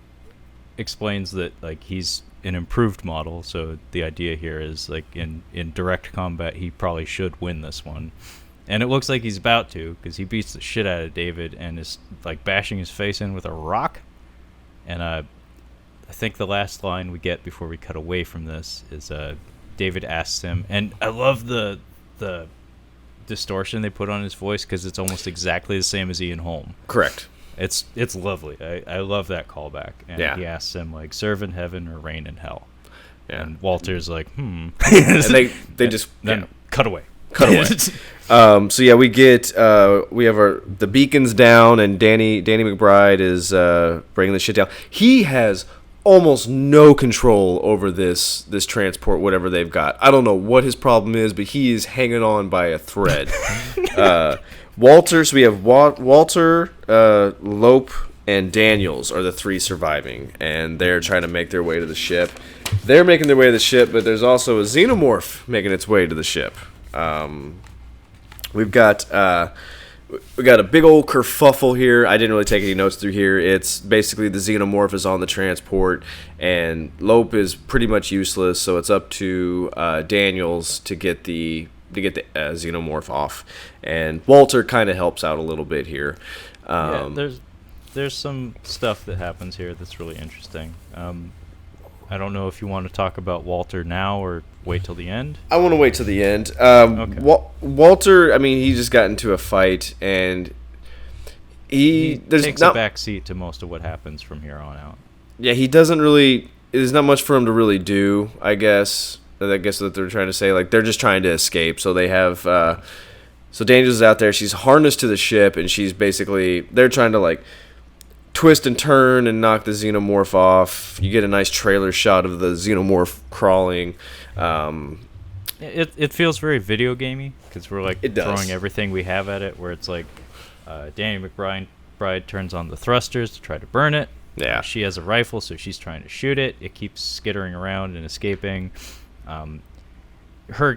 explains that like he's an improved model, so the idea here is like in direct combat he probably should win this one, and it looks like he's about to because he beats the shit out of David and is like bashing his face in with a rock. And I think the last line we get before we cut away from this is David asks him, and I love the distortion they put on his voice because it's almost exactly the same as Ian Holm. Correct. It's lovely. I love that callback. And he asks him like, serve in heaven or reign in hell. Yeah. And Walter's like, and they just cut away. So yeah, we have the beacons down, and Danny McBride is bringing the shit down. He has almost no control over this transport, whatever they've got. I don't know what his problem is, but he is hanging on by a thread. Walter, so we have Walter, Lope, and Daniels are the three surviving, and they're trying to make their way to the ship. They're making their way to the ship, but there's also a xenomorph making its way to the ship. We got a big old kerfuffle here. I didn't really take any notes through here. It's basically the xenomorph is on the transport, and Lope is pretty much useless, so it's up to Daniels to get the xenomorph off, and Walter kind of helps out a little bit here. There's some stuff that happens here that's really interesting. I don't know if you want to talk about Walter now or wait till the end. I want to wait till the end. Okay. Walter, I mean, he just got into a fight, and he takes a back seat to most of what happens from here on out. Yeah, he doesn't really. There's not much for him to really do, I guess. I guess what they're trying to say. Like, they're just trying to escape. So they have. So Daniels is out there. She's harnessed to the ship, and she's basically. They're trying to, like, twist and turn and knock the xenomorph off. You get a nice trailer shot of the xenomorph crawling. It feels very video gamey because we're like throwing everything we have at it. Where it's like, Danny McBride turns on the thrusters to try to burn it. Yeah. She has a rifle, so she's trying to shoot it. It keeps skittering around and escaping.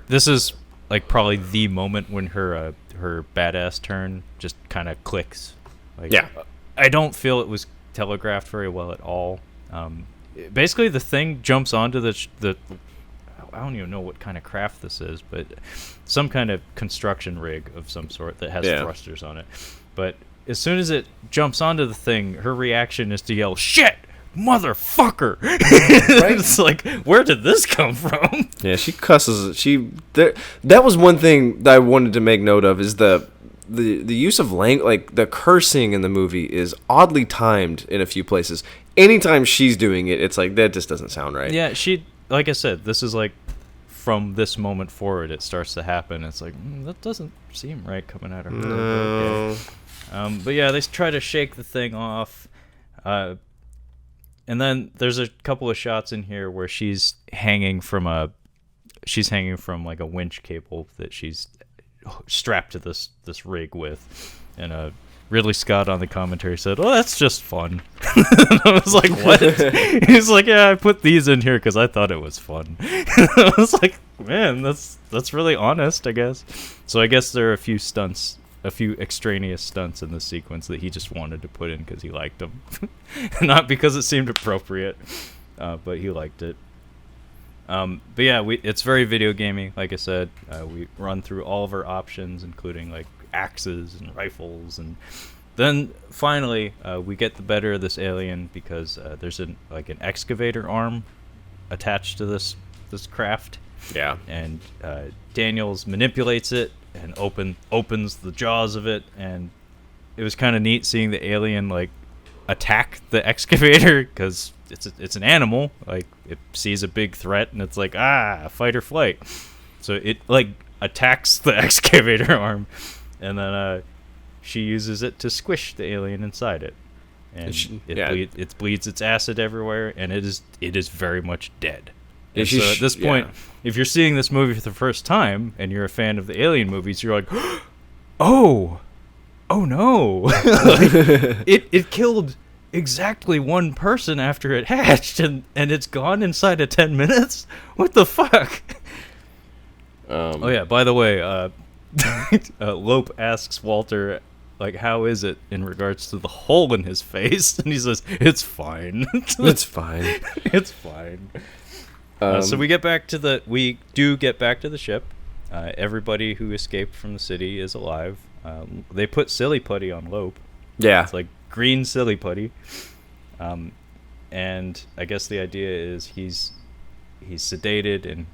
This is like probably the moment when her badass turn just kind of clicks. Like, yeah. I don't feel it was telegraphed very well at all. Basically, the thing jumps onto the I don't even know what kind of craft this is, but some kind of construction rig of some sort that has thrusters on it. But as soon as it jumps onto the thing, her reaction is to yell, "Shit! Motherfucker!" Right? It's like, where did this come from? Yeah, she cusses. That was one thing that I wanted to make note of is the use of language, like the cursing in the movie is oddly timed in a few places. Anytime she's doing it, it's like, that just doesn't sound right. Yeah, like I said, this is like from this moment forward it starts to happen. It's like, that doesn't seem right coming out of her. No. Okay. But yeah, they try to shake the thing off. And then there's a couple of shots in here where she's hanging from like a winch cable that she's strapped to this rig with, and Ridley Scott on the commentary said, "Oh, that's just fun." I was like, "What?" He's like, "Yeah, I put these in here because I thought it was fun." I was like, "Man, that's really honest, I guess." So I guess there are a few extraneous stunts in this sequence that he just wanted to put in because he liked them, not because it seemed appropriate, but he liked it. But yeah, it's very video gamey. Like I said, we run through all of our options, including like axes and rifles, and then finally we get the better of this alien because there's an excavator arm attached to this craft. Yeah. And Daniels manipulates it and opens the jaws of it, and it was kind of neat seeing the alien like attack the excavator because it's an animal. Like, it sees a big threat and it's like, fight or flight. So it like attacks the excavator arm, and then she uses it to squish the alien inside it, and it bleeds its acid everywhere, and it is very much dead. And so at this point, if you're seeing this movie for the first time and you're a fan of the Alien movies, you're like, oh no, it killed exactly one person after it hatched, and it's gone inside of 10 minutes. What the fuck? Oh yeah, by the way, Lope asks Walter, like, how is it in regards to the hole in his face, and he says, it's fine. It's fine. It's fine. So we do get back to the ship. Everybody who escaped from the city is alive. They put silly putty on Lope. Yeah. It's like green silly putty. And I guess the idea is he's sedated, and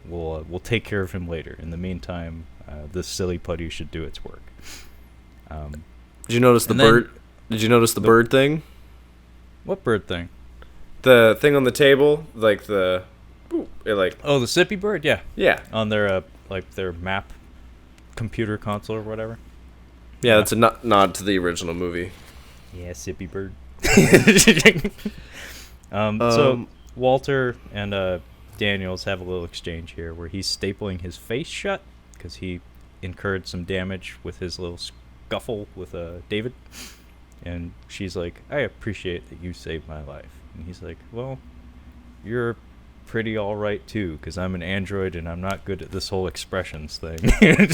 we'll take care of him later. In the meantime, this silly putty should do its work. Did you notice the bird? Did you notice the bird thing? What bird thing? The thing on the table, like the sippy bird, yeah. Yeah. On their their map computer console or whatever. Yeah, that's a nod to the original movie. Yeah, sippy bird. So Walter and Daniels have a little exchange here where he's stapling his face shut because he incurred some damage with his little scuffle with David. And she's like, I appreciate that you saved my life. And he's like, well, you're pretty all right too, because I'm an android and I'm not good at this whole expressions thing. Danny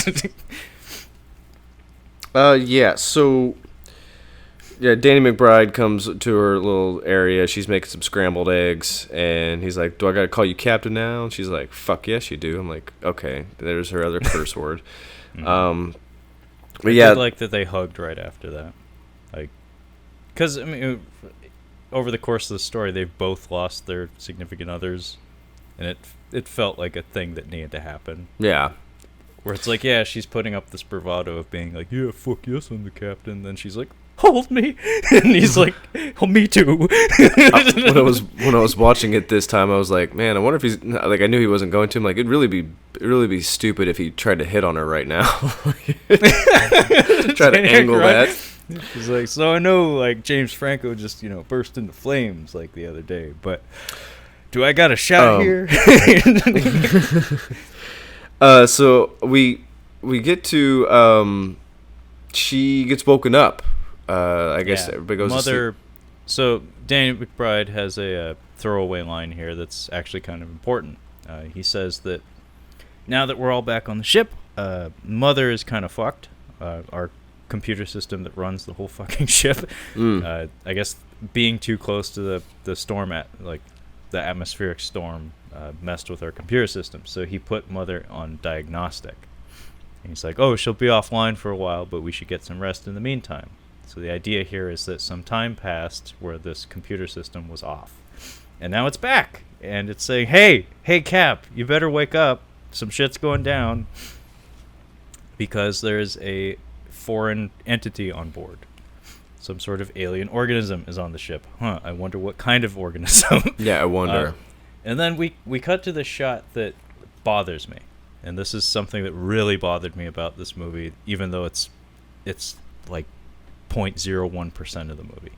McBride comes to her little area. She's making some scrambled eggs, and he's like, do I gotta call you captain now? And she's like, fuck yes you do. I'm like, okay, there's her other curse word. Mm-hmm. But I yeah, did like that they hugged right after that, like, because I mean, over the course of the story, they've both lost their significant others, and it felt like a thing that needed to happen. Yeah. Where it's like, yeah, she's putting up this bravado of being like, yeah, fuck yes, I'm the captain. Then she's like, hold me, and he's like, oh, me too. When I was watching it this time, I was like, man, I wonder if he's like, I knew he wasn't going to. I'm like, it'd really be stupid if he tried to hit on her right now. Try to angle that. He's like, so I know, like, James Franco just burst into flames like the other day, but do I got a shot here? So we get to she gets woken up. I guess everybody goes to sleep. So Danny McBride has a throwaway line here that's actually kind of important. He says that now that we're all back on the ship, Mother is kind of fucked. Our computer system that runs the whole fucking ship. I guess being too close to the storm the atmospheric storm messed with our computer system. So he put Mother on diagnostic. And he's like, oh, she'll be offline for a while, but we should get some rest in the meantime. So the idea here is that some time passed where this computer system was off. And now it's back. And it's saying, hey, Cap, you better wake up. Some shit's going down. Because there's a foreign entity on board. Some sort of alien organism is on the ship. I wonder what kind of organism. Yeah, I wonder. And then we cut to the shot that bothers me. And this is something that really bothered me about this movie, even though it's like 0.01% of the movie.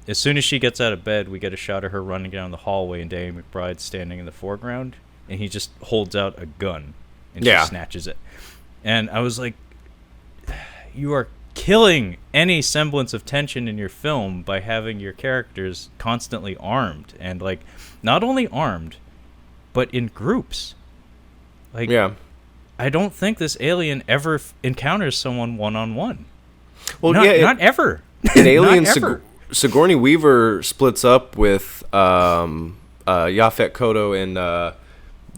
As soon as she gets out of bed, we get a shot of her running down the hallway and Danny McBride standing in the foreground, and he just holds out a gun and she snatches it. And I was like, you are killing any semblance of tension in your film by having your characters constantly armed, and like not only armed, but in groups. Like, I don't think this alien ever encounters someone one-on-one. Well, not ever. In Alien, Sigourney Weaver splits up with Yaphet Kotto and the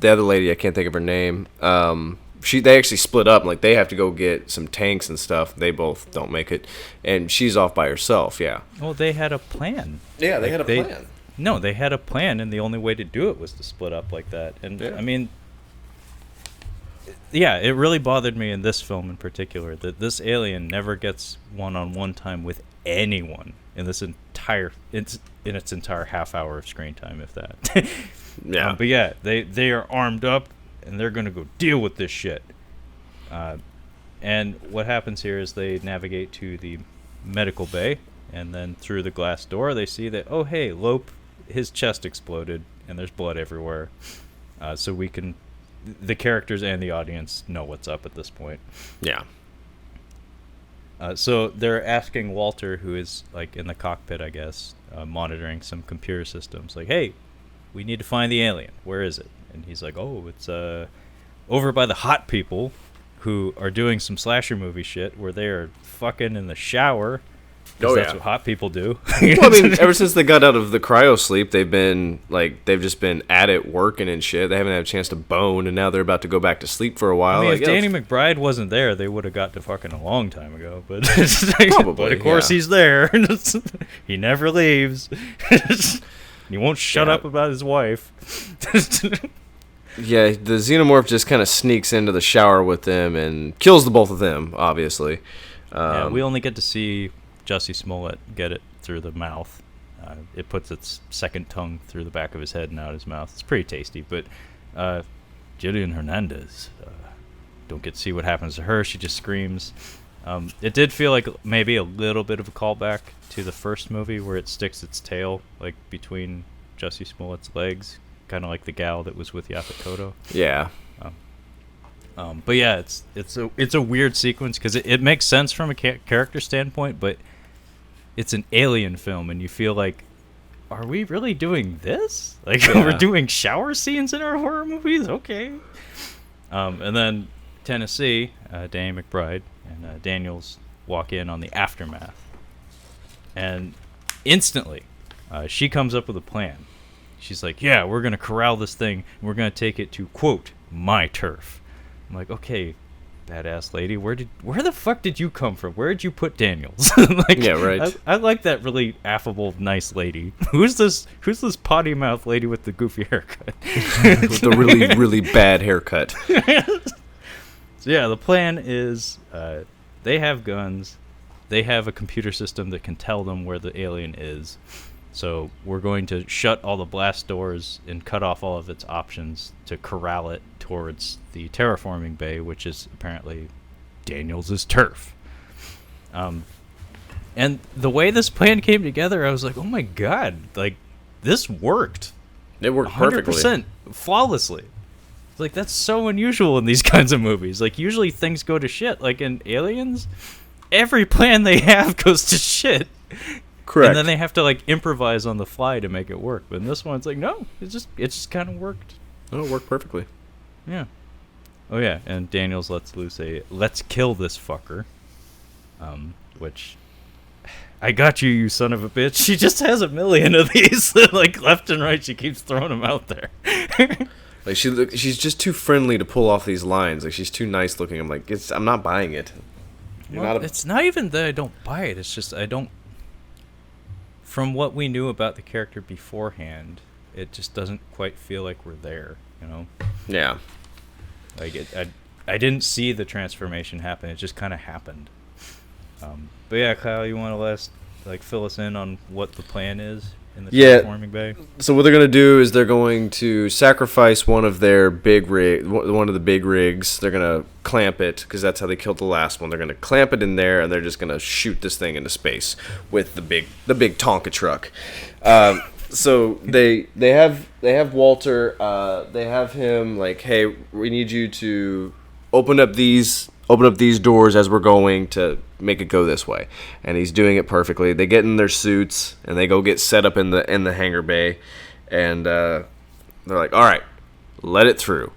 other lady. I can't think of her name. They actually split up. Like, they have to go get some tanks and stuff. They both don't make it, and she's off by herself. Yeah. Well, they had a plan. Yeah, they had a plan. No, they had a plan, and the only way to do it was to split up like that. And I mean, yeah, it really bothered me in this film in particular that this alien never gets one-on-one time with anyone in its entire half hour of screen time, if that. Yeah. But yeah, they are armed up and they're gonna go deal with this shit. And what happens here is they navigate to the medical bay, and then through the glass door they see that, oh hey, Lope, his chest exploded and there's blood everywhere. So the characters and the audience know what's up at this point. Yeah. So they're asking Walter, who is like in the cockpit, I guess, monitoring some computer systems, like, "Hey, we need to find the alien. Where is it?" And he's like, "Oh, it's over by the hot people, who are doing some slasher movie shit where they are fucking in the shower." That's what hot people do. Well, I mean, ever since they got out of the cryo sleep, they've just been at it working and shit. They haven't had a chance to bone, and now they're about to go back to sleep for a while. I mean, if Danny McBride wasn't there, they would have got to fucking a long time ago. But probably, but of course he's there. He never leaves. He won't shut up about his wife. Yeah, the xenomorph just kind of sneaks into the shower with them and kills the both of them, obviously. We only get to see Jussie Smollett get it through the mouth. It puts its second tongue through the back of his head and out his mouth. It's pretty tasty, but Jillian Hernandez, don't get to see what happens to her. She just screams. It did feel like maybe a little bit of a callback to the first movie where it sticks its tail like between Jussie Smollett's legs, kind of like the gal that was with Yaphet Kotto. Yeah. But yeah, it's a weird sequence because it makes sense from a character standpoint, but it's an alien film, and you feel like, are we really doing this? Like, we're doing shower scenes in our horror movies? Okay. And then Tennessee, Danny McBride, and Daniels walk in on the aftermath. And instantly, she comes up with a plan. She's like, yeah, we're going to corral this thing, and we're going to take it to, quote, my turf. I'm like, okay, badass lady, where the fuck did you come from? Where did you put Daniels? Like, yeah, right. I like that really affable, nice lady. Who's this potty mouth lady with the goofy haircut? With the really, really bad haircut. So yeah, the plan is they have guns. They have a computer system that can tell them where the alien is. So we're going to shut all the blast doors and cut off all of its options to corral it towards the terraforming bay, which is apparently Daniels' turf. And the way this plan came together, I was like, oh my god, like, this worked. It worked perfectly. 100%, flawlessly. Like, that's so unusual in these kinds of movies. Like, usually things go to shit. Like, in Aliens, every plan they have goes to shit. Correct. And then they have to like improvise on the fly to make it work. But in this one, it's like, no, it just kind of worked. Oh, it worked perfectly. Yeah. Oh yeah, and Daniels lets loose a "let's kill this fucker," which I got you, you son of a bitch. She just has a million of these, like left and right. She keeps throwing them out there. Like she's just too friendly to pull off these lines. Like she's too nice looking. I'm like, I'm not buying it. It's not even that I don't buy it. It's just I don't. From what we knew about the character beforehand, it just doesn't quite feel like we're there, you know? Yeah. Like, I didn't see the transformation happen. It just kind of happened. But yeah, Kyle, you want to fill us in on what the plan is in the terraforming bay? So what they're going to do is they're going to sacrifice one of the big rigs. They're going to clamp it, because that's how they killed the last one. They're going to clamp it in there, and they're just going to shoot this thing into space with the big Tonka truck. So they have Walter. They have him like, hey, we need you to open up these doors as we're going to make it go this way. And he's doing it perfectly. They get in their suits and they go get set up in the hangar bay, and they're like, all right, let it through.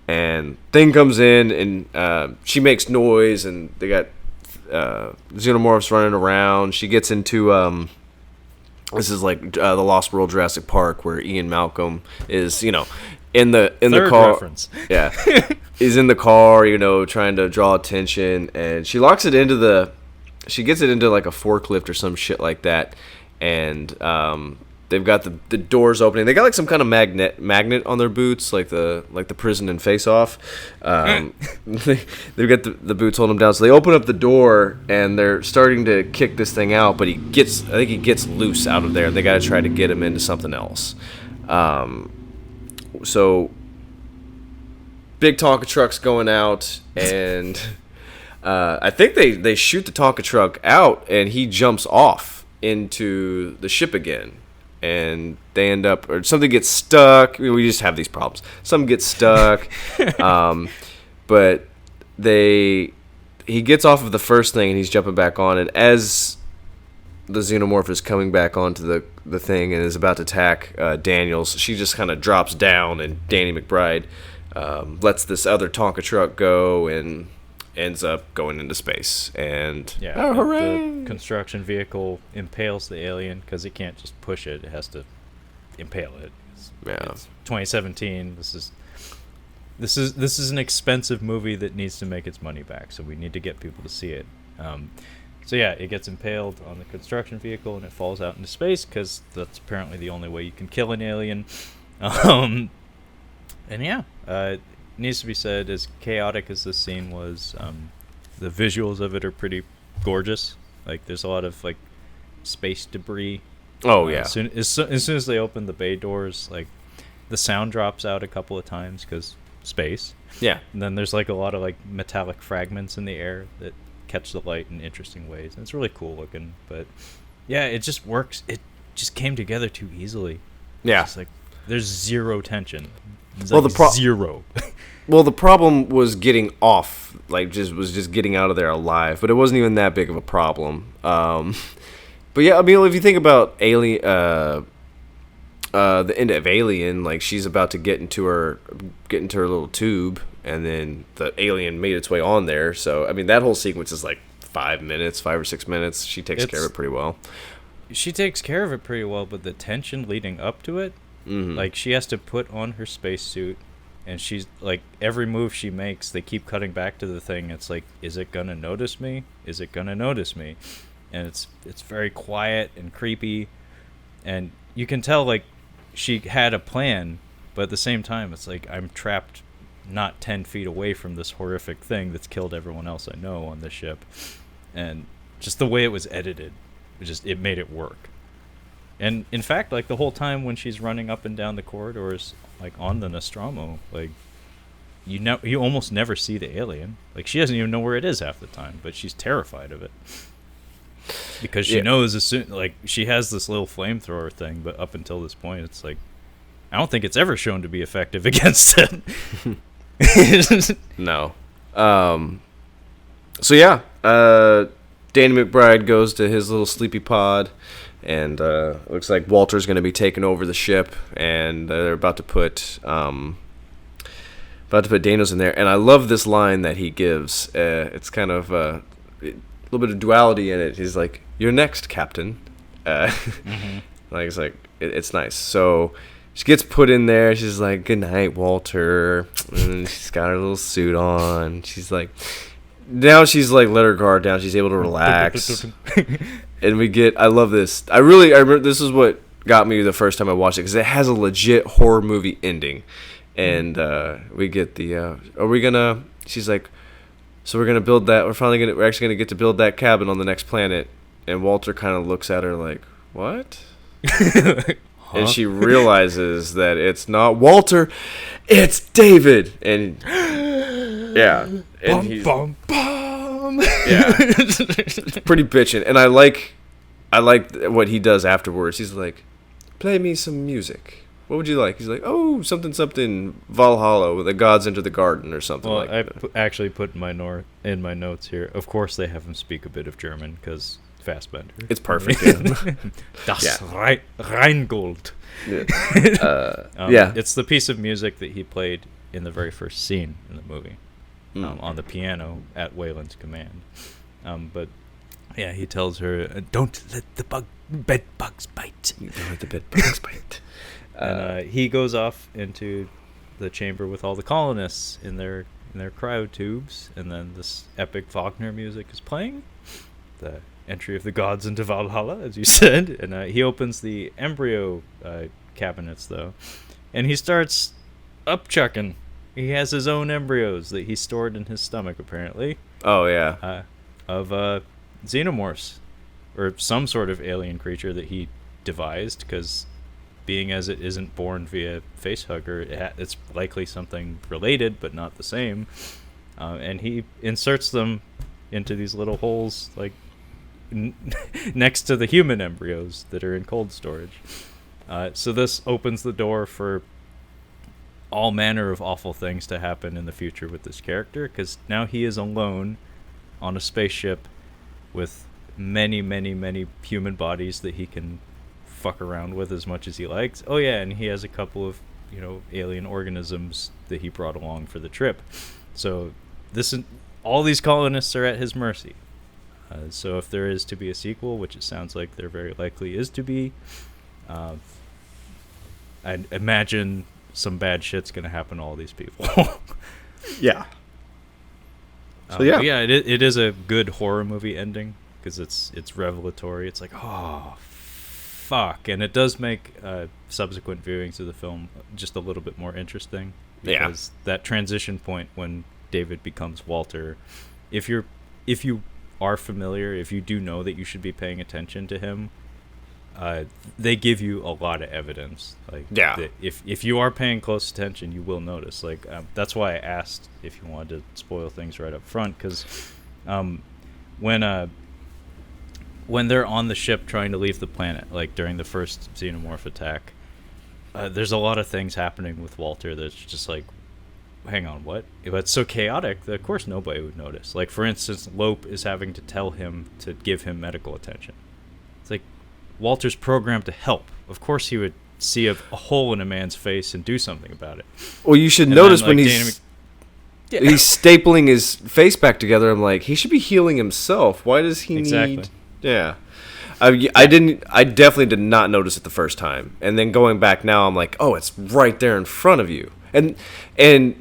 And thing comes in, and she makes noise, and they got xenomorphs running around. She gets into this is like the Lost World Jurassic Park, where Ian Malcolm is, in the car. Reference. Yeah. Is in the car, trying to draw attention, and she locks it into she gets it into like a forklift or some shit like that, and they've got the doors opening. They got like some kind of magnet on their boots, like the prison in Face Off. They've got the boots holding them down, so they open up the door and they're starting to kick this thing out, but I think he gets loose out of there. They got to try to get him into something else. So big Tonka truck's going out, and I think they shoot the Tonka truck out, and he jumps off into the ship again. and they end up, or something gets stuck. We just have these problems. Some gets stuck, but he gets off of the first thing and he's jumping back on, and as the xenomorph is coming back onto the thing and is about to attack Daniels, she just kind of drops down, and Danny McBride lets this other Tonka truck go and ends up going into space. And hooray! The construction vehicle impales the alien because it can't just push it; it has to impale it. It's 2017. This is an expensive movie that needs to make its money back, so we need to get people to see it. So yeah, it gets impaled on the construction vehicle and it falls out into space because that's apparently the only way you can kill an alien. And yeah, it needs to be said, as chaotic as this scene was, the visuals of it are pretty gorgeous. Like, there's a lot of like space debris. Oh yeah. As soon as they open the bay doors, like the sound drops out a couple of times because space. Yeah. And then there's like a lot of like metallic fragments in the air that catch the light in interesting ways, and it's really cool looking. But yeah, it just works. It just came together too easily. Yeah. It's like there's zero tension. It's Well, like the zero. Well, the problem was getting off, like just getting out of there alive, but it wasn't even that big of a problem. But yeah, I mean, if you think about Alien, the end of Alien, like she's about to get into her little tube, and then the alien made its way on there. So I mean, that whole sequence is like 5 or 6 minutes. She takes care of it pretty well. She takes care of it pretty well, but the tension leading up to it, like she has to put on her spacesuit, and she's like, every move she makes, they keep cutting back to the thing. It's like, is it gonna notice me? Is it gonna notice me? And it's very quiet and creepy, and you can tell like she had a plan, but at the same time, it's like, I'm trapped not 10 feet away from this horrific thing that's killed everyone else I know on this ship. And just the way it was edited, it made it work. And in fact, like the whole time when she's running up and down the corridors, like on the Nostromo, like you almost never see the alien. Like she doesn't even know where it is half the time, but she's terrified of it. Because she knows, as soon, like, she has this little flamethrower thing, but up until this point, it's like, I don't think it's ever shown to be effective against it. No. So yeah, Danny McBride goes to his little sleepy pod, and looks like Walter's going to be taking over the ship, and they're about to put Daniels in there. And I love this line that he gives. It's kind of a little bit of duality in it. He's like, "You're next, Captain." Like it's like it's nice. So she gets put in there. She's like, "Good night, Walter." And she's got her little suit on. She's like, now she's like let her guard down. She's able to relax. And we get. I love this. I remember this is what got me the first time I watched it, because it has a legit horror movie ending. And we get the. Are we gonna? She's like, so we're gonna build that. We're actually gonna get to build that cabin on the next planet. And Walter kind of looks at her like, what? And she realizes that it's not Walter, it's David. And yeah, and he's bum, bum. Yeah, it's pretty bitchin'. And I like what he does afterwards. He's like, play me some music. What would you like? He's like, oh, something Valhalla, with the gods enter the garden, or something like that. I actually put in my notes here. Of course, they have him speak a bit of German because Fassbender. It's perfect. Yeah. Das Rheingold. Yeah. It's the piece of music that he played in the very first scene in the movie, on the piano at Wayland's command. But yeah, he tells her, "Don't let the bed bugs bite." Don't let the bed bugs bite. And he goes off into the chamber with all the colonists in their cryo tubes, and then this epic Wagner music is playing. The entry of the gods into Valhalla, as you said. And he opens the embryo cabinets, though, and he starts upchucking. He has his own embryos that he stored in his stomach, apparently. Oh, yeah. Of xenomorphs, or some sort of alien creature that he devised, because being as it isn't born via facehugger, it's likely something related, but not the same. And he inserts them into these little holes, like, next to the human embryos that are in cold storage. So this opens the door for all manner of awful things to happen in the future with this character, because now he is alone on a spaceship with many, many, many human bodies that he can fuck around with as much as he likes. Oh yeah, and he has a couple of, alien organisms that he brought along for the trip. So all these colonists are at his mercy. So if there is to be a sequel, which it sounds like there very likely is to be, I'd imagine some bad shit's gonna happen to all these people. Yeah. So yeah, it is a good horror movie ending, because it's revelatory. It's like, oh fuck, and it does make subsequent viewings of the film just a little bit more interesting, because that transition point when David becomes Walter, if you are familiar, if you do know that you should be paying attention to him, they give you a lot of evidence. Like, if you are paying close attention, you will notice. Like, that's why I asked if you wanted to spoil things right up front, because when they're on the ship trying to leave the planet, like during the first xenomorph attack, there's a lot of things happening with Walter that's just like, hang on, what? It's so chaotic that of course nobody would notice. Like, for instance, Lope is having to tell him to give him medical attention. It's like, Walter's programmed to help. Of course he would see a hole in a man's face and do something about it. Well, you should notice when he's stapling his face back together, I'm like, he should be healing himself. Why does he need... Yeah. I definitely did not notice it the first time. And then going back now, I'm like, oh, it's right there in front of you. And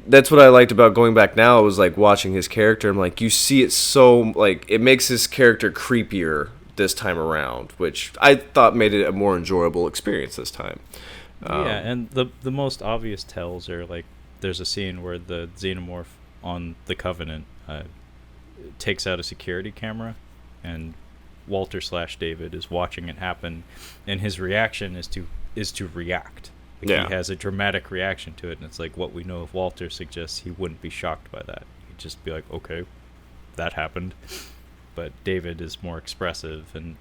that's what I liked about going back now, was like watching his character. I'm like, you see it so, like, it makes his character creepier this time around, which I thought made it a more enjoyable experience this time. And the most obvious tells are, like, there's a scene where the xenomorph on the Covenant takes out a security camera, and Walter/David is watching it happen, and his reaction is to react. Like, he has a dramatic reaction to it, and it's like, what we know of Walter suggests he wouldn't be shocked by that. He'd just be like, okay, that happened. But David is more expressive, and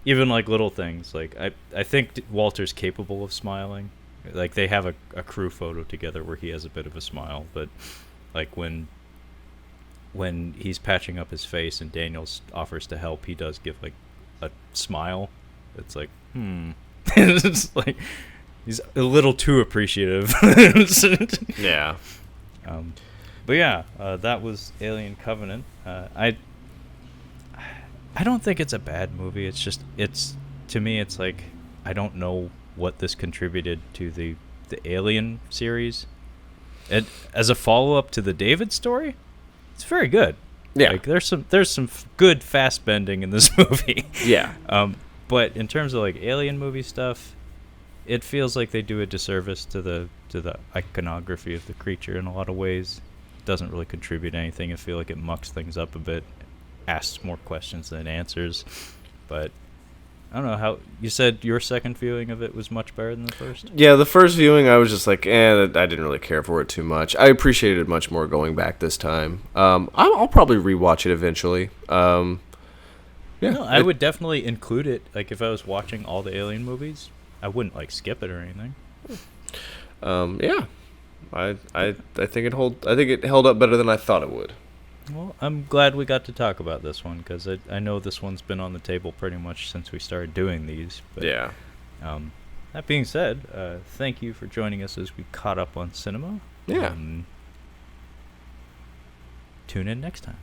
even like little things, like I think Walter's capable of smiling. Like, they have a crew photo together where he has a bit of a smile, but like when he's patching up his face and Daniels offers to help, he does give like a smile. It's like, it's like he's a little too appreciative. Yeah. But yeah, that was Alien Covenant. I don't think it's a bad movie. It's just, to me, it's like, I don't know what this contributed to the Alien series. And as a follow-up to the David story, it's very good. Yeah. Like, there's some good fast bending in this movie. Yeah. But in terms of like alien movie stuff, it feels like they do a disservice to the iconography of the creature in a lot of ways. It doesn't really contribute anything. I feel like it mucks things up a bit, asks more questions than it answers. But I don't know how you said your second viewing of it was much better than the first. Yeah, the first viewing I was just like, I didn't really care for it too much. I appreciated it much more going back this time. I'll probably rewatch it eventually. I would definitely include it. Like, if I was watching all the Alien movies, I wouldn't like skip it or anything. I think it held up better than I thought it would. Well, I'm glad we got to talk about this one, because I know this one's been on the table pretty much since we started doing these. But, yeah. That being said, thank you for joining us as we caught up on cinema. Yeah. Tune in next time.